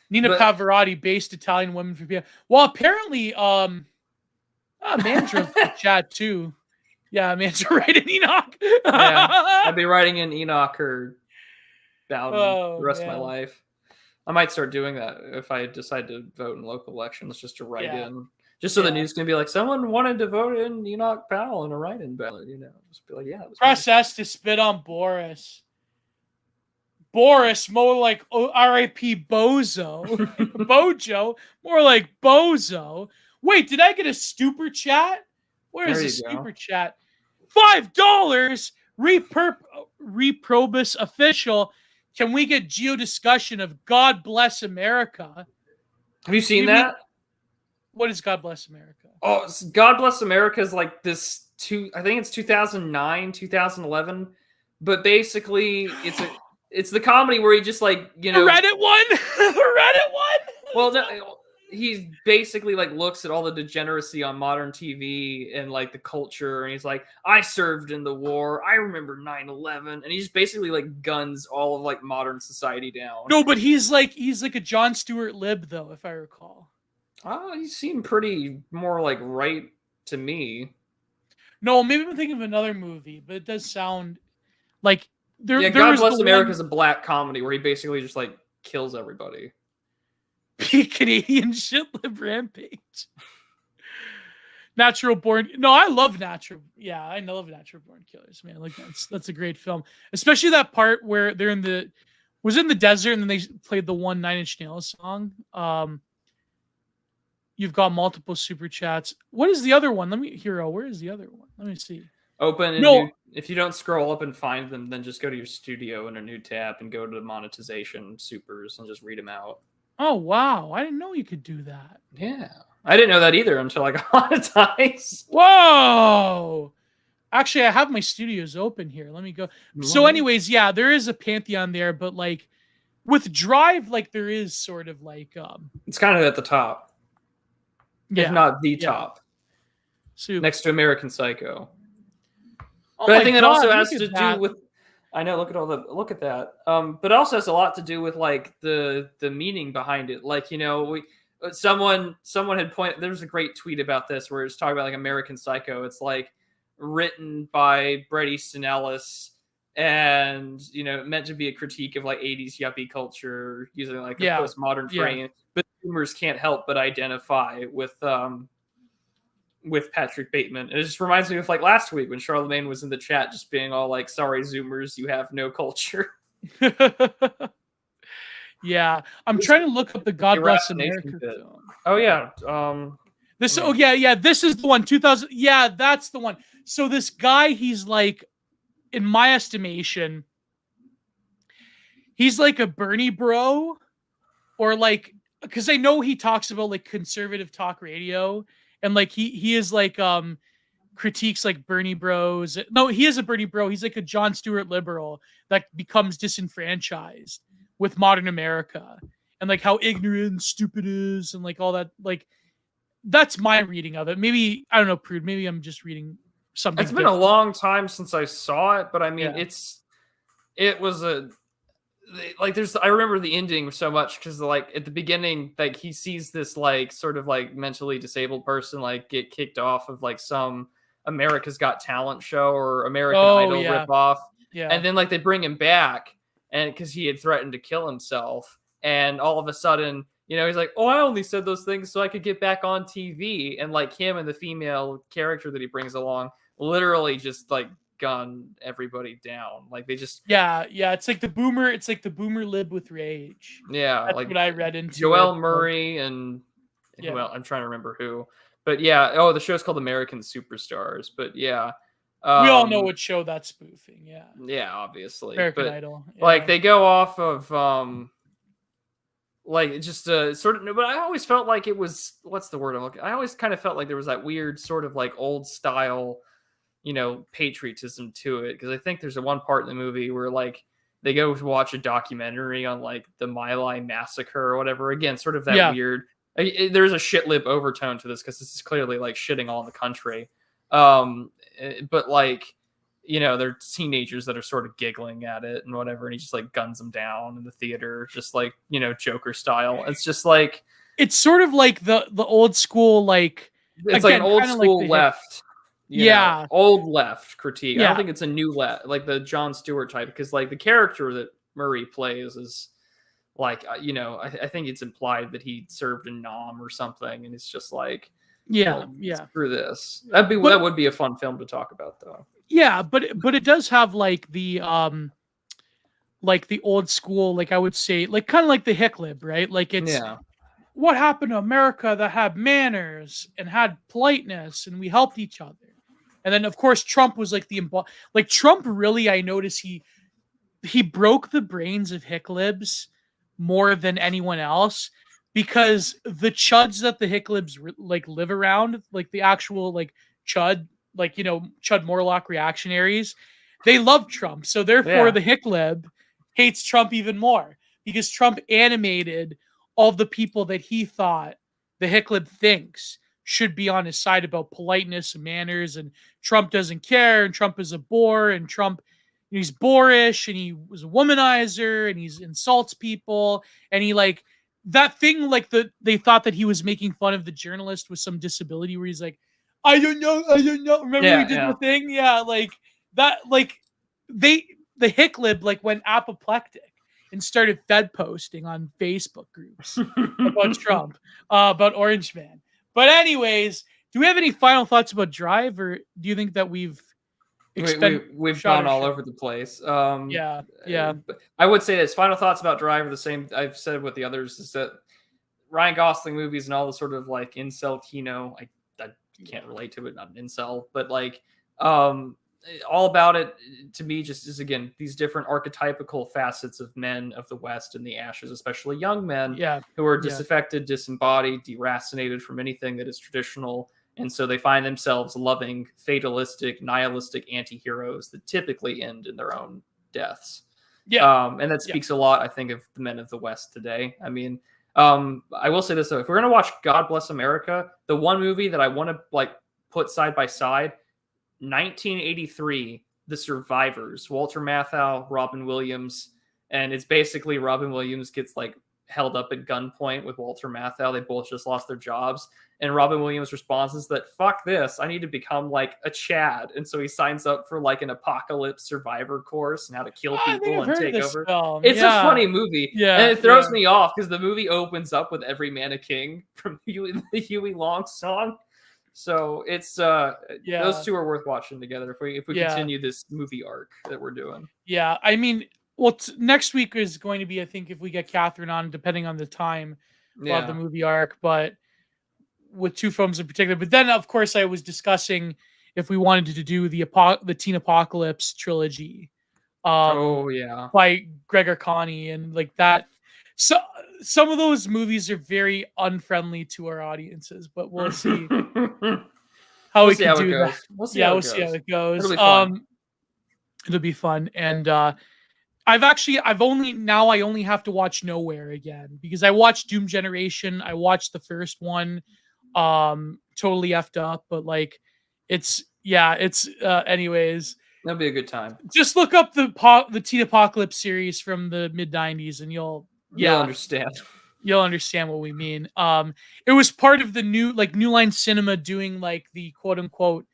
Nina Pavarotti based Italian women for people. Well, apparently Man's chat too. Yeah, Man's writing Enoch. Yeah, I'd be writing an Enoch or down the rest of my life. I might start doing that if I decide to vote in local elections, just to write in. Just so the news can be like, someone wanted to vote in Enoch Powell in a write-in ballot, Just be like, yeah. Press S to spit on Boris. Boris, more like R.I.P. Bozo. Bojo, more like Bozo. Wait, did I get a super chat? Where is the super chat? $5. Reprobus official. Can we get geo discussion of God Bless America? Have you seen that? What is God Bless America? Oh, God Bless America is like this I think it's 2009, 2011. But basically it's the comedy where he just like, The Reddit one? The Reddit one? Well, no, he basically like looks at all the degeneracy on modern TV and like the culture, and he's like, I served in the war, I remember 9/11, and he just basically like guns all of like modern society down. No, but he's like a Jon Stewart lib though, if I recall. Oh, he seemed pretty more like right to me. No, maybe I'm thinking of another movie, but it does sound like God Bless America is a black comedy where he basically just like kills everybody. Canadian shit lib rampage. Natural Born. No, I love Natural. Yeah, I love Natural Born Killers, man. Like that's a great film, especially that part where they're in the desert and then they played the one Nine Inch Nails song. You've got multiple super chats. What is the other one? Where is the other one? Let me see. If you don't scroll up and find them, then just go to your studio in a new tab and go to the monetization supers and just read them out. Oh, wow. I didn't know you could do that. Yeah. I didn't know that either until I got monetized. Whoa. Actually, I have my studios open here. Let me go. So anyways, yeah, there is a pantheon there, but like with Drive, like there is sort of like it's kind of at the top. If not the top. Super. Next to American Psycho. But I think it also has to do with I know, look at that. But it also has a lot to do with like the meaning behind it. Like, someone had pointed, there's a great tweet about this where it's talking about like American Psycho. It's like written by Bret Easton Ellis and meant to be a critique of like 80s yuppie culture using like a postmodern frame. But boomers can't help but identify with Patrick Bateman. And it just reminds me of like last week when Charlemagne was in the chat just being all like, sorry Zoomers, you have no culture. Yeah, I'm trying to look up the God Bless America film. Oh yeah. This is the one. 2000. Yeah, that's the one. So this guy, he's like, in my estimation, he's like a Bernie bro, or like, because I know he talks about like conservative talk radio, and like he is like critiques like Bernie bros. No, he is a Bernie bro. He's like a Jon Stewart liberal that becomes disenfranchised with modern America and like how ignorant and stupid it is and like all that. Like that's my reading of it. Maybe I don't know, Prude. Maybe I'm just reading something. It's been a long time since I saw it, but I mean, it was a like I remember the ending so much because like at the beginning, like he sees this like sort of like mentally disabled person like get kicked off of like some America's Got Talent show or American Idol ripoff, and then like they bring him back and because he had threatened to kill himself, and all of a sudden You know, he's like, oh, I only said those things so I could get back on TV. And like him and the female character that he brings along literally just like gun everybody down. Like they just, Yeah, it's like the boomer lib with rage. yeah, That's like what I read into it. Joel Murray and who Yeah. else? I'm trying to remember who. But yeah, oh, the show's called American Superstars. But yeah, We all know what show that's spoofing. Yeah. yeah, obviously. American But Idol. like Yeah. they go off of like just sort of, but I always felt like it was, what's the word I'm looking, I always kind of felt like there was that weird sort of like old style, you know, patriotism to it, because I think there's a one part in the movie where like they go to watch a documentary on like the My Lai massacre or whatever, again sort of that Yeah. weird, there's a shit lib overtone to this because this is clearly like shitting all in the country, but like, you know, they're teenagers that are sort of giggling at it and whatever, and he just like guns them down in the theater, just like, you know, Joker style. It's just like, It's sort of like the old school, like, it's like an again, old kind of like school the left, you know, Yeah. old left critique. I don't Yeah. think it's a new left, like the Jon Stewart type, because like the character that Murray plays is like, you know, I think it's implied that he served in Nam or something, and it's just like, Yeah. well, Yeah. screw this. But- That would be a fun film to talk about, though. Yeah, but it does have like the old school, like I would say, like kind of like the hick lib, right? Like it's Yeah, what happened to America that had manners and had politeness and we helped each other. And then of course Trump was like like Trump really, I noticed he broke the brains of hick libs more than anyone else, because the chuds that the hick libs like live around, like the actual like chud, like, you know, chud Morlock reactionaries, they love Trump. So therefore Yeah. the hick lib hates Trump even more, because Trump animated all the people that he thought the hick lib thinks should be on his side about politeness and manners, and Trump doesn't care, and Trump is a bore, and Trump, he's boorish, and he was a womanizer, and he's insults people, and he like that thing, like they thought that he was making fun of the journalist with some disability, where he's like, I don't know. Remember Yeah, we did yeah. the thing? Yeah, like that, like the hick lib like went apoplectic and started fed posting on Facebook groups about Trump, about Orange Man. But anyways, do we have any final thoughts about Drive, or do you think that we've We've gone all over the place. Yeah. I would say this. Final thoughts about Drive are the same I've said with the others, is that Ryan Gosling movies and all the sort of like incel Kino, I can't relate to it, not an incel, but like all about it to me just is, again, these different archetypical facets of men of the West and the ashes, especially young men who are disaffected, disembodied, deracinated from anything that is traditional. And so they find themselves loving fatalistic, nihilistic anti-heroes that typically end in their own deaths. And that speaks a lot, I think, of the men of the West today. I mean, I will say this, though. If we're going to watch God Bless America, the one movie that I want to like put side by side, 1983, The Survivors, Walter Matthau, Robin Williams. And it's basically Robin Williams gets like held up at gunpoint with Walter Matthau. They both just lost their jobs. And Robin Williams' response is that, fuck this, I need to become like a Chad. And so he signs up for like an apocalypse survivor course and how to kill people and take over. Film. It's a funny movie. Yeah, and it throws me off because the movie opens up with Every Man a King from the Huey Long song. So it's those two are worth watching together if we continue this movie arc that we're doing. Yeah, I mean, well, next week is going to be, I think, if we get Catherine on, depending on the time of the movie arc, but with two films in particular. But then, of course, I was discussing if we wanted to do the Teen Apocalypse trilogy. By Gregor Connie, and like that. So some of those movies are very unfriendly to our audiences, but we'll see how we can do that. We'll see how it goes. It'll be fun. It'll be fun. And I only have to watch Nowhere again, because I watched Doom Generation. I watched the first one, totally effed up, but like anyways. That'll be a good time. Just look up the Teen Apocalypse series from the mid-90s and you'll understand. You'll understand what we mean. It was part of the New Line Cinema doing like the quote unquote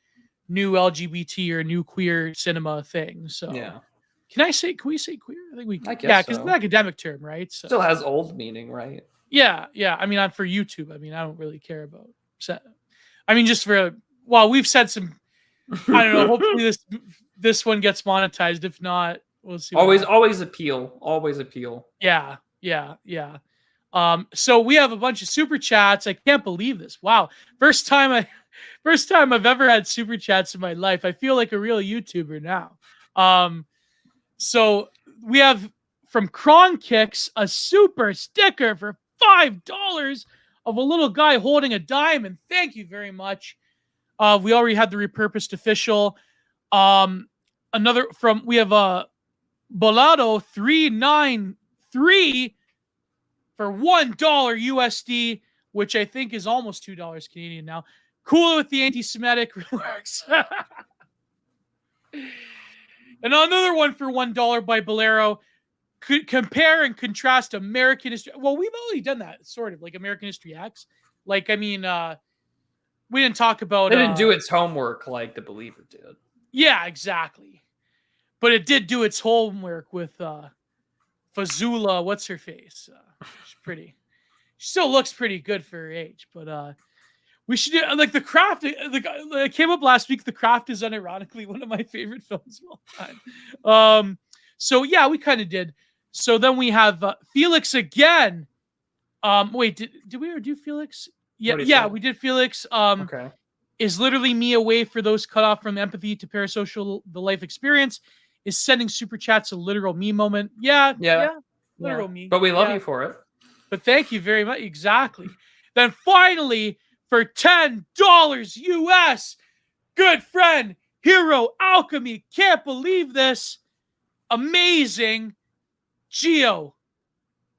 new LGBT or new queer cinema thing. So can we say queer? I think we can. I guess because it's an academic term, right? So. Still has old meaning, right? Yeah, yeah. I mean, I'm for YouTube. I mean, I don't really care about. I mean, just for well, we've said some. I don't know. Hopefully, this one gets monetized. If not, we'll see. Always appeal. Always appeal. Yeah, yeah, yeah. So we have a bunch of super chats. I can't believe this. Wow, first time I've ever had super chats in my life. I feel like a real YouTuber now. So we have from Kron Kicks a super sticker for $5 of a little guy holding a diamond. Thank you very much. We already had the repurposed official. Another from we have a Bolado 393 for $1 USD, which I think is almost $2 Canadian now. Cool with the anti-Semitic remarks. And another one for $1 by Bolero. Compare and contrast American history. Well, we've already done that, sort of, like American History X. Like, I mean, we didn't talk about... It didn't do its homework like The Believer did. Yeah, exactly. But it did do its homework with Fazula. What's her face? She's pretty. She still looks pretty good for her age, but we should do like The Craft. It came up last week. The Craft is unironically one of my favorite films of all time. So yeah, we kind of did. So then we have Felix again. Wait, did we ever do Felix? Yeah, we did Felix. Okay. Is literally me away for those cut off from empathy to parasocial, the life experience. Is sending super chats a literal me moment. Yeah. Literal me. But we love you for it. But thank you very much. Exactly. Then finally, for $10 US, good friend, Hero Alchemy. Can't believe this. Amazing. Geo,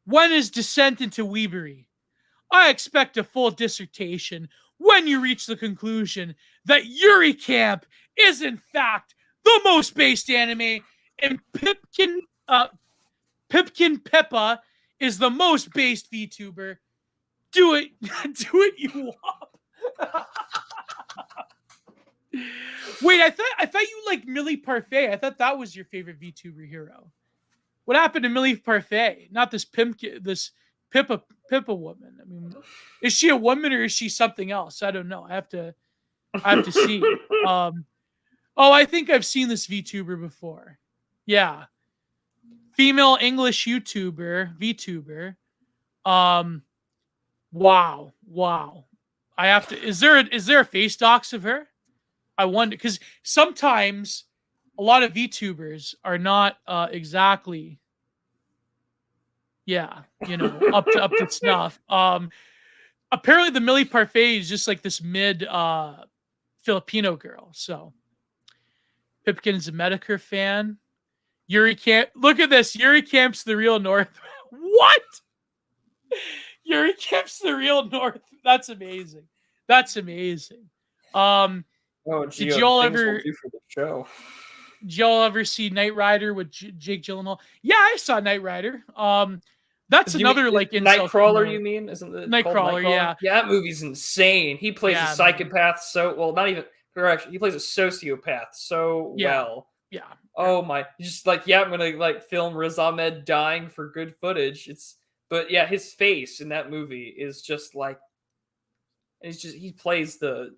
when is descent into Weebery? I expect a full dissertation when you reach the conclusion that Yuri Camp is in fact the most based anime, and Pipkin Pippa is the most based VTuber. Do it, you wop. Wait, I thought you liked Millie Parfait. I thought that was your favorite VTuber hero. What happened to Millie Parfait? Not this Pippa woman. I mean, is she a woman or is she something else? I don't know. I have to see. I think I've seen this VTuber before. Yeah. Female English VTuber. Wow. I have to. Is there a face docs of her? I wonder, because sometimes a lot of VTubers are not exactly, up to snuff. Apparently the Millie Parfait is just like this mid Filipino girl. So Pipkin is a Medicare fan. Yuri Camp, look at this. Yuri Camp's the real North. What? Yuri Camp's the real North. That's amazing. Did y'all ever do for the show? Did y'all ever see Knight Rider with Jake Gyllenhaal? Yeah, I saw Knight Rider. That's another like Nightcrawler. You mean? Isn't it Nightcrawler? Yeah. Yeah, that movie's insane. He plays a psychopath so well. Not even correct. He plays a sociopath so well. Yeah. Oh my! Just like I'm gonna like film Riz Ahmed dying for good footage. But his face in that movie is just like, he plays the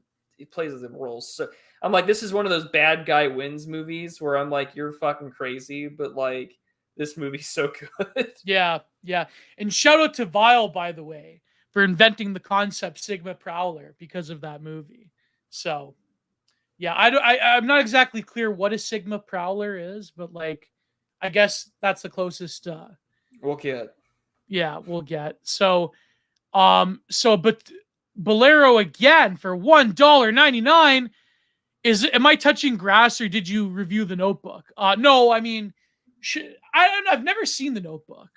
roles. So I'm like, this is one of those bad guy wins movies where I'm like, you're fucking crazy, but like this movie's so good. Yeah. And shout out to Vile, by the way, for inventing the concept Sigma Prowler because of that movie. So yeah, I'm not exactly clear what a Sigma Prowler is, but like, I guess that's the closest we'll get. Yeah, we'll get. So but Bolero again for $1.99. Am I touching grass or did you review The Notebook? No, I mean, I've never seen The Notebook.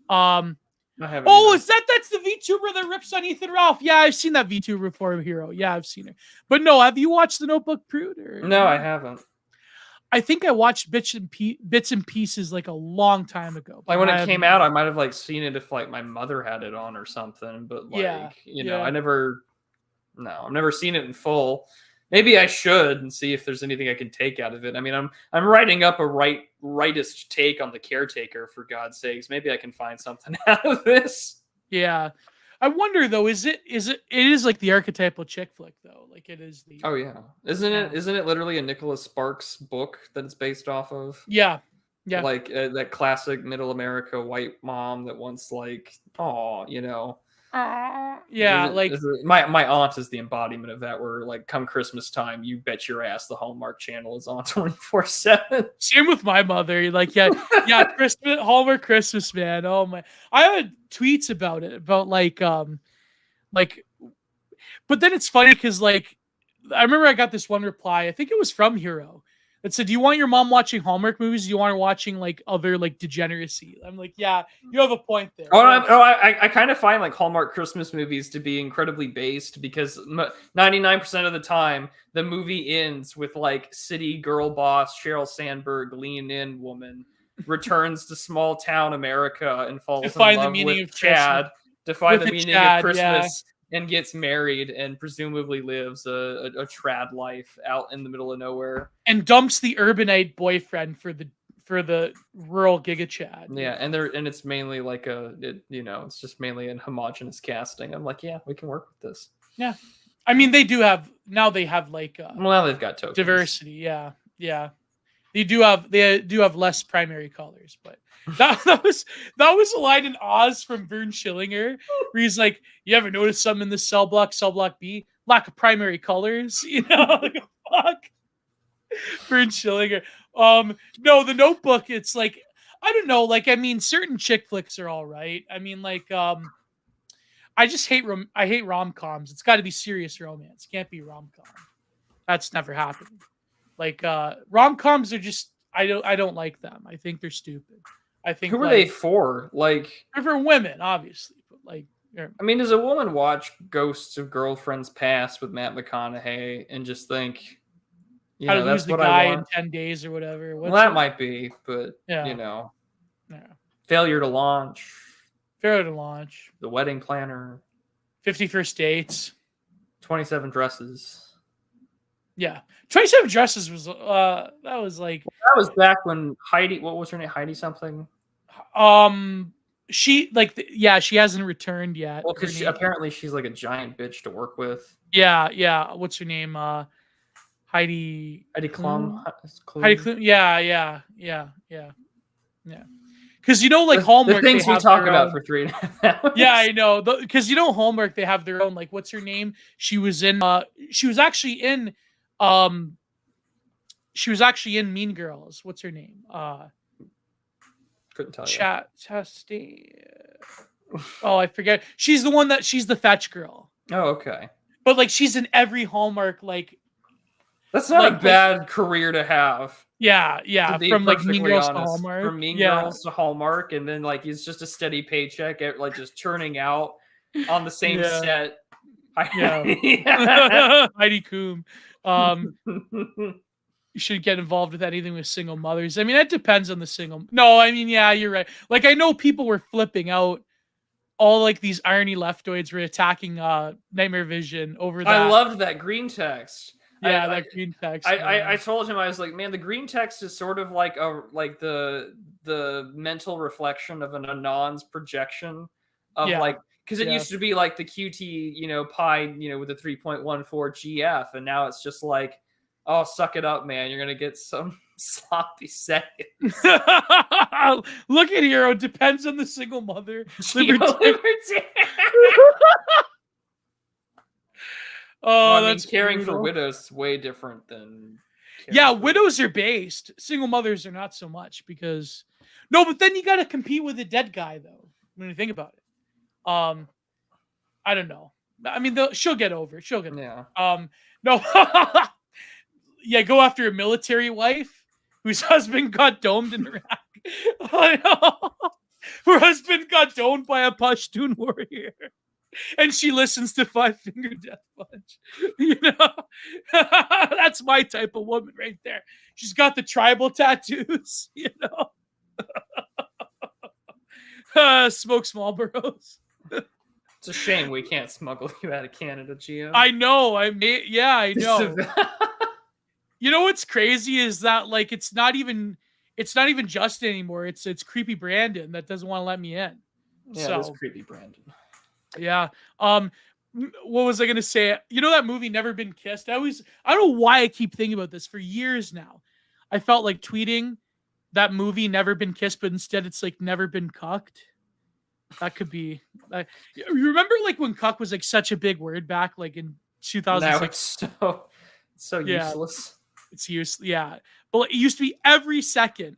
I haven't. Oh, that's the VTuber that rips on Ethan Ralph? Yeah, I've seen that VTuber before, Hero. Yeah, I've seen her. But no, have you watched The Notebook, Prude? No, I haven't. I think I watched bits and pieces like a long time ago. Like when it came out, I might have like seen it if like my mother had it on or something. But like, I've never seen it in full. Maybe I should and see if there's anything I can take out of it. I mean, I'm writing up a rightist take on The Caretaker, for God's sakes. Maybe I can find something out of this. Yeah. I wonder though, it is like the archetypal chick flick though. Like it is the Oh yeah, isn't yeah. it literally a Nicholas Sparks book that it's based off of? Yeah. Yeah. Like that classic middle America white mom that wants like, oh, Yeah, like my aunt is the embodiment of that. Where like come Christmas time, you bet your ass the Hallmark Channel is on 24/7. same with my mother. Like, yeah, Christmas, Hallmark Christmas, man. Oh my, I had tweets about it, about like, but then it's funny because like, I remember I got this one reply. I think it was from Hero that said, "Do you want your mom watching Hallmark movies? Do you want her watching like other like degeneracy?" I'm like, yeah, you have a point there. I kind of find like Hallmark Christmas movies to be incredibly based because 99% of the time the movie ends with like city girl boss Sheryl Sandberg, lean in woman, returns to small town America and falls in love with Chad to find the meaning of Christmas. Yeah. And gets married and presumably lives a trad life out in the middle of nowhere. And dumps the urbanite boyfriend for the rural Giga Chad. Yeah, and it's mainly like it's just mainly an homogenous casting. I'm like, yeah, we can work with this. Yeah, I mean they have like well, they've got tokens. Diversity. Yeah. They do have less primary colors, but that was a line in Oz from Vern Schillinger where he's like, "You ever notice something in this cell block B? Lack of primary colors." Like, fuck. Vern Schillinger. No, The Notebook. It's like, I don't know. Like, I mean, certain chick flicks are all right. I mean, like, I just hate rom-coms. It's got to be serious romance. Can't be rom-com. That's never happened. Like rom-coms are just I don't like them. I think they're stupid. I think who are they for? Like they're for women, obviously. But like, I mean, does a woman watch Ghosts of Girlfriends Past with Matt McConaughey and just think, how to lose the guy in 10 days or whatever? Well, that might be, but yeah. Failure to Launch. The Wedding Planner. 50 First Dates. 27 Dresses. Yeah. 27 Dresses was that was back when Heidi, what was her name? Heidi something? She she hasn't returned yet. Well, because apparently she's like a giant bitch to work with. Yeah. What's her name? Heidi Klum. Heidi Klum. Yeah. Because like Hallmark, the things we talk about for 3.5 hours. Yeah, I know. Because Hallmark, they have their own, like, what's her name? She was actually in Mean Girls. What's her name? Couldn't tell you. Oh, I forget. She's the fetch girl. Oh, okay. But like she's in every Hallmark, like that's not a bad career to have. Yeah. From like Mean Girls to Hallmark. From Mean Girls to Hallmark, and then like it's just a steady paycheck, like just turning out on the same set. Yeah. Heidi Klum. You shouldn't get involved with anything with single mothers. I mean, that depends on the single. No, I mean, yeah, you're right. Like, I know people were flipping out. All like these irony leftoids were attacking Nightmare Vision over that. I loved that green text. Yeah, that green text. I told him, I was like, man, the green text is sort of like the mental reflection of an Anon's projection of like. Because it used to be like the QT, pi, with a 3.14 GF, and now it's just like, oh, suck it up, man. You're gonna get some sloppy seconds. Look at Hero. Depends on the single mother. Oh, that's caring brutal. For widows is way different than. Widows are based. Single mothers are not so much because. No, but then you got to compete with a dead guy, though. When you think about it. I don't know. I mean, she'll get over it. She'll get over it. No. Yeah, go after a military wife whose husband got domed in Iraq. Her husband got domed by a Pashtun warrior. And she listens to Five Finger Death Punch. That's my type of woman right there. She's got the tribal tattoos, Smokes Marlboros. It's a shame we can't smuggle you out of Canada, Gio. I know. I know. You know what's crazy is that like it's not even Justin anymore. It's creepy Brandon that doesn't want to let me in. Yeah, it is creepy, Brandon. Yeah. What was I gonna say? You know that movie Never Been Kissed? I don't know why I keep thinking about this for years now. I felt like tweeting that movie Never Been Kissed, but instead it's like Never Been Cucked. That could be. You remember like when cuck was like such a big word back like in 2006? Now it's so Yeah, useless. it's useless. Yeah, but like, it used to be every second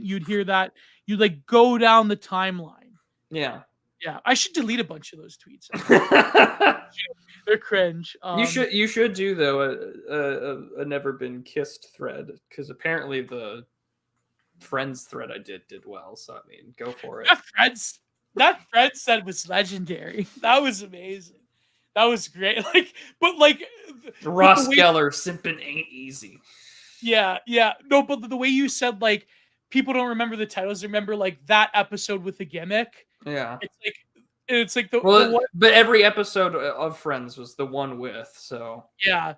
you'd hear that. You'd like go down the timeline. Yeah. Yeah, I should delete a bunch of those tweets. They're cringe. You should do though a never been kissed thread, because apparently the friends thread I did well. So I mean, go for it. That thread said was legendary. That was amazing. That was great. Like, but like Ross Geller simping ain't easy. Yeah. No, but the way you said like people don't remember the titles, remember like that episode with the gimmick. Yeah. It's like but every episode of Friends was the one with, so yeah.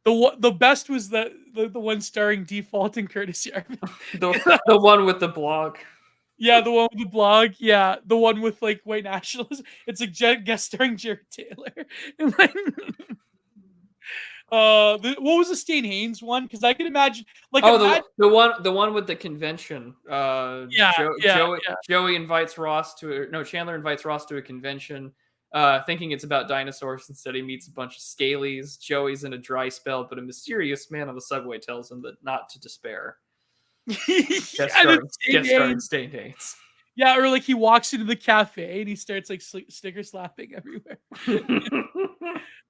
The best was the one starring Default and Curtis Yarvin. the one with the blog. Yeah, the one with the blog. Yeah, the one with like white nationalism. It's like guest starring Jared Taylor. And like, what was the Stain Haynes one? Because I could imagine like the one with the convention. Joey invites Ross Chandler invites Ross to a convention, thinking it's about dinosaurs. Instead, he meets a bunch of scalies. Joey's in a dry spell, but a mysterious man on the subway tells him that not to despair. Guest starring Stain Haynes. Yeah, or like he walks into the cafe and he starts like sticker slapping everywhere.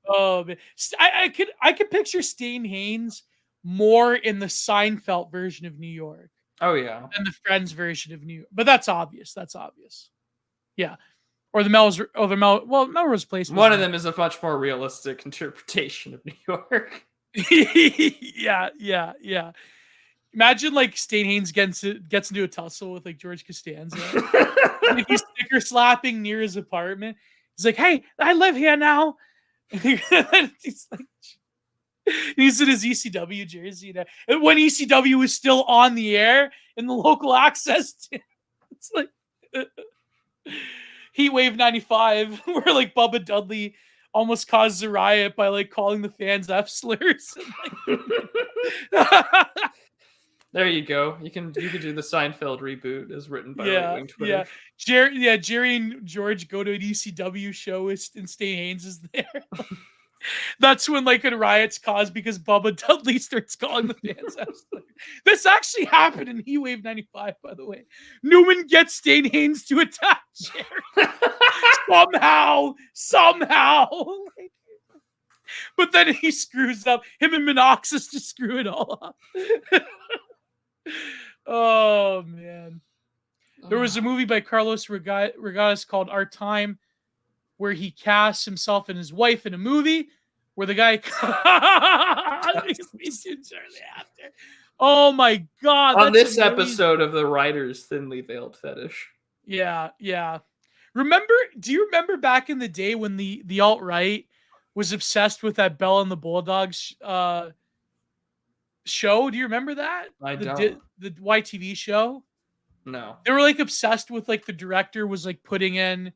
Oh man, I could picture Stain Haynes more in the Seinfeld version of New York. Oh yeah, than the Friends version of New York. But that's obvious. Yeah, or the Melrose Place. One of them is a much more realistic interpretation of New York. Yeah. Imagine like Stain Haynes gets into a tussle with like George Costanza. Like he's sticker slapping near his apartment. He's like, "Hey, I live here now." He's like, he's in his ECW jersey now. And when ECW was still on the air in the local access, it's like Heatwave 95, where like Bubba Dudley almost caused a riot by like calling the fans F slurs. There you go. You can do the Seinfeld reboot as written by right-wing Twitter. Jerry and George go to an ECW show and Stain Haynes is there. That's when like a riot's caused because Bubba Dudley starts calling the fans F slurs. This actually happened in Heatwave 95, by the way. Newman gets Stain Haynes to attack Jerry. Somehow. But then he screws up. Him and Minoxus just screw it all up. Oh man, there was a movie by Carlos Regadas called Our Time, where he casts himself and his wife in a movie where the guy oh my god, on this amazing episode of the Writer's Thinly Veiled Fetish. Yeah. Do you remember back in the day when the alt-right was obsessed with that Belle and the Bulldogs show? Do you remember that? I don't. The YTV show? No. They were like obsessed with like the director was like putting in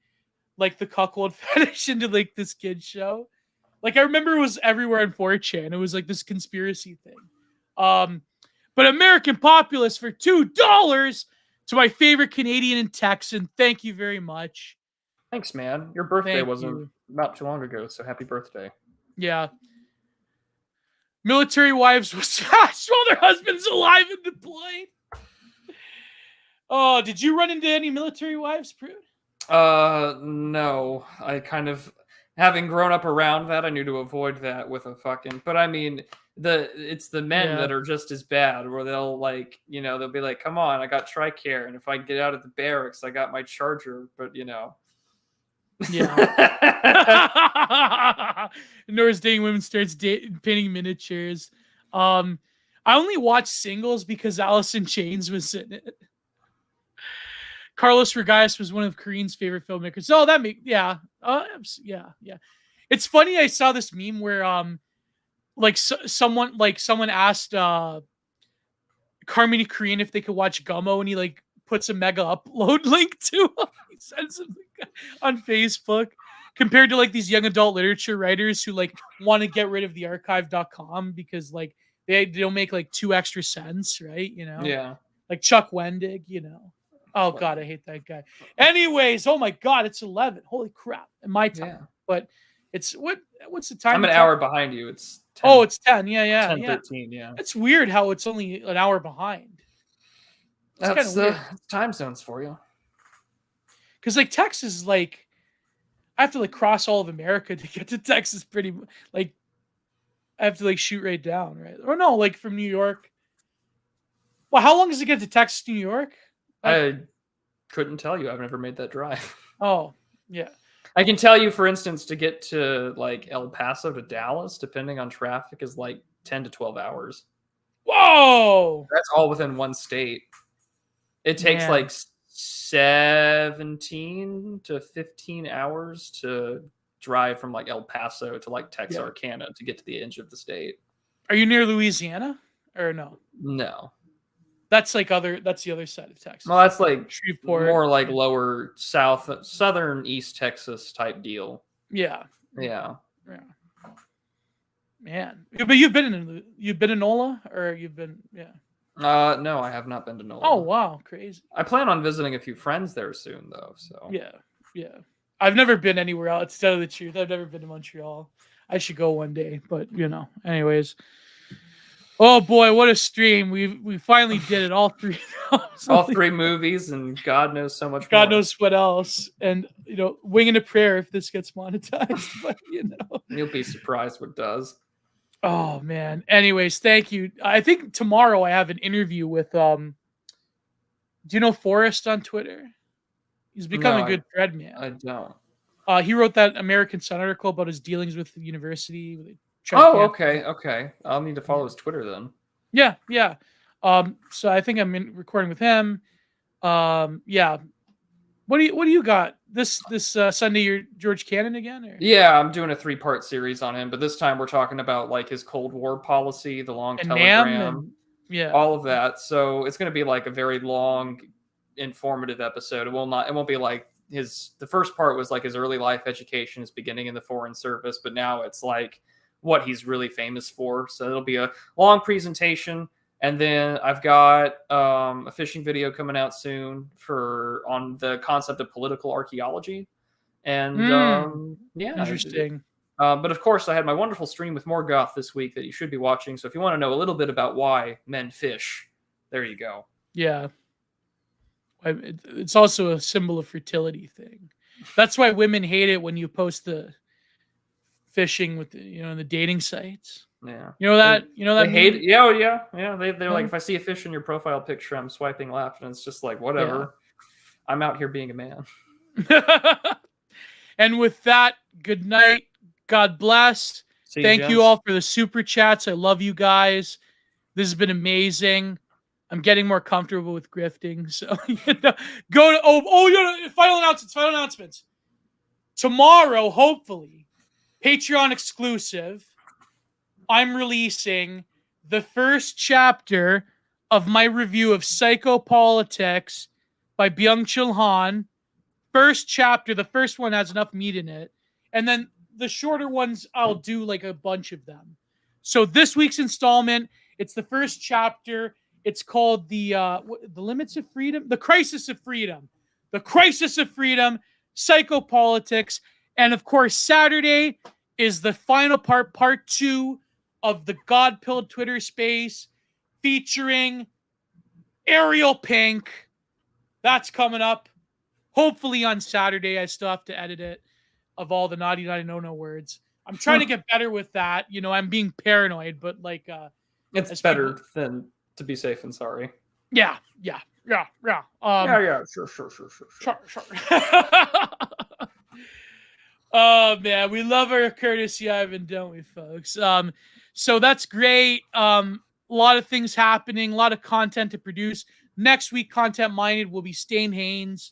like the cuckold fetish into like this kid's show. Like I remember it was everywhere on 4chan. It was like this conspiracy thing. But American Populist for $2 to my favorite Canadian and Texan. Thank you very much. Thanks, man. Your birthday wasn't not too long ago, so happy birthday. Yeah. Military wives were smashed while their husbands alive and deployed. Oh, did you run into any military wives, Prude? No. I kind of, having grown up around that, I knew to avoid that with a fucking. But I mean, it's the men that are just as bad, where they'll like, they'll be like, "Come on, I got TRICARE, and if I get out of the barracks, I got my charger." But Yeah. Nora's dating women starts painting miniatures. I only watched singles because Alice in Chains was in it. Carlos Regadas was one of Korean's favorite filmmakers. Oh, that makes yeah. It's funny. I saw this meme where someone asked Carmine Korean if they could watch Gummo, and he like puts a mega upload link to him. sends him on Facebook, compared to like these young adult literature writers who like want to get rid of the archive.com because like they don't make like 2 extra cents, right? Yeah. Like Chuck Wendig, Oh God, I hate that guy. Anyways, oh my God, it's 11. Holy crap, in my time. Yeah. But it's what's the time? I'm an hour behind you. It's 10, Oh, it's 10. Yeah. 10:13. Yeah. It's weird how it's only an hour behind. It's kind That's of the weird. time zones for you. Because like Texas is like, I have to like cross all of America to get to Texas. Pretty like, I have to like shoot right down, right? Or no, like from New York. Well, how long does it get to Texas, New York? I couldn't tell you. I've never made that drive. Oh, yeah. I can tell you, for instance, to get to like El Paso to Dallas, depending on traffic, is like 10 to 12 hours. Whoa! That's all within one state. It takes like 17 to 15 hours to drive from like El Paso to like Texarkana to get to the edge of the state. Are you near Louisiana or no? No. That's like that's the other side of Texas. Well, that's like Shreveport. more like lower southern East Texas type deal. Yeah. Yeah. Man, but you've been in NOLA, or you've been No, I have not been to NOLA. Oh wow, crazy. I plan on visiting a few friends there soon, though. So yeah. I've never been anywhere else. To tell the truth, I've never been to Montreal. I should go one day, but anyways. Oh boy, what a stream! We finally did it, all three. All three movies, and God knows so much. God more. knows what else, and winging a prayer if this gets monetized. But you'll be surprised what does. Oh man. Anyways, thank you. I think tomorrow I have an interview with do you know Forrest on Twitter? He's become a good thread man. I don't. He wrote that American Sun article about his dealings with the university. Oh, okay. I'll need to follow his Twitter then. Yeah. So I think I'm recording with him. Yeah. What do you got this Sunday? You're George Cannon again? Or? Yeah, I'm doing a 3-part series on him, but this time we're talking about like his Cold War policy, the long telegram, all of that. So it's going to be like a very long, informative episode. It won't be like the first part was like his early life education, his beginning in the Foreign Service, but now it's like what he's really famous for. So it'll be a long presentation. And then I've got a fishing video coming out soon on the concept of political archaeology. And interesting. But of course, I had my wonderful stream with Morgoth this week that you should be watching. So if you want to know a little bit about why men fish, there you go. Yeah. It's also a symbol of fertility thing. That's why women hate it when you post the fishing with the dating sites. Yeah. They hate it. Yeah. They're like, if I see a fish in your profile picture, I'm swiping left, and it's just like, whatever. Yeah. I'm out here being a man. And with that, good night. God bless. Thank you all for the super chats. I love you guys. This has been amazing. I'm getting more comfortable with grifting. So go to final announcements. Tomorrow, hopefully, Patreon exclusive, I'm releasing the first chapter of my review of Psychopolitics by Byung-Chul Han. First chapter, the first one has enough meat in it. And then the shorter ones, I'll do like a bunch of them. So this week's installment, it's the first chapter. It's called the Limits of Freedom, the Crisis of Freedom. The Crisis of Freedom, Psychopolitics. And of course, Saturday is the final part 2 of the God-Pilled Twitter space featuring Ariel Pink. That's coming up hopefully on Saturday. I still have to edit it of all the naughty no words. I'm trying to get better with that. I'm being paranoid, but like it's better than to be safe and sorry. Yeah. Sure. Oh man, we love our courtesy Ivan, don't we, folks? So that's great. A lot of things happening, a lot of content to produce. Next week, Content Minded will be Stain Haynes.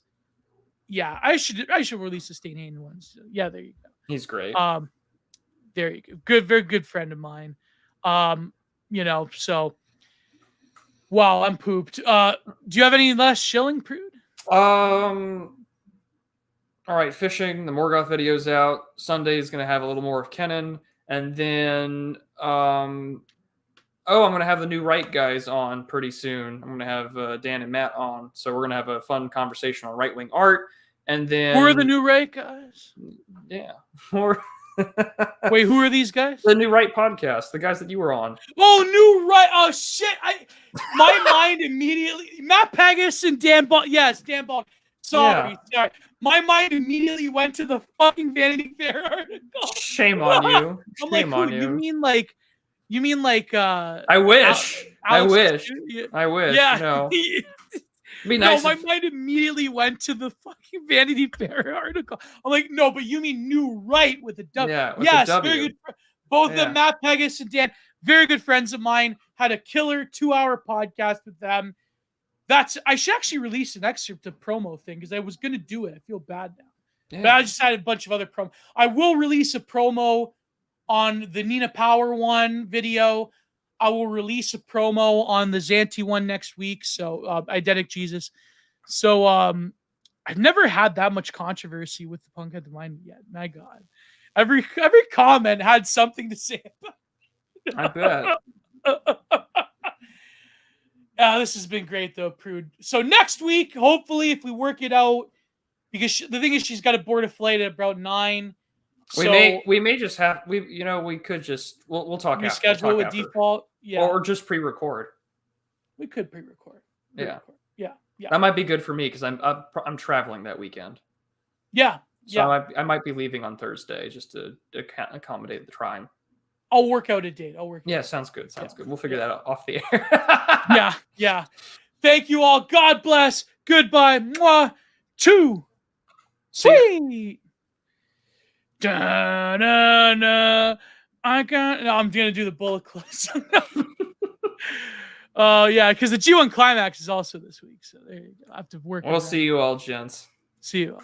Yeah, I should release the Stain Haynes ones. Yeah, there you go. He's great. There you go. Good, very good friend of mine. So wow, I'm pooped. Do you have any last shilling, Prude? all right, fishing. The Morgoth video's out. Sunday is going to have a little more of Kenan, and then I'm going to have the new right guys on pretty soon. I'm going to have Dan and Matt on, so we're going to have a fun conversation on right wing art, and then Who are the new right guys? Yeah, more. Wait, who are these guys? The New Right podcast, the guys that you were on. Oh, New Right. Oh shit! My mind immediately. Matt Pegas and Dan Ball. Yes, Dan Ball. Sorry. My mind immediately went to the fucking Vanity Fair article. Shame on you. I'm Shame like, on you. You mean like? I wish. I wish. Yeah. No. Be nice. No, my mind immediately went to the fucking Vanity Fair article. I'm like, no, but you mean New Right with a W. Yeah, with yes, a W. very good. Both of them, Matt Pegas and Dan, very good friends of mine. Had a killer 2-hour podcast with them. I should actually release an excerpt of promo thing because I was gonna do it. I feel bad now. Yeah. But I just had a bunch of other promo. I will release a promo on the Nina Power one video. I will release a promo on the Xanti one next week. So Eidetic Jesus. So I've never had that much controversy with the Punk Had to Mind yet. My God. Every comment had something to say about it. I bet. This has been great though, Prude. So next week, hopefully, if we work it out, because the thing is, she's got to board a flight at about 9. We may just have we could just we'll talk after. Reschedule We'll with after. default, yeah, or just pre-record. We could pre-record. Yeah. Yeah. That might be good for me because I'm traveling that weekend. Yeah. So I might be leaving on Thursday just to accommodate the time. I'll work out a date. Sounds good. Sounds good. We'll figure that out off the air. Yeah. Thank you all. God bless. Goodbye. Mwah. 2. Sweet. Da-na-na. I'm gonna do the bullet clips. Because the G1 climax is also this week. So there you go. I have to work. We'll see you all, gents. See you all.